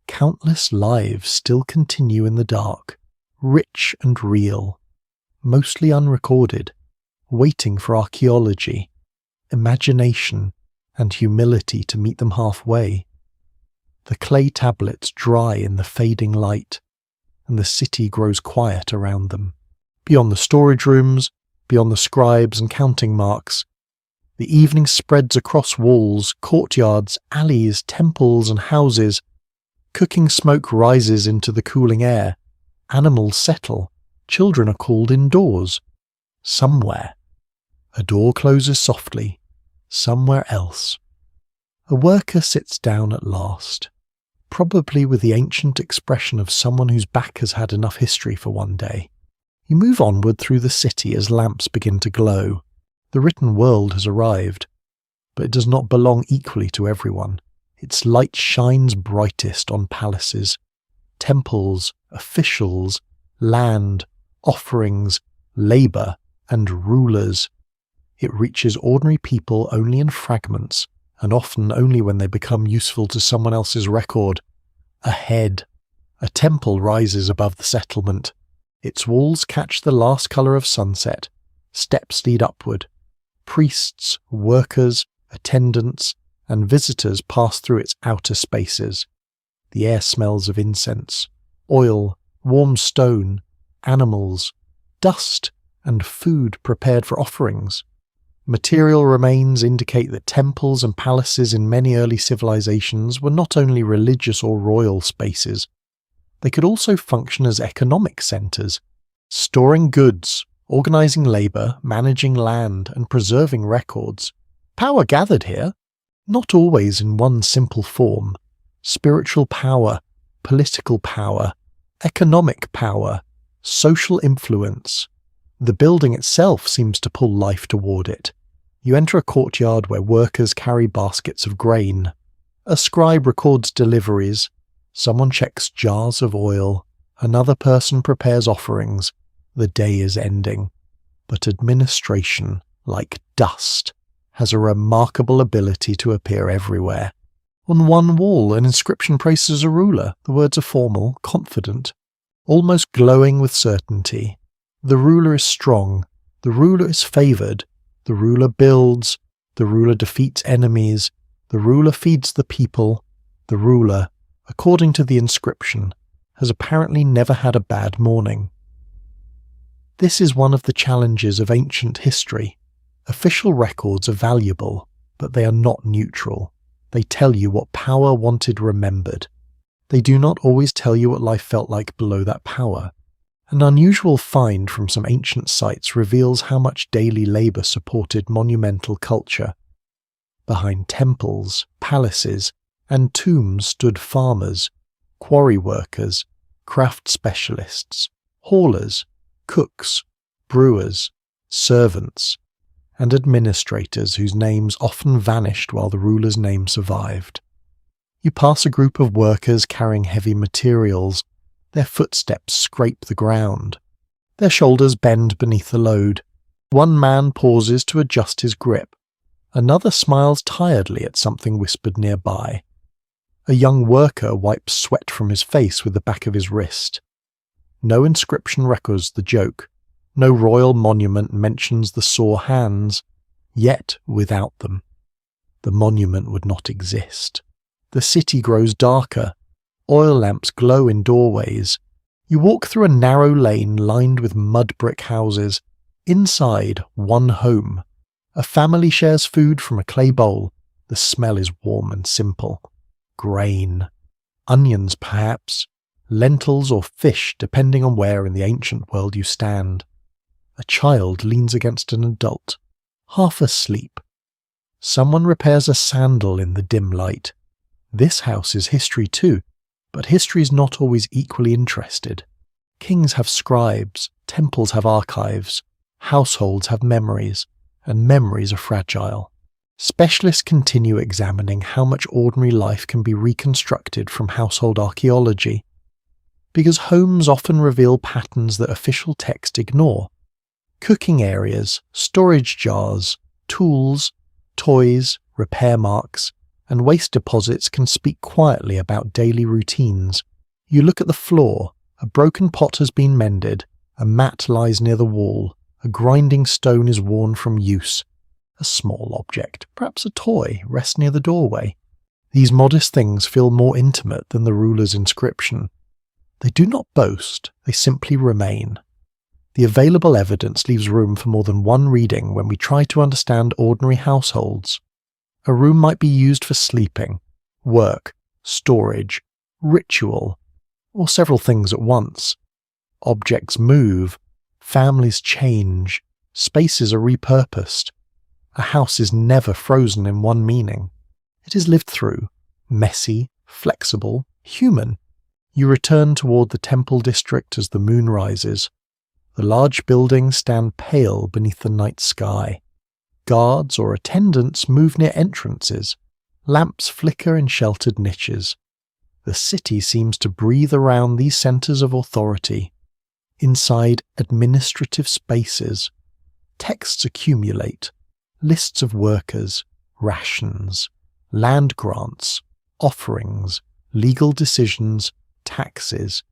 countless lives still continue in the dark, rich and real, mostly unrecorded, waiting for archaeology, imagination, and humility to meet them halfway. The clay tablets dry in the fading light, and the city grows quiet around them. Beyond the storage rooms, beyond the scribes and counting marks, the evening spreads across walls, courtyards, alleys, temples, and houses. Cooking smoke rises into the cooling air. Animals settle. Children are called indoors. Somewhere. A door closes softly. Somewhere else. A worker sits down at last, probably with the ancient expression of someone whose back has had enough history for one day. You move onward through the city as lamps begin to glow. The written world has arrived, but it does not belong equally to everyone. Its light shines brightest on palaces, temples, officials, land, offerings, labour, and rulers. It reaches ordinary people only in fragments, and often only when they become useful to someone else's record. Ahead, a temple rises above the settlement. Its walls catch the last colour of sunset. Steps lead upward. Priests, workers, attendants, and visitors pass through its outer spaces. The air smells of incense, oil, warm stone, animals, dust, and food prepared for offerings. Material remains indicate that temples and palaces in many early civilizations were not only religious or royal spaces, they could also function as economic centers, storing goods, organizing labor, managing land, and preserving records. Power gathered here, not always in one simple form. Spiritual power, political power, economic power, social influence. The building itself seems to pull life toward it. You enter a courtyard where workers carry baskets of grain. A scribe records deliveries. Someone checks jars of oil. Another person prepares offerings. The day is ending. But administration, like dust, has a remarkable ability to appear everywhere. On one wall, an inscription praises a ruler. The words are formal, confident, almost glowing with certainty. The ruler is strong. The ruler is favoured. The ruler builds. The ruler defeats enemies. The ruler feeds the people. The ruler, according to the inscription, has apparently never had a bad morning. This is one of the challenges of ancient history. Official records are valuable, but they are not neutral. They tell you what power wanted remembered. They do not always tell you what life felt like below that power. An unusual find from some ancient sites reveals how much daily labour supported monumental culture. Behind temples, palaces, and tombs stood farmers, quarry workers, craft specialists, haulers, cooks, brewers, servants, and administrators whose names often vanished while the ruler's name survived. You pass a group of workers carrying heavy materials. Their footsteps scrape the ground. Their shoulders bend beneath the load. One man pauses to adjust his grip. Another smiles tiredly at something whispered nearby. A young worker wipes sweat from his face with the back of his wrist. No inscription records the joke. No royal monument mentions the sore hands. Yet, without them, the monument would not exist. The city grows darker. Oil lamps glow in doorways. You walk through a narrow lane lined with mud brick houses. Inside, one home. A family shares food from a clay bowl. The smell is warm and simple. Grain. Onions, perhaps. Lentils or fish, depending on where in the ancient world you stand. A child leans against an adult, half asleep. Someone repairs a sandal in the dim light. This house is history too, but history is not always equally interested. Kings have scribes, temples have archives, households have memories, and memories are fragile. Specialists continue examining how much ordinary life can be reconstructed from household archaeology. Because homes often reveal patterns that official text ignore. Cooking areas, storage jars, tools, toys, repair marks, and waste deposits can speak quietly about daily routines. You look at the floor, a broken pot has been mended, a mat lies near the wall, a grinding stone is worn from use. A small object, perhaps a toy, rests near the doorway. These modest things feel more intimate than the ruler's inscription. They do not boast, they simply remain. The available evidence leaves room for more than one reading when we try to understand ordinary households. A room might be used for sleeping, work, storage, ritual, or several things at once. Objects move, families change, spaces are repurposed. A house is never frozen in one meaning. It is lived through, messy, flexible, human. You return toward the temple district as the moon rises. The large buildings stand pale beneath the night sky. Guards or attendants move near entrances. Lamps flicker in sheltered niches. The city seems to breathe around these centers of authority. Inside administrative spaces, texts accumulate. Lists of workers, rations, land grants, offerings, legal decisions, taxes.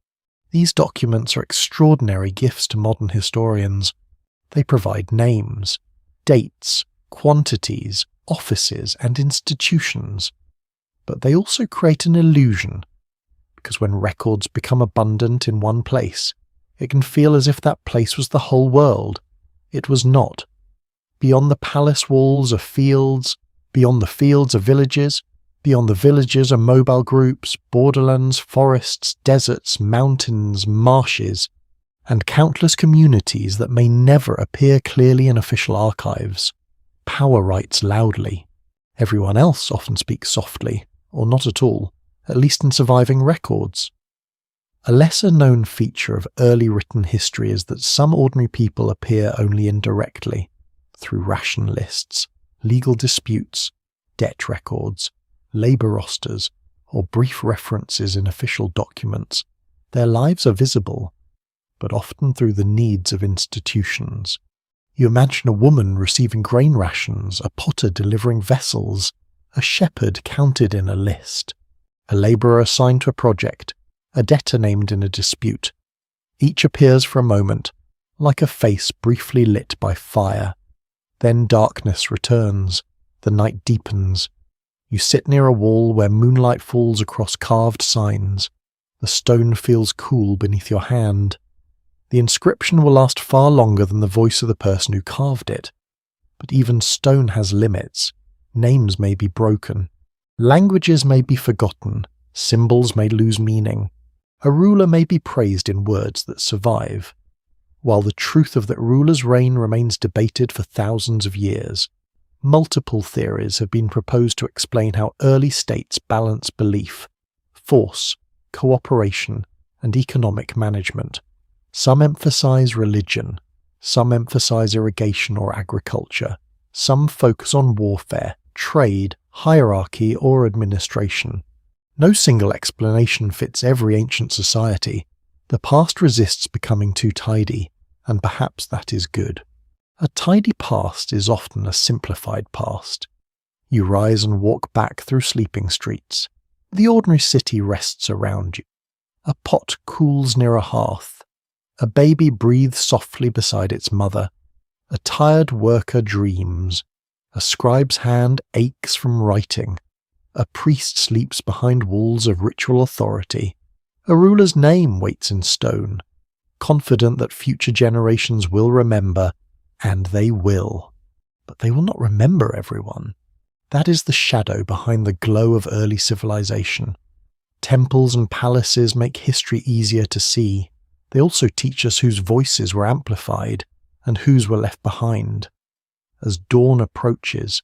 These documents are extraordinary gifts to modern historians. They provide names, dates, quantities, offices, and institutions. But they also create an illusion, because when records become abundant in one place, it can feel as if that place was the whole world. It was not. Beyond the palace walls are fields, beyond the fields are villages, beyond the villages are mobile groups, borderlands, forests, deserts, mountains, marshes, and countless communities that may never appear clearly in official archives. Power writes loudly. Everyone else often speaks softly, or not at all, at least in surviving records. A lesser-known feature of early written history is that some ordinary people appear only indirectly, through ration lists, legal disputes, debt records, labour rosters, or brief references in official documents. Their lives are visible, but often through the needs of institutions. You imagine a woman receiving grain rations, a potter delivering vessels, a shepherd counted in a list, a labourer assigned to a project, a debtor named in a dispute. Each appears for a moment, like a face briefly lit by fire. Then darkness returns, the night deepens. You sit near a wall where moonlight falls across carved signs. The stone feels cool beneath your hand. The inscription will last far longer than the voice of the person who carved it. But even stone has limits. Names may be broken. Languages may be forgotten. Symbols may lose meaning. A ruler may be praised in words that survive, while the truth of that ruler's reign remains debated for thousands of years. Multiple theories have been proposed to explain how early states balance belief, force, cooperation, and economic management. Some emphasize religion, some emphasize irrigation or agriculture, some focus on warfare, trade, hierarchy, or administration. No single explanation fits every ancient society. The past resists becoming too tidy, and perhaps that is good. A tidy past is often a simplified past. You rise and walk back through sleeping streets. The ordinary city rests around you. A pot cools near a hearth. A baby breathes softly beside its mother. A tired worker dreams. A scribe's hand aches from writing. A priest sleeps behind walls of ritual authority. A ruler's name waits in stone, confident that future generations will remember, and they will. But they will not remember everyone. That is the shadow behind the glow of early civilization. Temples and palaces make history easier to see. They also teach us whose voices were amplified and whose were left behind. As dawn approaches,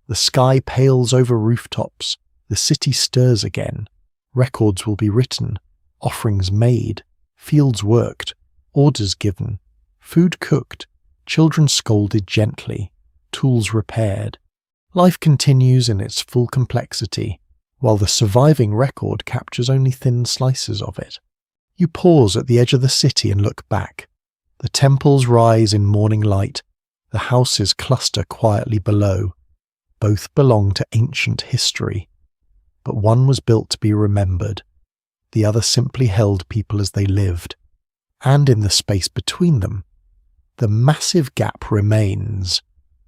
the sky pales over rooftops, the city stirs again. Records will be written, offerings made, fields worked, orders given, food cooked, children scolded gently, tools repaired. Life continues in its full complexity, while the surviving record captures only thin slices of it. You pause at the edge of the city and look back. The temples rise in morning light. The houses cluster quietly below. Both belong to ancient history. But one was built to be remembered. The other simply held people as they lived. And in the space between them, the massive gap remains,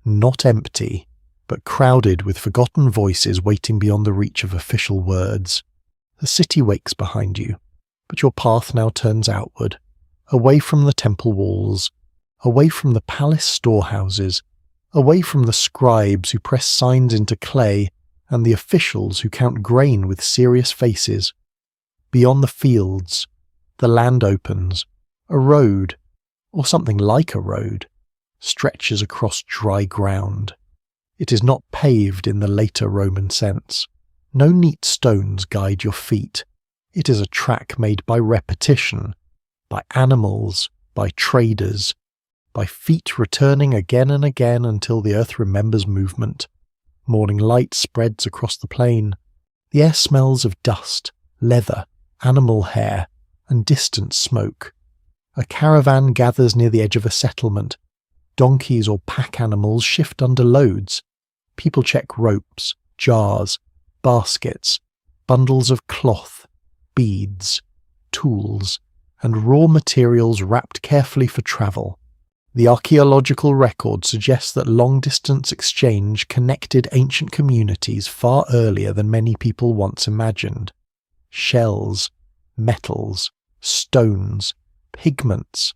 not empty, but crowded with forgotten voices waiting beyond the reach of official words. The city wakes behind you, but your path now turns outward, away from the temple walls, away from the palace storehouses, away from the scribes who press signs into clay and the officials who count grain with serious faces. Beyond the fields, the land opens. A road, or something like a road, stretches across dry ground. It is not paved in the later Roman sense. No neat stones guide your feet. It is a track made by repetition, by animals, by traders, by feet returning again and again until the earth remembers movement. Morning light spreads across the plain. The air smells of dust, leather, animal hair, and distant smoke. A caravan gathers near the edge of a settlement. Donkeys or pack animals shift under loads. People check ropes, jars, baskets, bundles of cloth, beads, tools, and raw materials wrapped carefully for travel. The archaeological record suggests that long-distance exchange connected ancient communities far earlier than many people once imagined. Shells, metals, stones, pigments,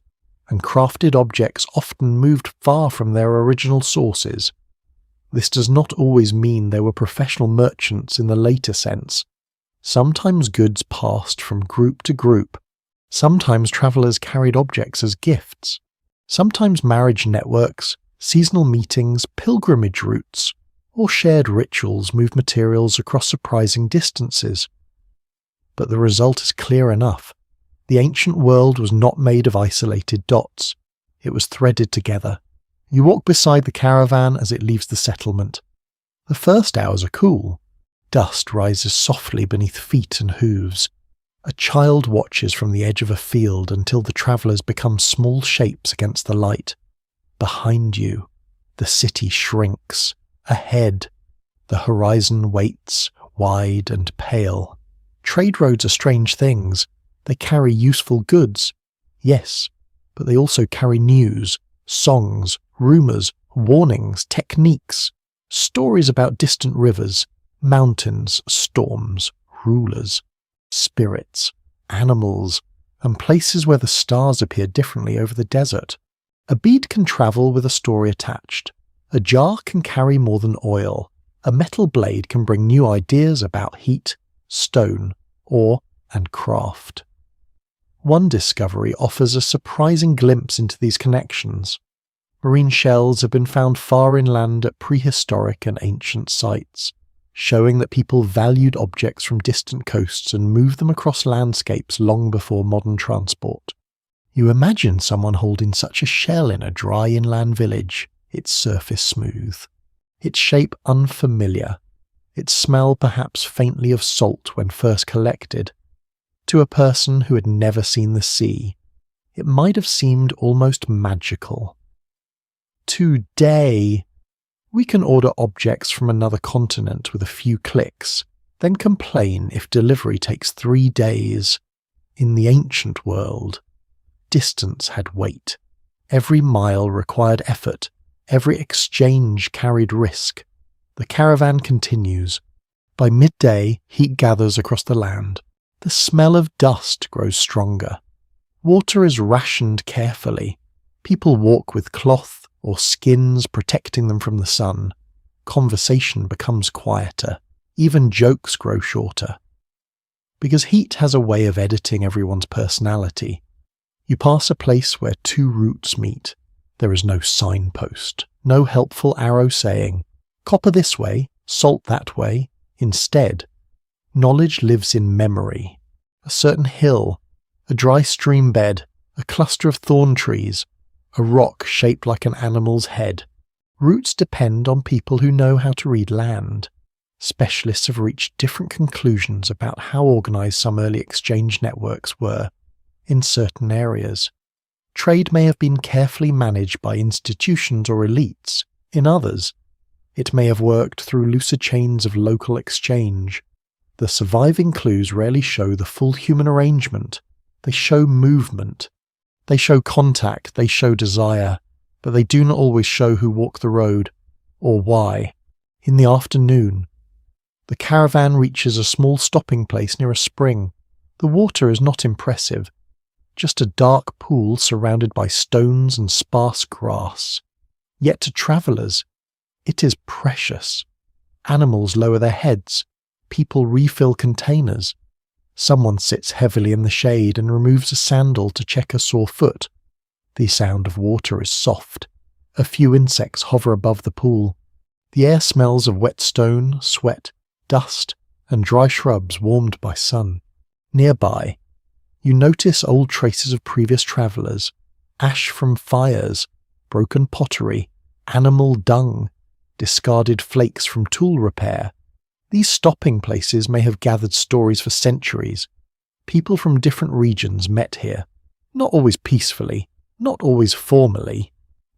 and crafted objects often moved far from their original sources. This does not always mean they were professional merchants in the later sense. Sometimes goods passed from group to group. Sometimes travellers carried objects as gifts. Sometimes marriage networks, seasonal meetings, pilgrimage routes, or shared rituals moved materials across surprising distances. But the result is clear enough. The ancient world was not made of isolated dots. It was threaded together. You walk beside the caravan as it leaves the settlement. The first hours are cool. Dust rises softly beneath feet and hooves. A child watches from the edge of a field until the travellers become small shapes against the light. Behind you, the city shrinks. Ahead, the horizon waits, wide and pale. Trade roads are strange things. They carry useful goods, yes, but they also carry news, songs, rumours, warnings, techniques, stories about distant rivers, mountains, storms, rulers, spirits, animals, and places where the stars appear differently over the desert. A bead can travel with a story attached. A jar can carry more than oil. A metal blade can bring new ideas about heat, stone, ore, and craft. One discovery offers a surprising glimpse into these connections. Marine shells have been found far inland at prehistoric and ancient sites, showing that people valued objects from distant coasts and moved them across landscapes long before modern transport. You imagine someone holding such a shell in a dry inland village, its surface smooth, its shape unfamiliar, its smell perhaps faintly of salt when first collected. To a person who had never seen the sea, it might have seemed almost magical. Today, we can order objects from another continent with a few clicks, then complain if delivery takes 3 days. In the ancient world, distance had weight. Every mile required effort. Every exchange carried risk. The caravan continues. By midday, heat gathers across the land. The smell of dust grows stronger. Water is rationed carefully. People walk with cloth or skins protecting them from the sun. Conversation becomes quieter. Even jokes grow shorter. Because heat has a way of editing everyone's personality. You pass a place where 2 routes meet. There is no signpost, no helpful arrow saying, copper this way, salt that way. Instead, knowledge lives in memory. A certain hill, a dry stream bed, a cluster of thorn trees, a rock shaped like an animal's head. Routes depend on people who know how to read land. Specialists have reached different conclusions about how organised some early exchange networks were. in certain areas. Trade may have been carefully managed by institutions or elites. In others, it may have worked through looser chains of local exchange. The surviving clues rarely show the full human arrangement. They show movement. They show contact, they show desire, but they do not always show who walked the road, or why. In the afternoon, the caravan reaches a small stopping place near a spring. The water is not impressive, just a dark pool surrounded by stones and sparse grass. Yet to travellers, it is precious. Animals lower their heads, people refill containers. Someone sits heavily in the shade and removes a sandal to check a sore foot. The sound of water is soft. A few insects hover above the pool. The air smells of wet stone, sweat, dust, and dry shrubs warmed by sun. Nearby, you notice old traces of previous travellers, ash from fires, broken pottery, animal dung, discarded flakes from tool repair. These stopping places may have gathered stories for centuries. People from different regions met here, not always peacefully, not always formally,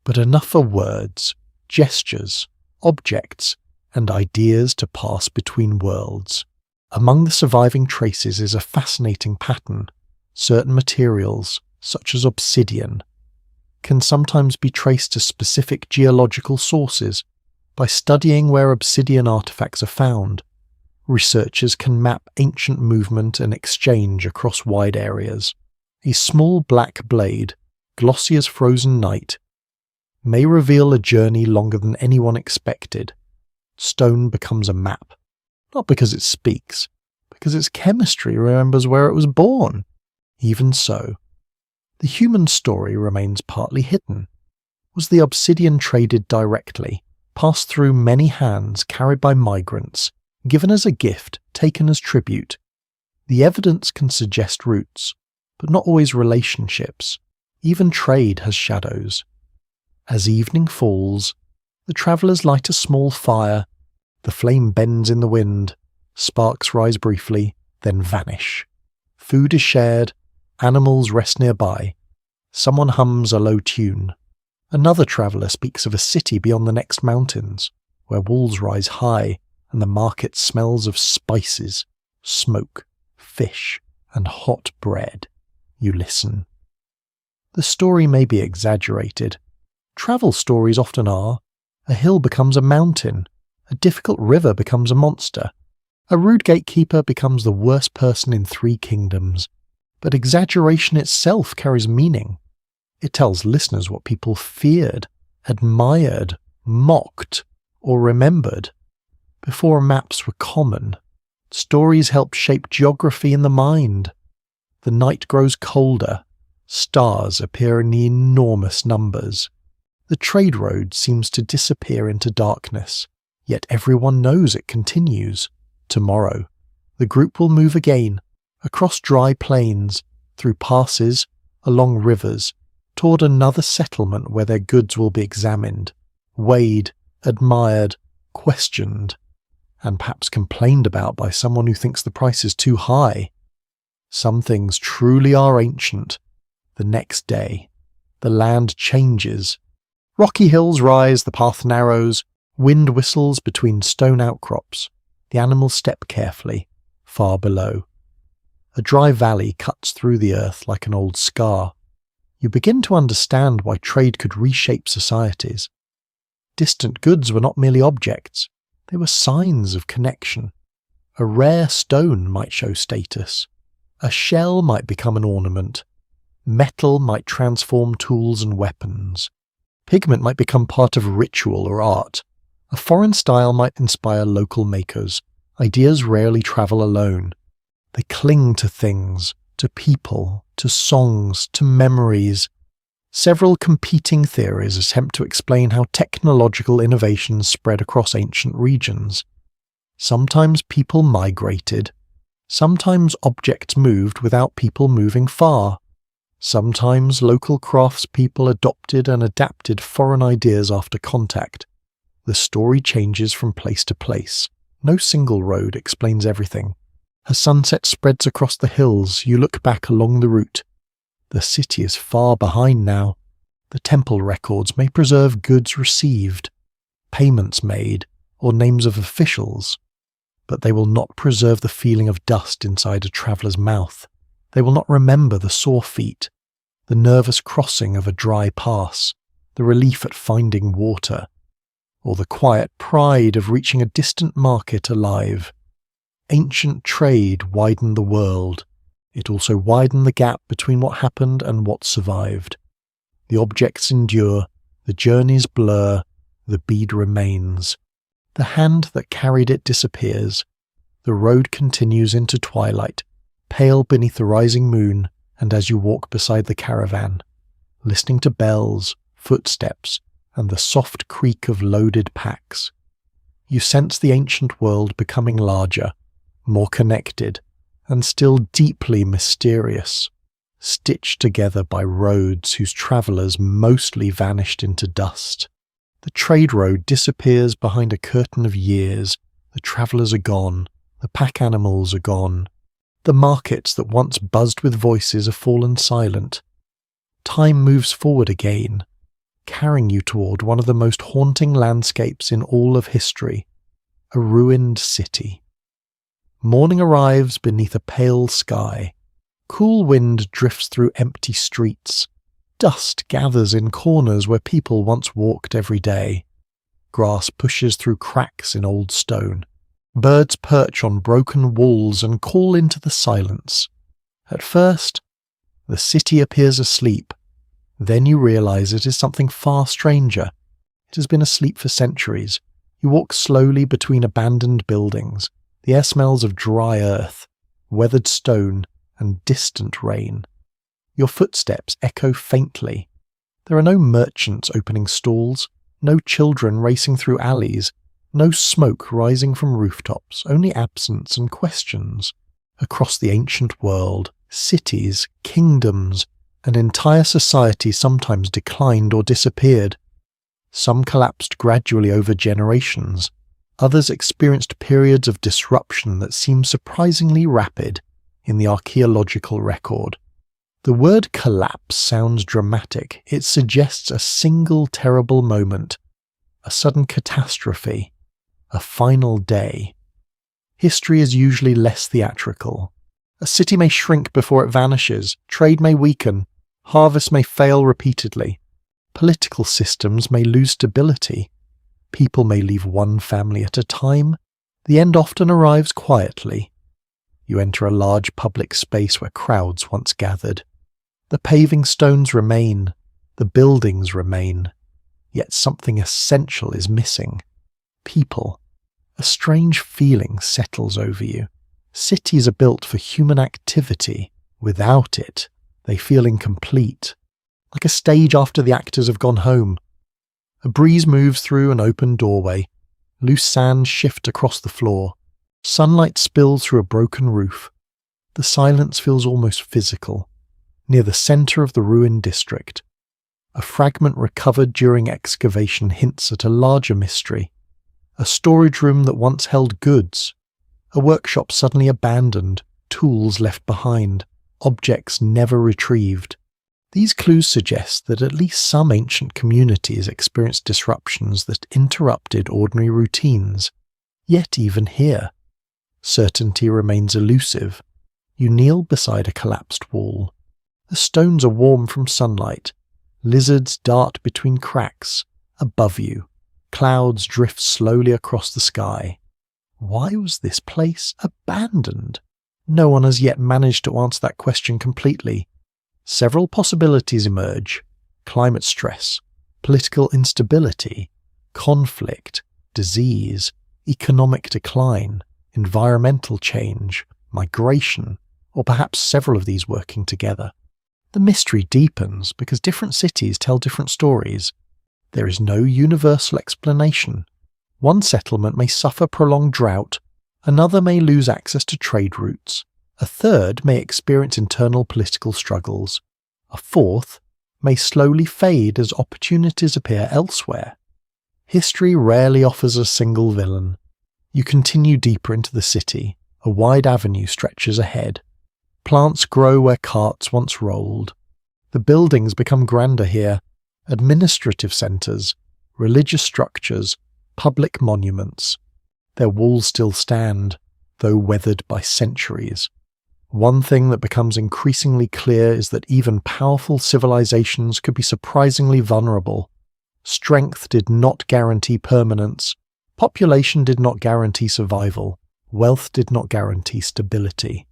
but enough for words, gestures, objects, and ideas to pass between worlds. Among the surviving traces is a fascinating pattern. Certain materials, such as obsidian, can sometimes be traced to specific geological sources. By studying where obsidian artifacts are found, researchers can map ancient movement and exchange across wide areas. A small black blade, glossy as frozen night, may reveal a journey longer than anyone expected. Stone becomes a map, not because it speaks, because its chemistry remembers where it was born. Even so, the human story remains partly hidden. Was the obsidian traded directly, passed through many hands, carried by migrants, given as a gift, taken as tribute? The evidence can suggest roots, but not always relationships. Even trade has shadows. As evening falls, the travellers light a small fire. The flame bends in the wind. Sparks rise briefly, then vanish. Food is shared. Animals rest nearby. Someone hums a low tune. Another traveller speaks of a city beyond the next mountains, where walls rise high and the market smells of spices, smoke, fish, and hot bread. You listen. The story may be exaggerated. Travel stories often are. A hill becomes a mountain. A difficult river becomes a monster. A rude gatekeeper becomes the worst person in 3 kingdoms. But exaggeration itself carries meaning. It tells listeners what people feared, admired, mocked, or remembered. Before maps were common, stories helped shape geography in the mind. The night grows colder. Stars appear in enormous numbers. The trade road seems to disappear into darkness, yet everyone knows it continues. Tomorrow, the group will move again, across dry plains, through passes, along rivers, toward another settlement where their goods will be examined, weighed, admired, questioned, and perhaps complained about by someone who thinks the price is too high. Some things truly are ancient. The next day, the land changes. Rocky hills rise, the path narrows, wind whistles between stone outcrops. The animals step carefully, far below. A dry valley cuts through the earth like an old scar. You begin to understand why trade could reshape societies. Distant goods were not merely objects, they were signs of connection. A rare stone might show status. A shell might become an ornament. Metal might transform tools and weapons. Pigment might become part of ritual or art. A foreign style might inspire local makers. Ideas rarely travel alone. They cling to things, to people, to songs, to memories. Several competing theories attempt to explain how technological innovations spread across ancient regions. Sometimes people migrated. Sometimes objects moved without people moving far. Sometimes local craftspeople adopted and adapted foreign ideas after contact. The story changes from place to place. No single road explains everything. As sunset spreads across the hills, you look back along the route. The city is far behind now. The temple records may preserve goods received, payments made, or names of officials, but they will not preserve the feeling of dust inside a traveller's mouth. They will not remember the sore feet, the nervous crossing of a dry pass, the relief at finding water, or the quiet pride of reaching a distant market alive. Ancient trade widened the world. It also widened the gap between what happened and what survived. The objects endure, the journeys blur, the bead remains. The hand that carried it disappears. The road continues into twilight, pale beneath the rising moon, and as you walk beside the caravan, listening to bells, footsteps, and the soft creak of loaded packs, you sense the ancient world becoming larger, more connected, and still deeply mysterious, stitched together by roads whose travellers mostly vanished into dust. The trade road disappears behind a curtain of years. The travellers are gone. The pack animals are gone. The markets that once buzzed with voices have fallen silent. Time moves forward again, carrying you toward one of the most haunting landscapes in all of history, a ruined city. Morning arrives beneath a pale sky. Cool wind drifts through empty streets. Dust gathers in corners where people once walked every day. Grass pushes through cracks in old stone. Birds perch on broken walls and call into the silence. At first, the city appears asleep. Then you realize it is something far stranger. It has been asleep for centuries. You walk slowly between abandoned buildings. The air smells of dry earth, weathered stone, and distant rain. Your footsteps echo faintly. There are no merchants opening stalls, no children racing through alleys, no smoke rising from rooftops, only absence and questions. Across the ancient world, cities, kingdoms, an entire society sometimes declined or disappeared. Some collapsed gradually over generations. Others experienced periods of disruption that seem surprisingly rapid in the archaeological record. The word collapse sounds dramatic. It suggests a single terrible moment, a sudden catastrophe, a final day. History is usually less theatrical. A city may shrink before it vanishes, trade may weaken, harvests may fail repeatedly, political systems may lose stability, people may leave one family at a time. The end often arrives quietly. You enter a large public space where crowds once gathered. The paving stones remain, the buildings remain, yet something essential is missing. People. A strange feeling settles over you. Cities are built for human activity. Without it, they feel incomplete, like a stage after the actors have gone home. A breeze moves through an open doorway. Loose sands shift across the floor. Sunlight spills through a broken roof. The silence feels almost physical. Near the centre of the ruined district, a fragment recovered during excavation hints at a larger mystery. A storage room that once held goods. A workshop suddenly abandoned, tools left behind, objects never retrieved. These clues suggest that at least some ancient communities experienced disruptions that interrupted ordinary routines. Yet even here, certainty remains elusive. You kneel beside a collapsed wall. The stones are warm from sunlight. Lizards dart between cracks. Above you, clouds drift slowly across the sky. Why was this place abandoned? No one has yet managed to answer that question completely. Several possibilities emerge: climate stress, political instability, conflict, disease, economic decline, environmental change, migration, or perhaps several of these working together. The mystery deepens because different cities tell different stories. There is no universal explanation. One settlement may suffer prolonged drought, another may lose access to trade routes, a third may experience internal political struggles, a fourth may slowly fade as opportunities appear elsewhere. History rarely offers a single villain. You continue deeper into the city. A wide avenue stretches ahead. Plants grow where carts once rolled. The buildings become grander here, administrative centres, religious structures, public monuments. Their walls still stand, though weathered by centuries. One thing that becomes increasingly clear is that even powerful civilizations could be surprisingly vulnerable. Strength did not guarantee permanence, population did not guarantee survival, wealth did not guarantee stability.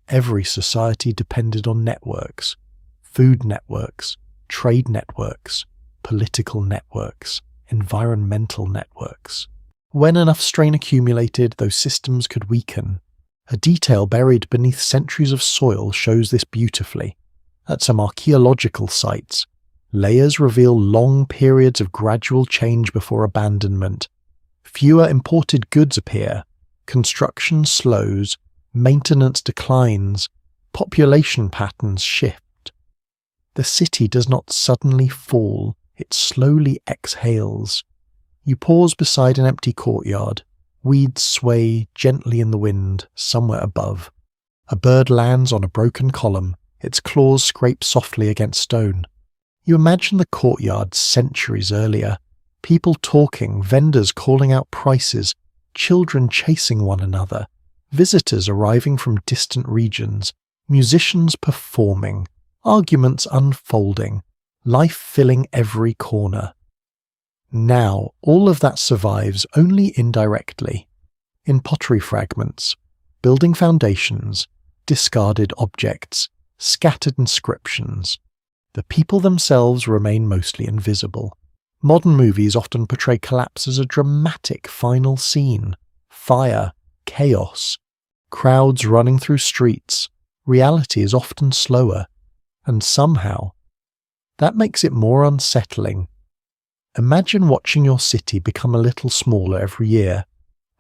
Every society depended on networks, food networks, trade networks, political networks, environmental networks. When enough strain accumulated, those systems could weaken. A detail buried beneath centuries of soil shows this beautifully. At some archaeological sites, layers reveal long periods of gradual change before abandonment. Fewer imported goods appear, construction slows, maintenance declines, population patterns shift. The city does not suddenly fall, it slowly exhales. You pause beside an empty courtyard. Weeds sway gently in the wind, somewhere above. A bird lands on a broken column, its claws scrape softly against stone. You imagine the courtyard centuries earlier, people talking, vendors calling out prices, children chasing one another, visitors arriving from distant regions, musicians performing, arguments unfolding, life filling every corner. Now, all of that survives only indirectly, in pottery fragments, building foundations, discarded objects, scattered inscriptions. The people themselves remain mostly invisible. Modern movies often portray collapse as a dramatic final scene. Fire, chaos, crowds running through streets. Reality is often slower, and somehow, that makes it more unsettling. Imagine watching your city become a little smaller every year.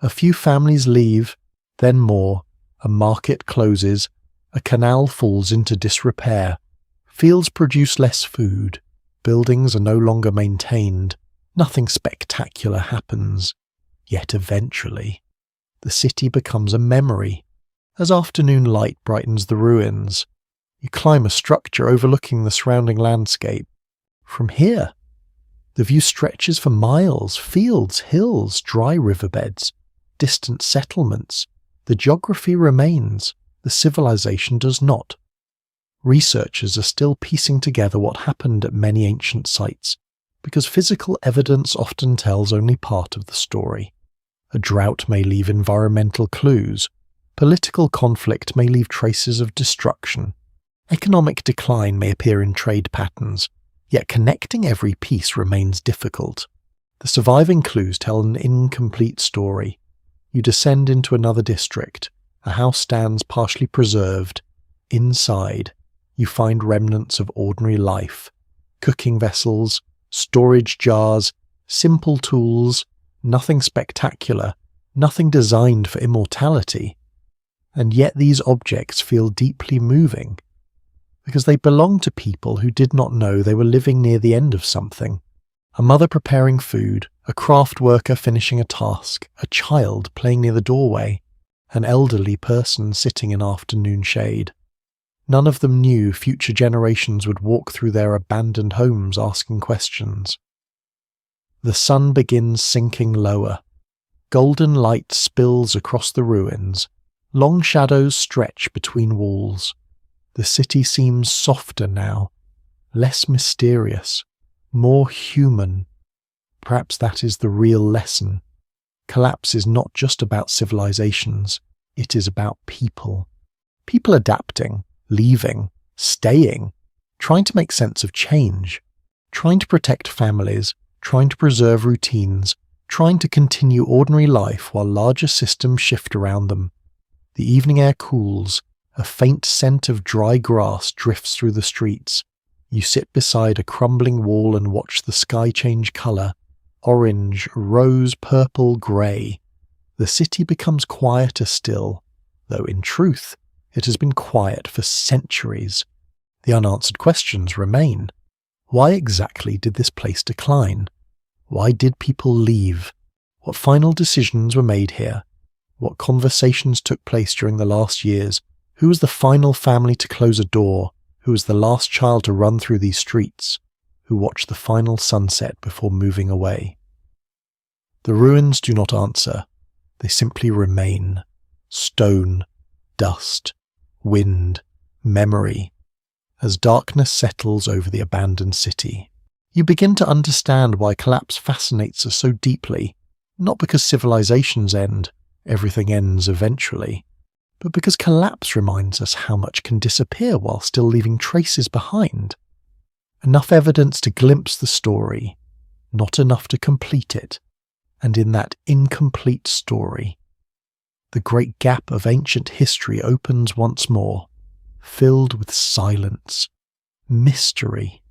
A few families leave, then more, a market closes, a canal falls into disrepair, fields produce less food, buildings are no longer maintained, nothing spectacular happens. Yet eventually, the city becomes a memory. As afternoon light brightens the ruins, you climb a structure overlooking the surrounding landscape. From here, the view stretches for miles, fields, hills, dry riverbeds, distant settlements. The geography remains, the civilization does not. Researchers are still piecing together what happened at many ancient sites, because physical evidence often tells only part of the story. A drought may leave environmental clues, political conflict may leave traces of destruction, economic decline may appear in trade patterns, yet connecting every piece remains difficult. The surviving clues tell an incomplete story. You descend into another district. A house stands partially preserved. Inside, you find remnants of ordinary life. Cooking vessels, storage jars, simple tools, nothing spectacular, nothing designed for immortality. And yet these objects feel deeply moving, because they belong to people who did not know they were living near the end of something. A mother preparing food, a craft worker finishing a task, a child playing near the doorway, an elderly person sitting in afternoon shade. None of them knew future generations would walk through their abandoned homes asking questions. The sun begins sinking lower. Golden light spills across the ruins. Long shadows stretch between walls. The city seems softer now, less mysterious, more human. Perhaps that is the real lesson. Collapse is not just about civilizations, it is about people. People adapting, leaving, staying, trying to make sense of change, trying to protect families, trying to preserve routines, trying to continue ordinary life while larger systems shift around them. The evening air cools. A faint scent of dry grass drifts through the streets. You sit beside a crumbling wall and watch the sky change colour. Orange, rose, purple, grey. The city becomes quieter still, though in truth it has been quiet for centuries. The unanswered questions remain. Why exactly did this place decline? Why did people leave? What final decisions were made here? What conversations took place during the last years? Who was the final family to close a door? who was the last child to run through these streets, who watched the final sunset before moving away. The ruins do not answer, they simply remain. Stone, dust, wind, memory. As darkness settles over the abandoned city, you begin to understand why collapse fascinates us so deeply, not because civilizations end, everything ends eventually, but because collapse reminds us how much can disappear while still leaving traces behind. Enough evidence to glimpse the story, not enough to complete it, and in that incomplete story, the great gap of ancient history opens once more, filled with silence, mystery,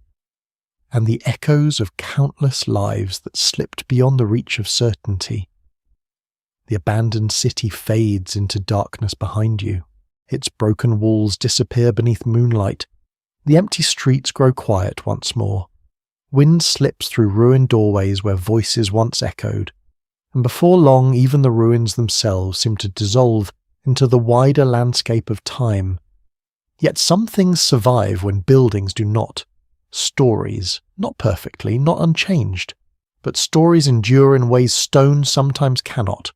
and the echoes of countless lives that slipped beyond the reach of certainty. The abandoned city fades into darkness behind you. Its broken walls disappear beneath moonlight. The empty streets grow quiet once more. Wind slips through ruined doorways where voices once echoed, and before long even the ruins themselves seem to dissolve into the wider landscape of time. Yet some things survive when buildings do not. Stories, not perfectly, not unchanged, but stories endure in ways stone sometimes cannot.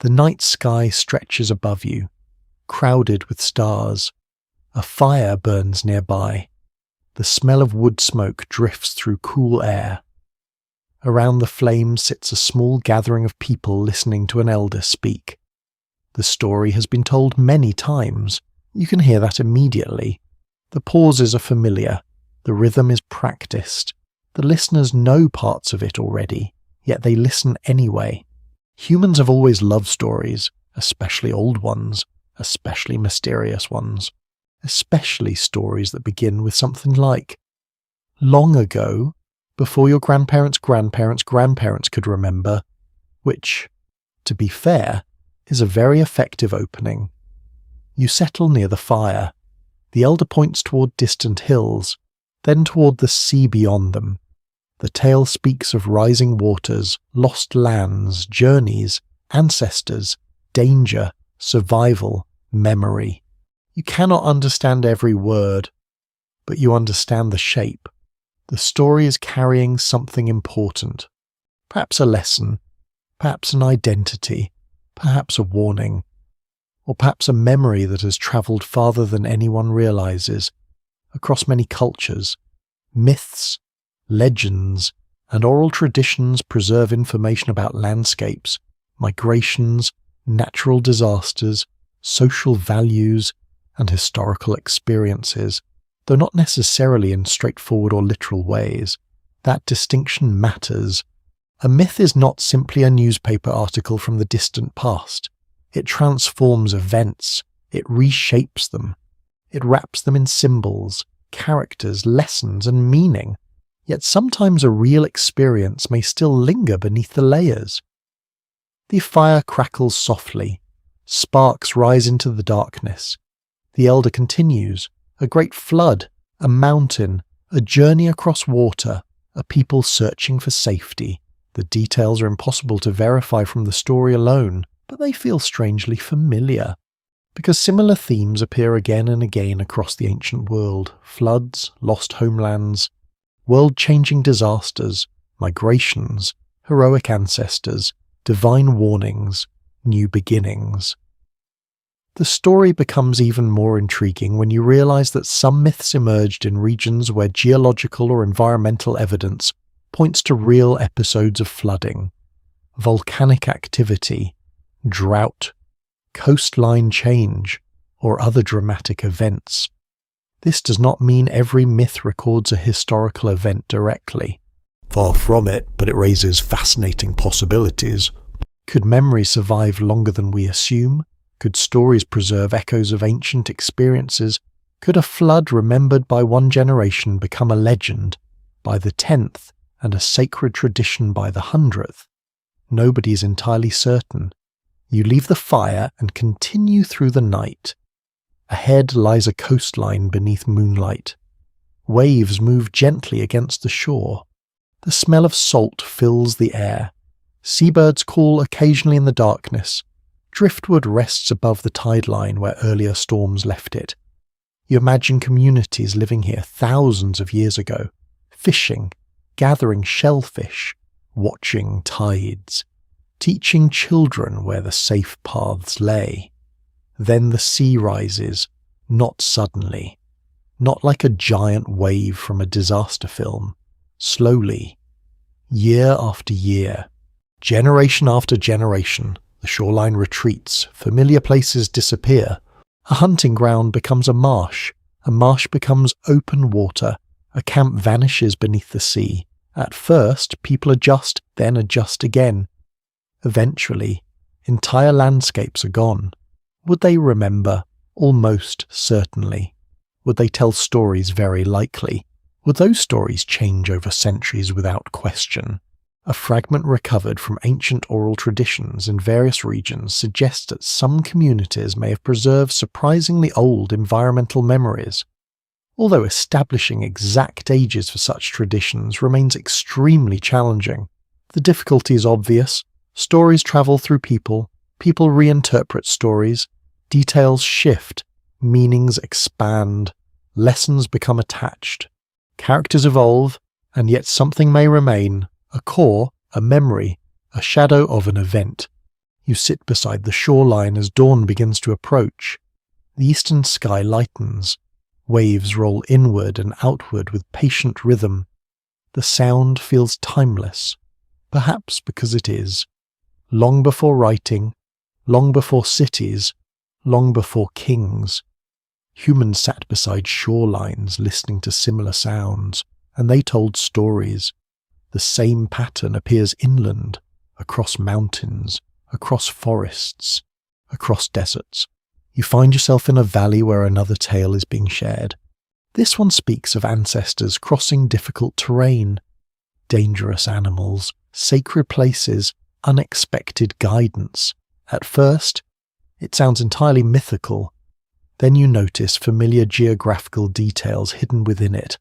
The night sky stretches above you, crowded with stars. A fire burns nearby. The smell of wood smoke drifts through cool air. Around the flames sits a small gathering of people listening to an elder speak. The story has been told many times. You can hear that immediately. The pauses are familiar. The rhythm is practiced. The listeners know parts of it already, yet they listen anyway. Humans have always loved stories, especially old ones, especially mysterious ones, especially stories that begin with something like, long ago, before your grandparents' grandparents' grandparents could remember, which, to be fair, is a very effective opening. You settle near the fire. The elder points toward distant hills, then toward the sea beyond them. The tale speaks of rising waters, lost lands, journeys, ancestors, danger, survival, memory. You cannot understand every word, but you understand the shape. The story is carrying something important. Perhaps a lesson, perhaps an identity, perhaps a warning, or perhaps a memory that has travelled farther than anyone realizes, across many cultures. Myths, legends, and oral traditions preserve information about landscapes, migrations, natural disasters, social values, and historical experiences, though not necessarily in straightforward or literal ways. That distinction matters. A myth is not simply a newspaper article from the distant past. It transforms events, it reshapes them, it wraps them in symbols, characters, lessons, and meaning. Yet sometimes a real experience may still linger beneath the layers. The fire crackles softly. Sparks rise into the darkness. The elder continues. A great flood, a mountain, a journey across water, a people searching for safety. The details are impossible to verify from the story alone, but they feel strangely familiar. Because similar themes appear again and again across the ancient world. Floods, lost homelands, world-changing disasters, migrations, heroic ancestors, divine warnings, new beginnings. The story becomes even more intriguing when you realize that some myths emerged in regions where geological or environmental evidence points to real episodes of flooding, volcanic activity, drought, coastline change, or other dramatic events. This does not mean every myth records a historical event directly. Far from it, but it raises fascinating possibilities. Could memory survive longer than we assume? Could stories preserve echoes of ancient experiences? Could a flood remembered by one generation become a legend by the 10th and a sacred tradition by the 100th? Nobody is entirely certain. You leave the fire and continue through the night. Ahead lies a coastline beneath moonlight. Waves move gently against the shore. The smell of salt fills the air. Seabirds call occasionally in the darkness. Driftwood rests above the tide line where earlier storms left it. You imagine communities living here thousands of years ago, fishing, gathering shellfish, watching tides, teaching children where the safe paths lay. Then the sea rises, not suddenly, not like a giant wave from a disaster film, slowly, year after year, generation after generation. The shoreline retreats, familiar places disappear, a hunting ground becomes a marsh becomes open water, a camp vanishes beneath the sea. At first, people adjust, then adjust again. Eventually, entire landscapes are gone. Would they remember? Almost certainly. Would they tell stories? Very likely. Would those stories change over centuries without question? A fragment recovered from ancient oral traditions in various regions suggests that some communities may have preserved surprisingly old environmental memories. Although establishing exact ages for such traditions remains extremely challenging, the difficulty is obvious. Stories travel through people reinterpret stories, details shift, meanings expand, lessons become attached, characters evolve, and yet something may remain. A core, a memory, a shadow of an event. You sit beside the shoreline as dawn begins to approach. The eastern sky lightens. Waves roll inward and outward with patient rhythm. The sound feels timeless, perhaps because it is. Long before writing, long before cities, long before kings. Humans sat beside shorelines listening to similar sounds, and they told stories. The same pattern appears inland, across mountains, across forests, across deserts. You find yourself in a valley where another tale is being shared. This one speaks of ancestors crossing difficult terrain, dangerous animals, sacred places, unexpected guidance. At first, it sounds entirely mythical. Then you notice familiar geographical details hidden within it.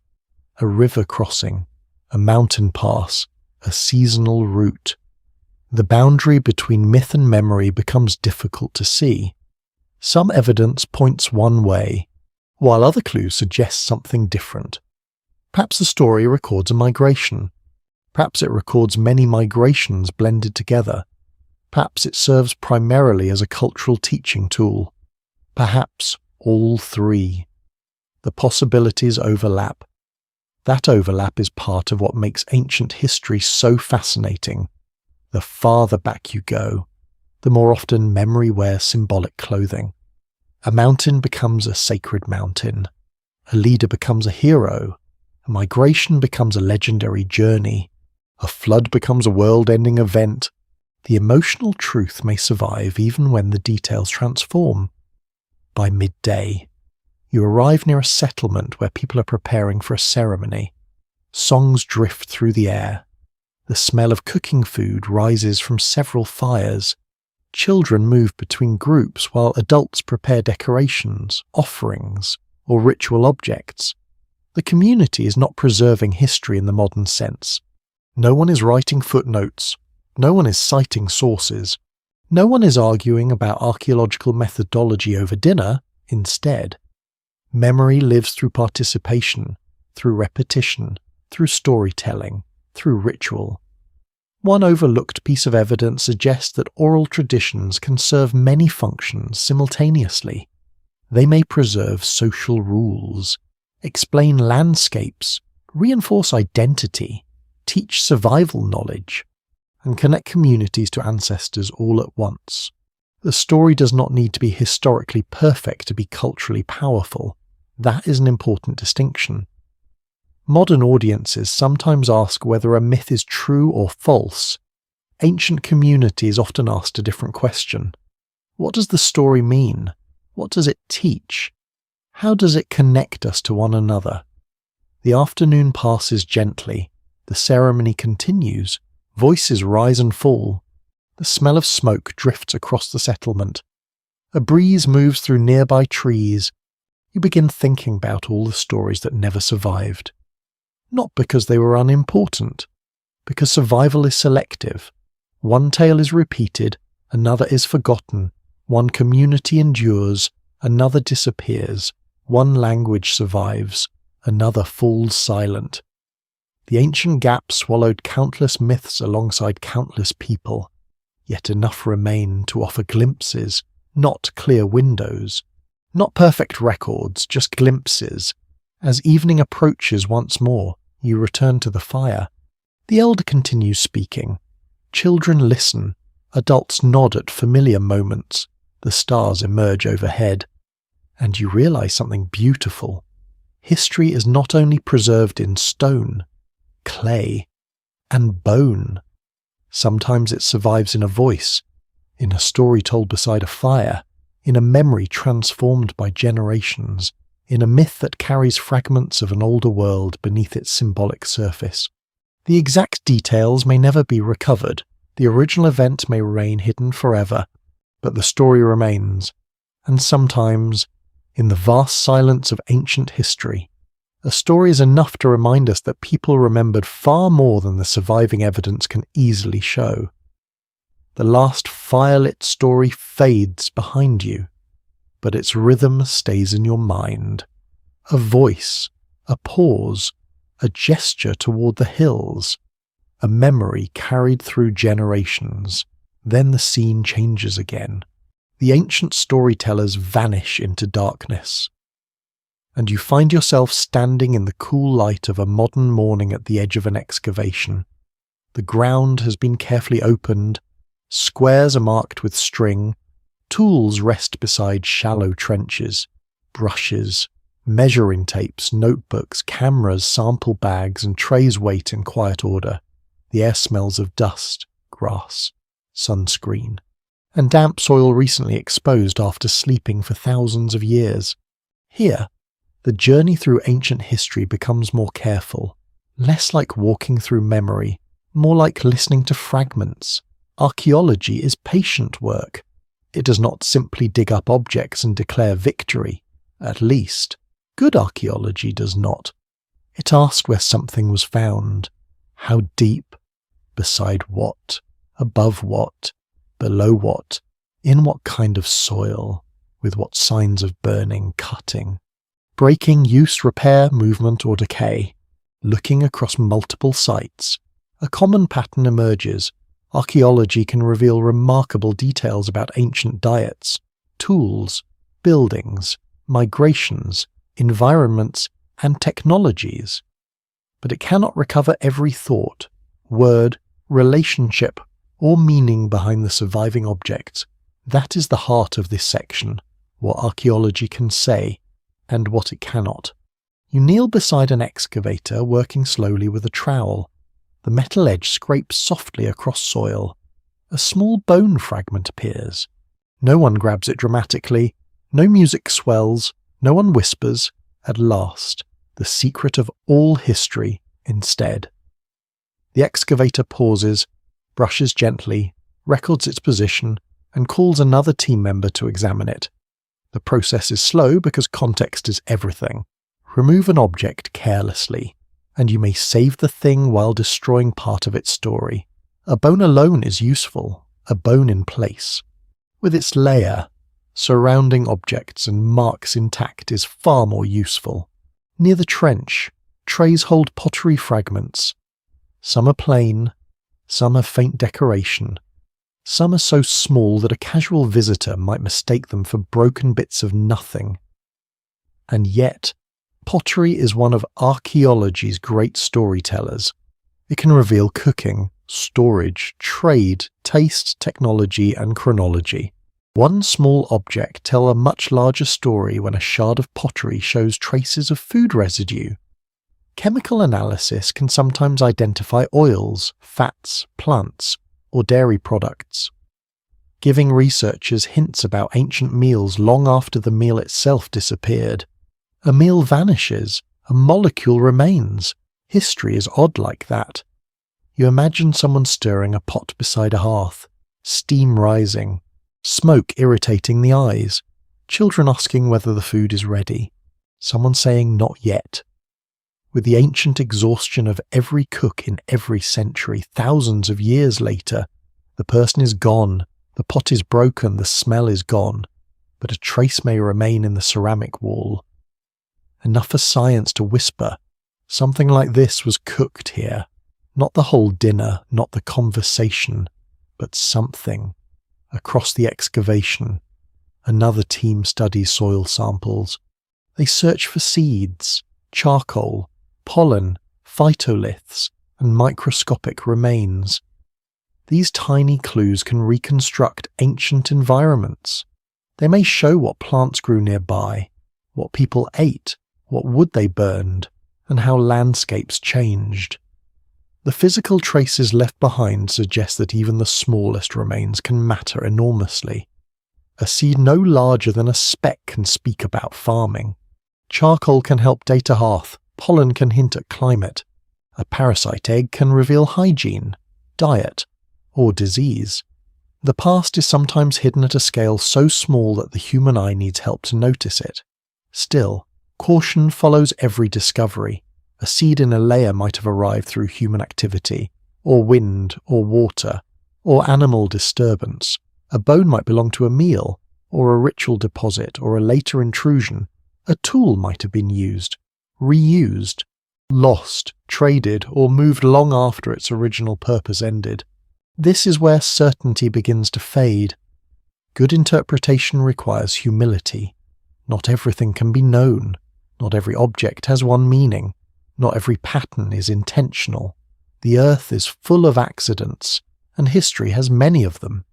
A river crossing, a mountain pass, a seasonal route. The boundary between myth and memory becomes difficult to see. Some evidence points one way, while other clues suggest something different. Perhaps the story records a migration. Perhaps it records many migrations blended together. Perhaps it serves primarily as a cultural teaching tool. Perhaps all three. The possibilities overlap. That overlap is part of what makes ancient history so fascinating. The farther back you go, the more often memory wears symbolic clothing. A mountain becomes a sacred mountain. A leader becomes a hero. A migration becomes a legendary journey. A flood becomes a world-ending event. The emotional truth may survive even when the details transform. By midday, you arrive near a settlement where people are preparing for a ceremony. Songs drift through the air. The smell of cooking food rises from several fires. Children move between groups while adults prepare decorations, offerings, or ritual objects. The community is not preserving history in the modern sense. No one is writing footnotes. No one is citing sources. No one is arguing about archaeological methodology over dinner. Instead, memory lives through participation, through repetition, through storytelling, through ritual. One overlooked piece of evidence suggests that oral traditions can serve many functions simultaneously. They may preserve social rules, explain landscapes, reinforce identity, teach survival knowledge, and connect communities to ancestors all at once. The story does not need to be historically perfect to be culturally powerful. That is an important distinction. Modern audiences sometimes ask whether a myth is true or false. Ancient communities often asked a different question. What does the story mean? What does it teach? How does it connect us to one another? The afternoon passes gently. The ceremony continues. Voices rise and fall. The smell of smoke drifts across the settlement. A breeze moves through nearby trees. You begin thinking about all the stories that never survived. Not because they were unimportant, because survival is selective. One tale is repeated, another is forgotten. One community endures, another disappears. One language survives, another falls silent. The ancient gap swallowed countless myths alongside countless people, yet enough remain to offer glimpses, not clear windows. Not perfect records, just glimpses. As evening approaches once more, you return to the fire. The elder continues speaking. Children listen. Adults nod at familiar moments. The stars emerge overhead. And you realize something beautiful. History is not only preserved in stone, clay, and bone. Sometimes it survives in a voice, in a story told beside a fire, in a memory transformed by generations, in a myth that carries fragments of an older world beneath its symbolic surface. The exact details may never be recovered, the original event may remain hidden forever, but the story remains, and sometimes, in the vast silence of ancient history, a story is enough to remind us that people remembered far more than the surviving evidence can easily show. The last firelit story fades behind you, but its rhythm stays in your mind. A voice, a pause, a gesture toward the hills, a memory carried through generations. Then the scene changes again. The ancient storytellers vanish into darkness, and you find yourself standing in the cool light of a modern morning at the edge of an excavation. The ground has been carefully opened. Squares are marked with string, tools rest beside shallow trenches, brushes, measuring tapes, notebooks, cameras, sample bags, and trays wait in quiet order. The air smells of dust, grass, sunscreen, and damp soil recently exposed after sleeping for thousands of years. Here, the journey through ancient history becomes more careful, less like walking through memory, more like listening to fragments. Archaeology is patient work. It does not simply dig up objects and declare victory. At least, good archaeology does not. It asks where something was found. How deep? Beside what? Above what? Below what? In what kind of soil? With what signs of burning, cutting? Breaking, use, repair, movement, or decay. Looking across multiple sites, a common pattern emerges. Archaeology can reveal remarkable details about ancient diets, tools, buildings, migrations, environments, and technologies. But it cannot recover every thought, word, relationship, or meaning behind the surviving objects. That is the heart of this section, what archaeology can say, and what it cannot. You kneel beside an excavator working slowly with a trowel. The metal edge scrapes softly across soil. A small bone fragment appears. No one grabs it dramatically. No music swells. No one whispers. At last, the secret of all history instead. The excavator pauses, brushes gently, records its position, and calls another team member to examine it. The process is slow because context is everything. Remove an object carelessly, and you may save the thing while destroying part of its story. A bone alone is useful, a bone in place. With its layer, surrounding objects and marks intact is far more useful. Near the trench, trays hold pottery fragments. Some are plain, some have faint decoration. Some are so small that a casual visitor might mistake them for broken bits of nothing. And yet, pottery is one of archaeology's great storytellers. It can reveal cooking, storage, trade, taste, technology, and chronology. One small object tells a much larger story when a shard of pottery shows traces of food residue. Chemical analysis can sometimes identify oils, fats, plants, or dairy products, giving researchers hints about ancient meals long after the meal itself disappeared. A meal vanishes, a molecule remains. History is odd like that. You imagine someone stirring a pot beside a hearth, steam rising, smoke irritating the eyes, children asking whether the food is ready, someone saying not yet. With the ancient exhaustion of every cook in every century, thousands of years later, the person is gone, the pot is broken, the smell is gone, but a trace may remain in the ceramic wall. enough for science to whisper, something like this was cooked here. Not the whole dinner, not the conversation, but something. Across the excavation, another team studies soil samples. They search for seeds, charcoal, pollen, phytoliths, and microscopic remains. These tiny clues can reconstruct ancient environments. They may show what plants grew nearby, what people ate, what wood they burned, and how landscapes changed. The physical traces left behind suggest that even the smallest remains can matter enormously. A seed no larger than a speck can speak about farming. Charcoal can help date a hearth, pollen can hint at climate. A parasite egg can reveal hygiene, diet, or disease. The past is sometimes hidden at a scale so small that the human eye needs help to notice it. Still, caution follows every discovery. A seed in a layer might have arrived through human activity, or wind, or water, or animal disturbance. A bone might belong to a meal, or a ritual deposit, or a later intrusion. A tool might have been used, reused, lost, traded, or moved long after its original purpose ended. This is where certainty begins to fade. Good interpretation requires humility. Not everything can be known. Not every object has one meaning. Not every pattern is intentional. The earth is full of accidents, and history has many of them.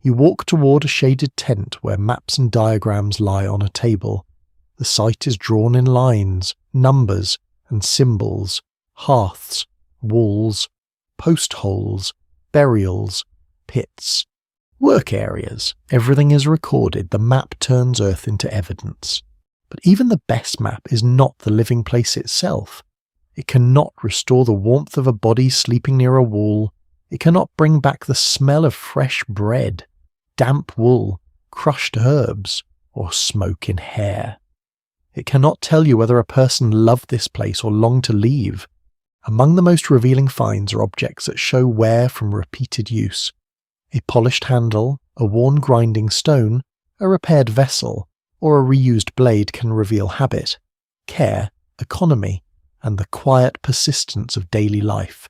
You walk toward a shaded tent where maps and diagrams lie on a table. The site is drawn in lines, numbers, and symbols, hearths, walls, post holes, burials, pits, work areas. Everything is recorded. The map turns Earth into evidence. But even the best map is not the living place itself. It cannot restore the warmth of a body sleeping near a wall. It cannot bring back the smell of fresh bread, damp wool, crushed herbs, or smoke in hair. It cannot tell you whether a person loved this place or longed to leave. Among the most revealing finds are objects that show wear from repeated use. A polished handle, a worn grinding stone, a repaired vessel, or a reused blade can reveal habit, care, economy, and the quiet persistence of daily life.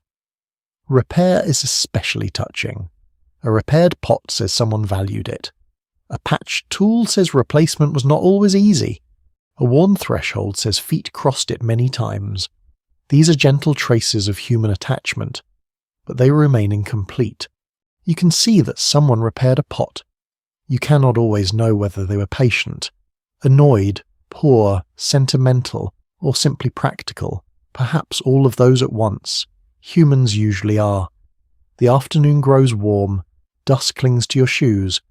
Repair is especially touching. A repaired pot says someone valued it. A patched tool says replacement was not always easy. A worn threshold says feet crossed it many times. These are gentle traces of human attachment, but they remain incomplete. You can see that someone repaired a pot. You cannot always know whether they were patient, annoyed, poor, sentimental, or simply practical. Perhaps all of those at once. Humans usually are. The afternoon grows warm, dust clings to your shoes,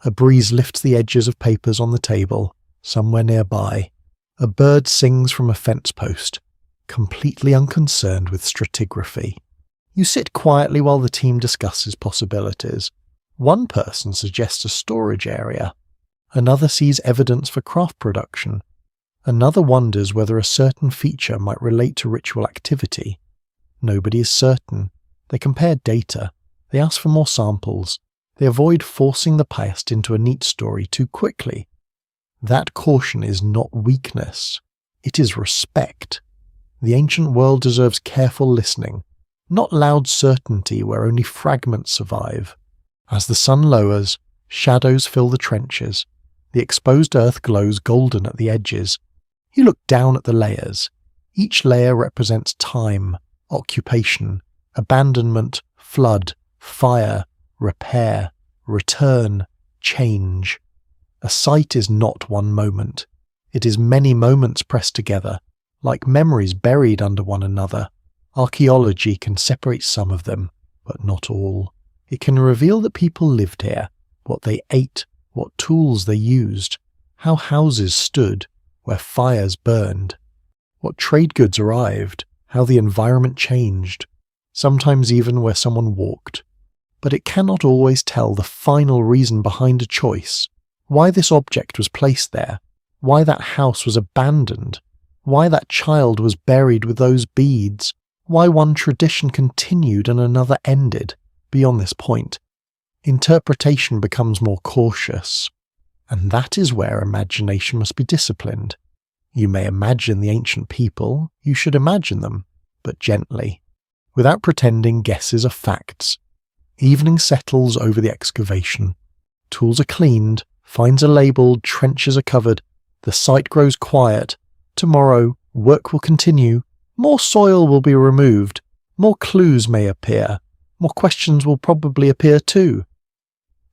a breeze lifts the edges of papers on the table, somewhere nearby. A bird sings from a fence post, completely unconcerned with stratigraphy. You sit quietly while the team discusses possibilities. One person suggests a storage area. Another sees evidence for craft production. Another wonders whether a certain feature might relate to ritual activity. Nobody is certain. They compare data. They ask for more samples. They avoid forcing the past into a neat story too quickly. That caution is not weakness. It is respect. The ancient world deserves careful listening, not loud certainty where only fragments survive. As the sun lowers, shadows fill the trenches. The exposed earth glows golden at the edges. You look down at the layers. Each layer represents time, occupation, abandonment, flood, fire, repair, return, change. A site is not one moment. It is many moments pressed together, like memories buried under one another. Archaeology can separate some of them, but not all. It can reveal that people lived here, what they ate, what tools they used, how houses stood, where fires burned, what trade goods arrived, how the environment changed, sometimes even where someone walked. But it cannot always tell the final reason behind a choice, why this object was placed there, why that house was abandoned, why that child was buried with those beads, why one tradition continued and another ended. Beyond this point, interpretation becomes more cautious, and that is where imagination must be disciplined. You may imagine the ancient people, you should imagine them, but gently, without pretending guesses are facts. Evening settles over the excavation. Tools are cleaned, finds are labelled, trenches are covered, the site grows quiet. Tomorrow, work will continue, more soil will be removed, more clues may appear, more questions will probably appear too.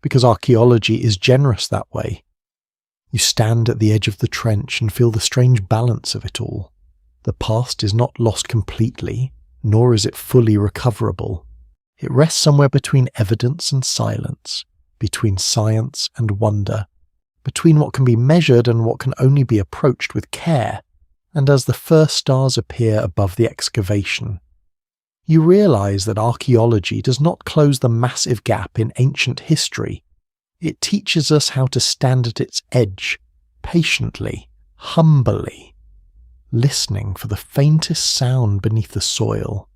Because archaeology is generous that way. You stand at the edge of the trench and feel the strange balance of it all. The past is not lost completely, nor is it fully recoverable. It rests somewhere between evidence and silence, between science and wonder, between what can be measured and what can only be approached with care. And as the first stars appear above the excavation, you realize that archaeology does not close the massive gap in ancient history. It teaches us how to stand at its edge, patiently, humbly, listening for the faintest sound beneath the soil.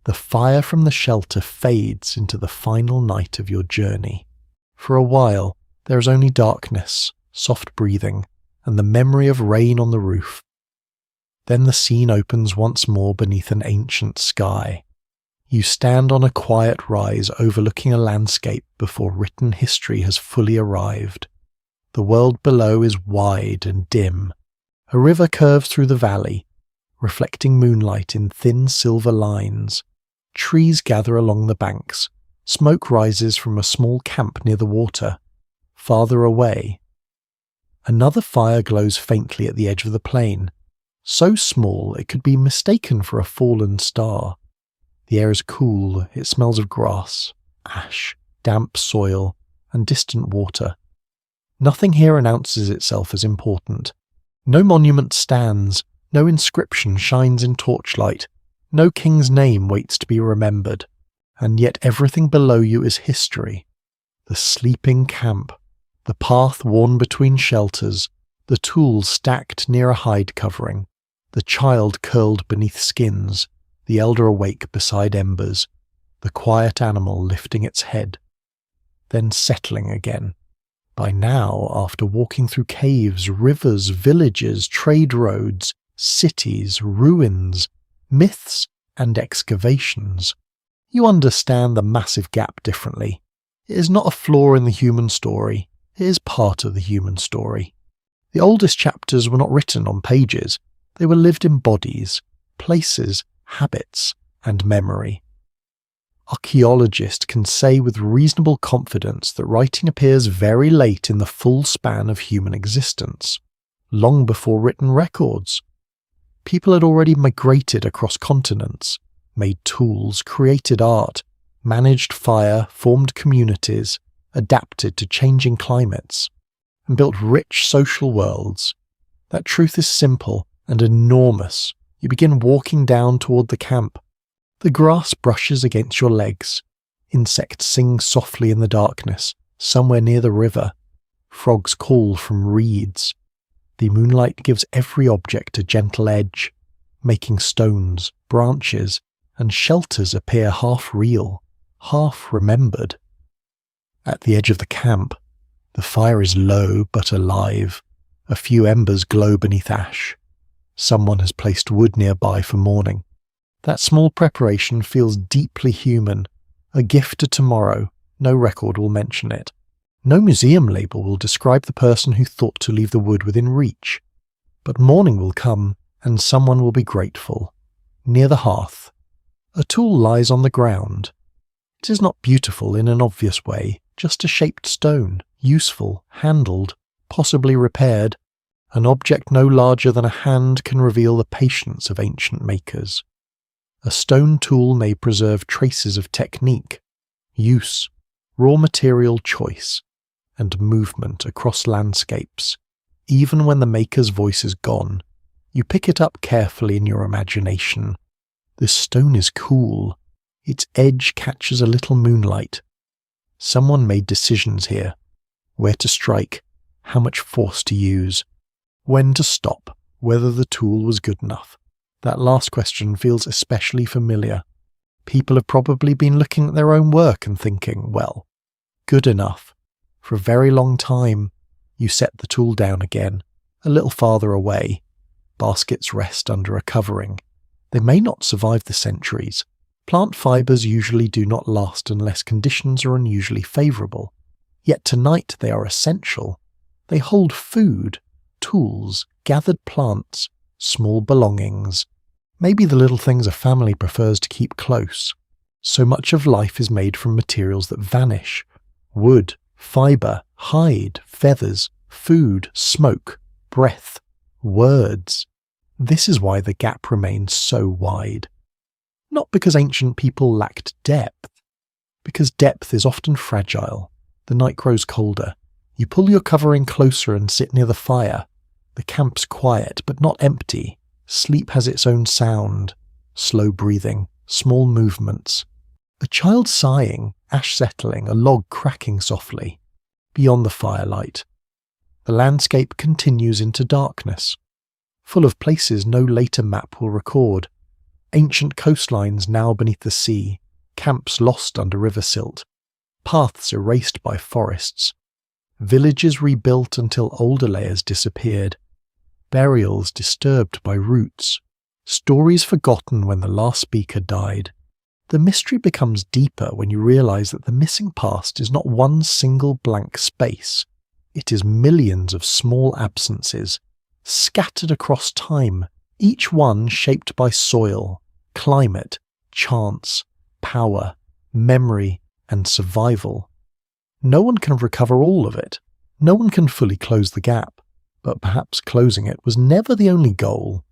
The fire from the shelter fades into the final night of your journey. For a while, there is only darkness, soft breathing, and the memory of rain on the roof. Then the scene opens once more beneath an ancient sky. You stand on a quiet rise overlooking a landscape before written history has fully arrived. The world below is wide and dim. A river curves through the valley, reflecting moonlight in thin silver lines. Trees gather along the banks. Smoke rises from a small camp near the water. Farther away, another fire glows faintly at the edge of the plain, so small it could be mistaken for a fallen star. The air is cool, it smells of grass, ash, damp soil, and distant water. Nothing here announces itself as important. No monument stands, no inscription shines in torchlight, no king's name waits to be remembered, and yet everything below you is history. The sleeping camp, the path worn between shelters, the tools stacked near a hide covering, the child curled beneath skins, the elder awake beside embers, the quiet animal lifting its head, then settling again. By now, after walking through caves, rivers, villages, trade roads, cities, ruins, myths, and excavations, you understand the massive gap differently. It is not a flaw in the human story, it is part of the human story. The oldest chapters were not written on pages, they were lived in bodies, places, habits, and memory. Archaeologists can say with reasonable confidence that writing appears very late in the full span of human existence, long before written records. People had already migrated across continents, made tools, created art, managed fire, formed communities, adapted to changing climates, and built rich social worlds. That truth is simple and enormous. You begin walking down toward the camp. The grass brushes against your legs. Insects sing softly in the darkness, somewhere near the river. Frogs call from reeds. The moonlight gives every object a gentle edge, making stones, branches, and shelters appear half real, half remembered. At the edge of the camp, the fire is low but alive. A few embers glow beneath ash. Someone has placed wood nearby for morning. That small preparation feels deeply human, a gift to tomorrow. No record will mention it. No museum label will describe the person who thought to leave the wood within reach. But morning will come, and someone will be grateful. Near the hearth, a tool lies on the ground. It is not beautiful in an obvious way, just a shaped stone, useful, handled, possibly repaired. An object no larger than a hand can reveal the patience of ancient makers. A stone tool may preserve traces of technique, use, raw material choice, and movement across landscapes. Even when the maker's voice is gone, you pick it up carefully in your imagination. This stone is cool. Its edge catches a little moonlight. Someone made decisions here. Where to strike, how much force to use, when to stop, whether the tool was good enough. That last question feels especially familiar. People have probably been looking at their own work and thinking, well, good enough. For a very long time, you set the tool down again, a little farther away. Baskets rest under a covering. They may not survive the centuries. Plant fibres usually do not last unless conditions are unusually favourable. Yet tonight they are essential. They hold food, tools, gathered plants, small belongings. Maybe the little things a family prefers to keep close. So much of life is made from materials that vanish. Wood, fibre, hide, feathers, food, smoke, breath, words. This is why the gap remains so wide. Not because ancient people lacked depth. Because depth is often fragile. The night grows colder. You pull your covering closer and sit near the fire. The camp's quiet, but not empty. Sleep has its own sound. Slow breathing, small movements. A child sighing, ash settling, a log cracking softly. Beyond the firelight. The landscape continues into darkness. Full of places no later map will record. Ancient coastlines now beneath the sea. Camps lost under river silt. Paths erased by forests. Villages rebuilt until older layers disappeared. Burials disturbed by roots. Stories forgotten when the last speaker died. The mystery becomes deeper when you realize that the missing past is not one single blank space. It is millions of small absences, scattered across time, each one shaped by soil, climate, chance, power, memory, and survival. No one can recover all of it. No one can fully close the gap. But perhaps closing it was never the only goal.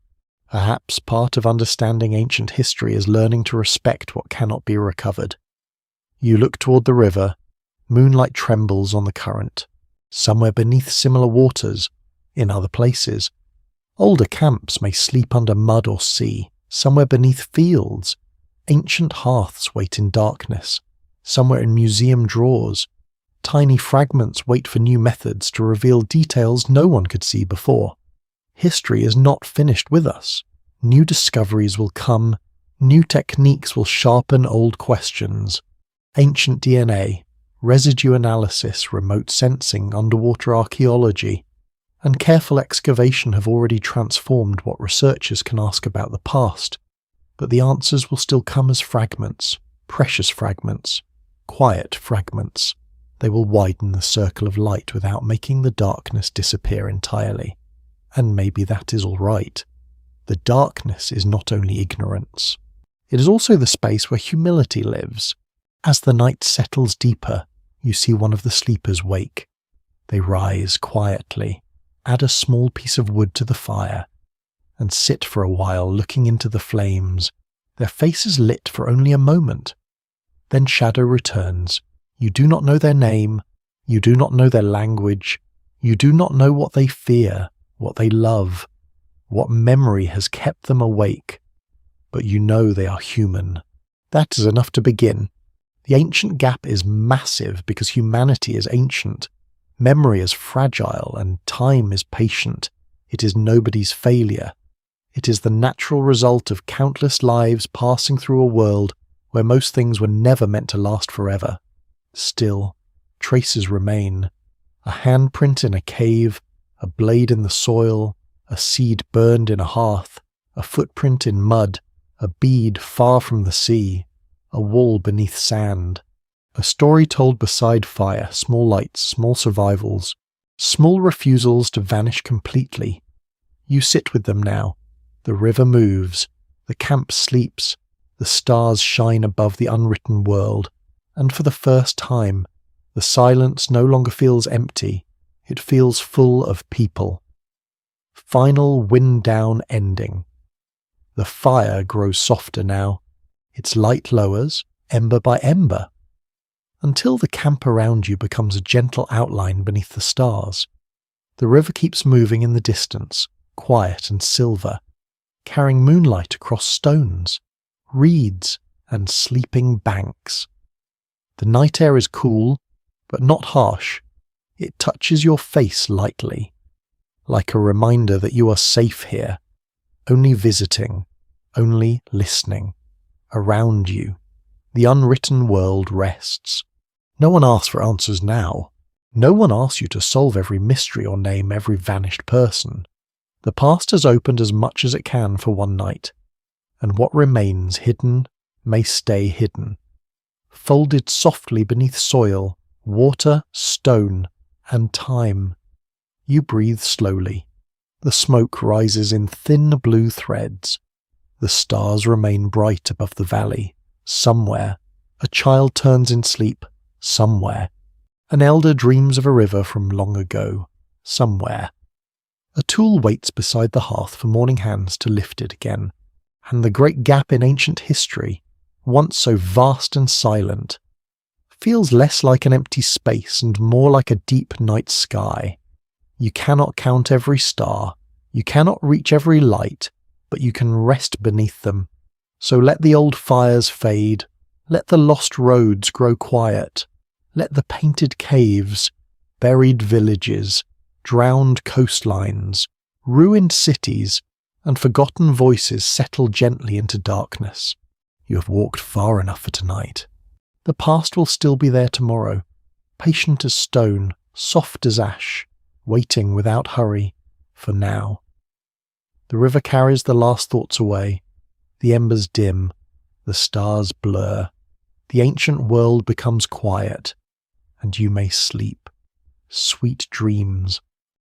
Perhaps part of understanding ancient history is learning to respect what cannot be recovered. You look toward the river. Moonlight trembles on the current. Somewhere beneath similar waters, in other places. Older camps may sleep under mud or sea, somewhere beneath fields. Ancient hearths wait in darkness, somewhere in museum drawers. Tiny fragments wait for new methods to reveal details no one could see before. History is not finished with us. New discoveries will come, new techniques will sharpen old questions. Ancient DNA, residue analysis, remote sensing, underwater archaeology, and careful excavation have already transformed what researchers can ask about the past. But the answers will still come as fragments, precious fragments, quiet fragments. They will widen the circle of light without making the darkness disappear entirely. And maybe that is all right. The darkness is not only ignorance. It is also the space where humility lives. As the night settles deeper, you see one of the sleepers wake. They rise quietly, add a small piece of wood to the fire, and sit for a while looking into the flames, their faces lit for only a moment. Then shadow returns. You do not know their name, you do not know their language, you do not know what they fear, what they love, what memory has kept them awake, but you know they are human. That is enough to begin. The ancient gap is massive because humanity is ancient, memory is fragile, and time is patient. It is nobody's failure. It is the natural result of countless lives passing through a world where most things were never meant to last forever. Still, traces remain. A handprint in a cave, a blade in the soil, a seed burned in a hearth, a footprint in mud, a bead far from the sea, a wall beneath sand. A story told beside fire, small lights, small survivals, small refusals to vanish completely. You sit with them now. The river moves, the camp sleeps, the stars shine above the unwritten world. And for the first time, the silence no longer feels empty, it feels full of people. Final wind-down ending. The fire grows softer now. Its light lowers, ember by ember, until the camp around you becomes a gentle outline beneath the stars. The river keeps moving in the distance, quiet and silver, carrying moonlight across stones, reeds, and sleeping banks. The night air is cool, but not harsh. It touches your face lightly, like a reminder that you are safe here, only visiting, only listening. Around you, the unwritten world rests. No one asks for answers now. No one asks you to solve every mystery or name every vanished person. The past has opened as much as it can for one night, and what remains hidden may stay hidden. Folded softly beneath soil, water, stone, and time. You breathe slowly. The smoke rises in thin blue threads. The stars remain bright above the valley. Somewhere, a child turns in sleep. Somewhere, an elder dreams of a river from long ago. Somewhere. A tool waits beside the hearth for morning hands to lift it again, and the great gap in ancient history, once so vast and silent, feels less like an empty space and more like a deep night sky. You cannot count every star, you cannot reach every light, but you can rest beneath them. So let the old fires fade, let the lost roads grow quiet, let the painted caves, buried villages, drowned coastlines, ruined cities, and forgotten voices settle gently into darkness. You have walked far enough for tonight. The past will still be there tomorrow, patient as stone, soft as ash, waiting without hurry, for now. The river carries the last thoughts away. The embers dim, the stars blur. The ancient world becomes quiet, and you may sleep. Sweet dreams.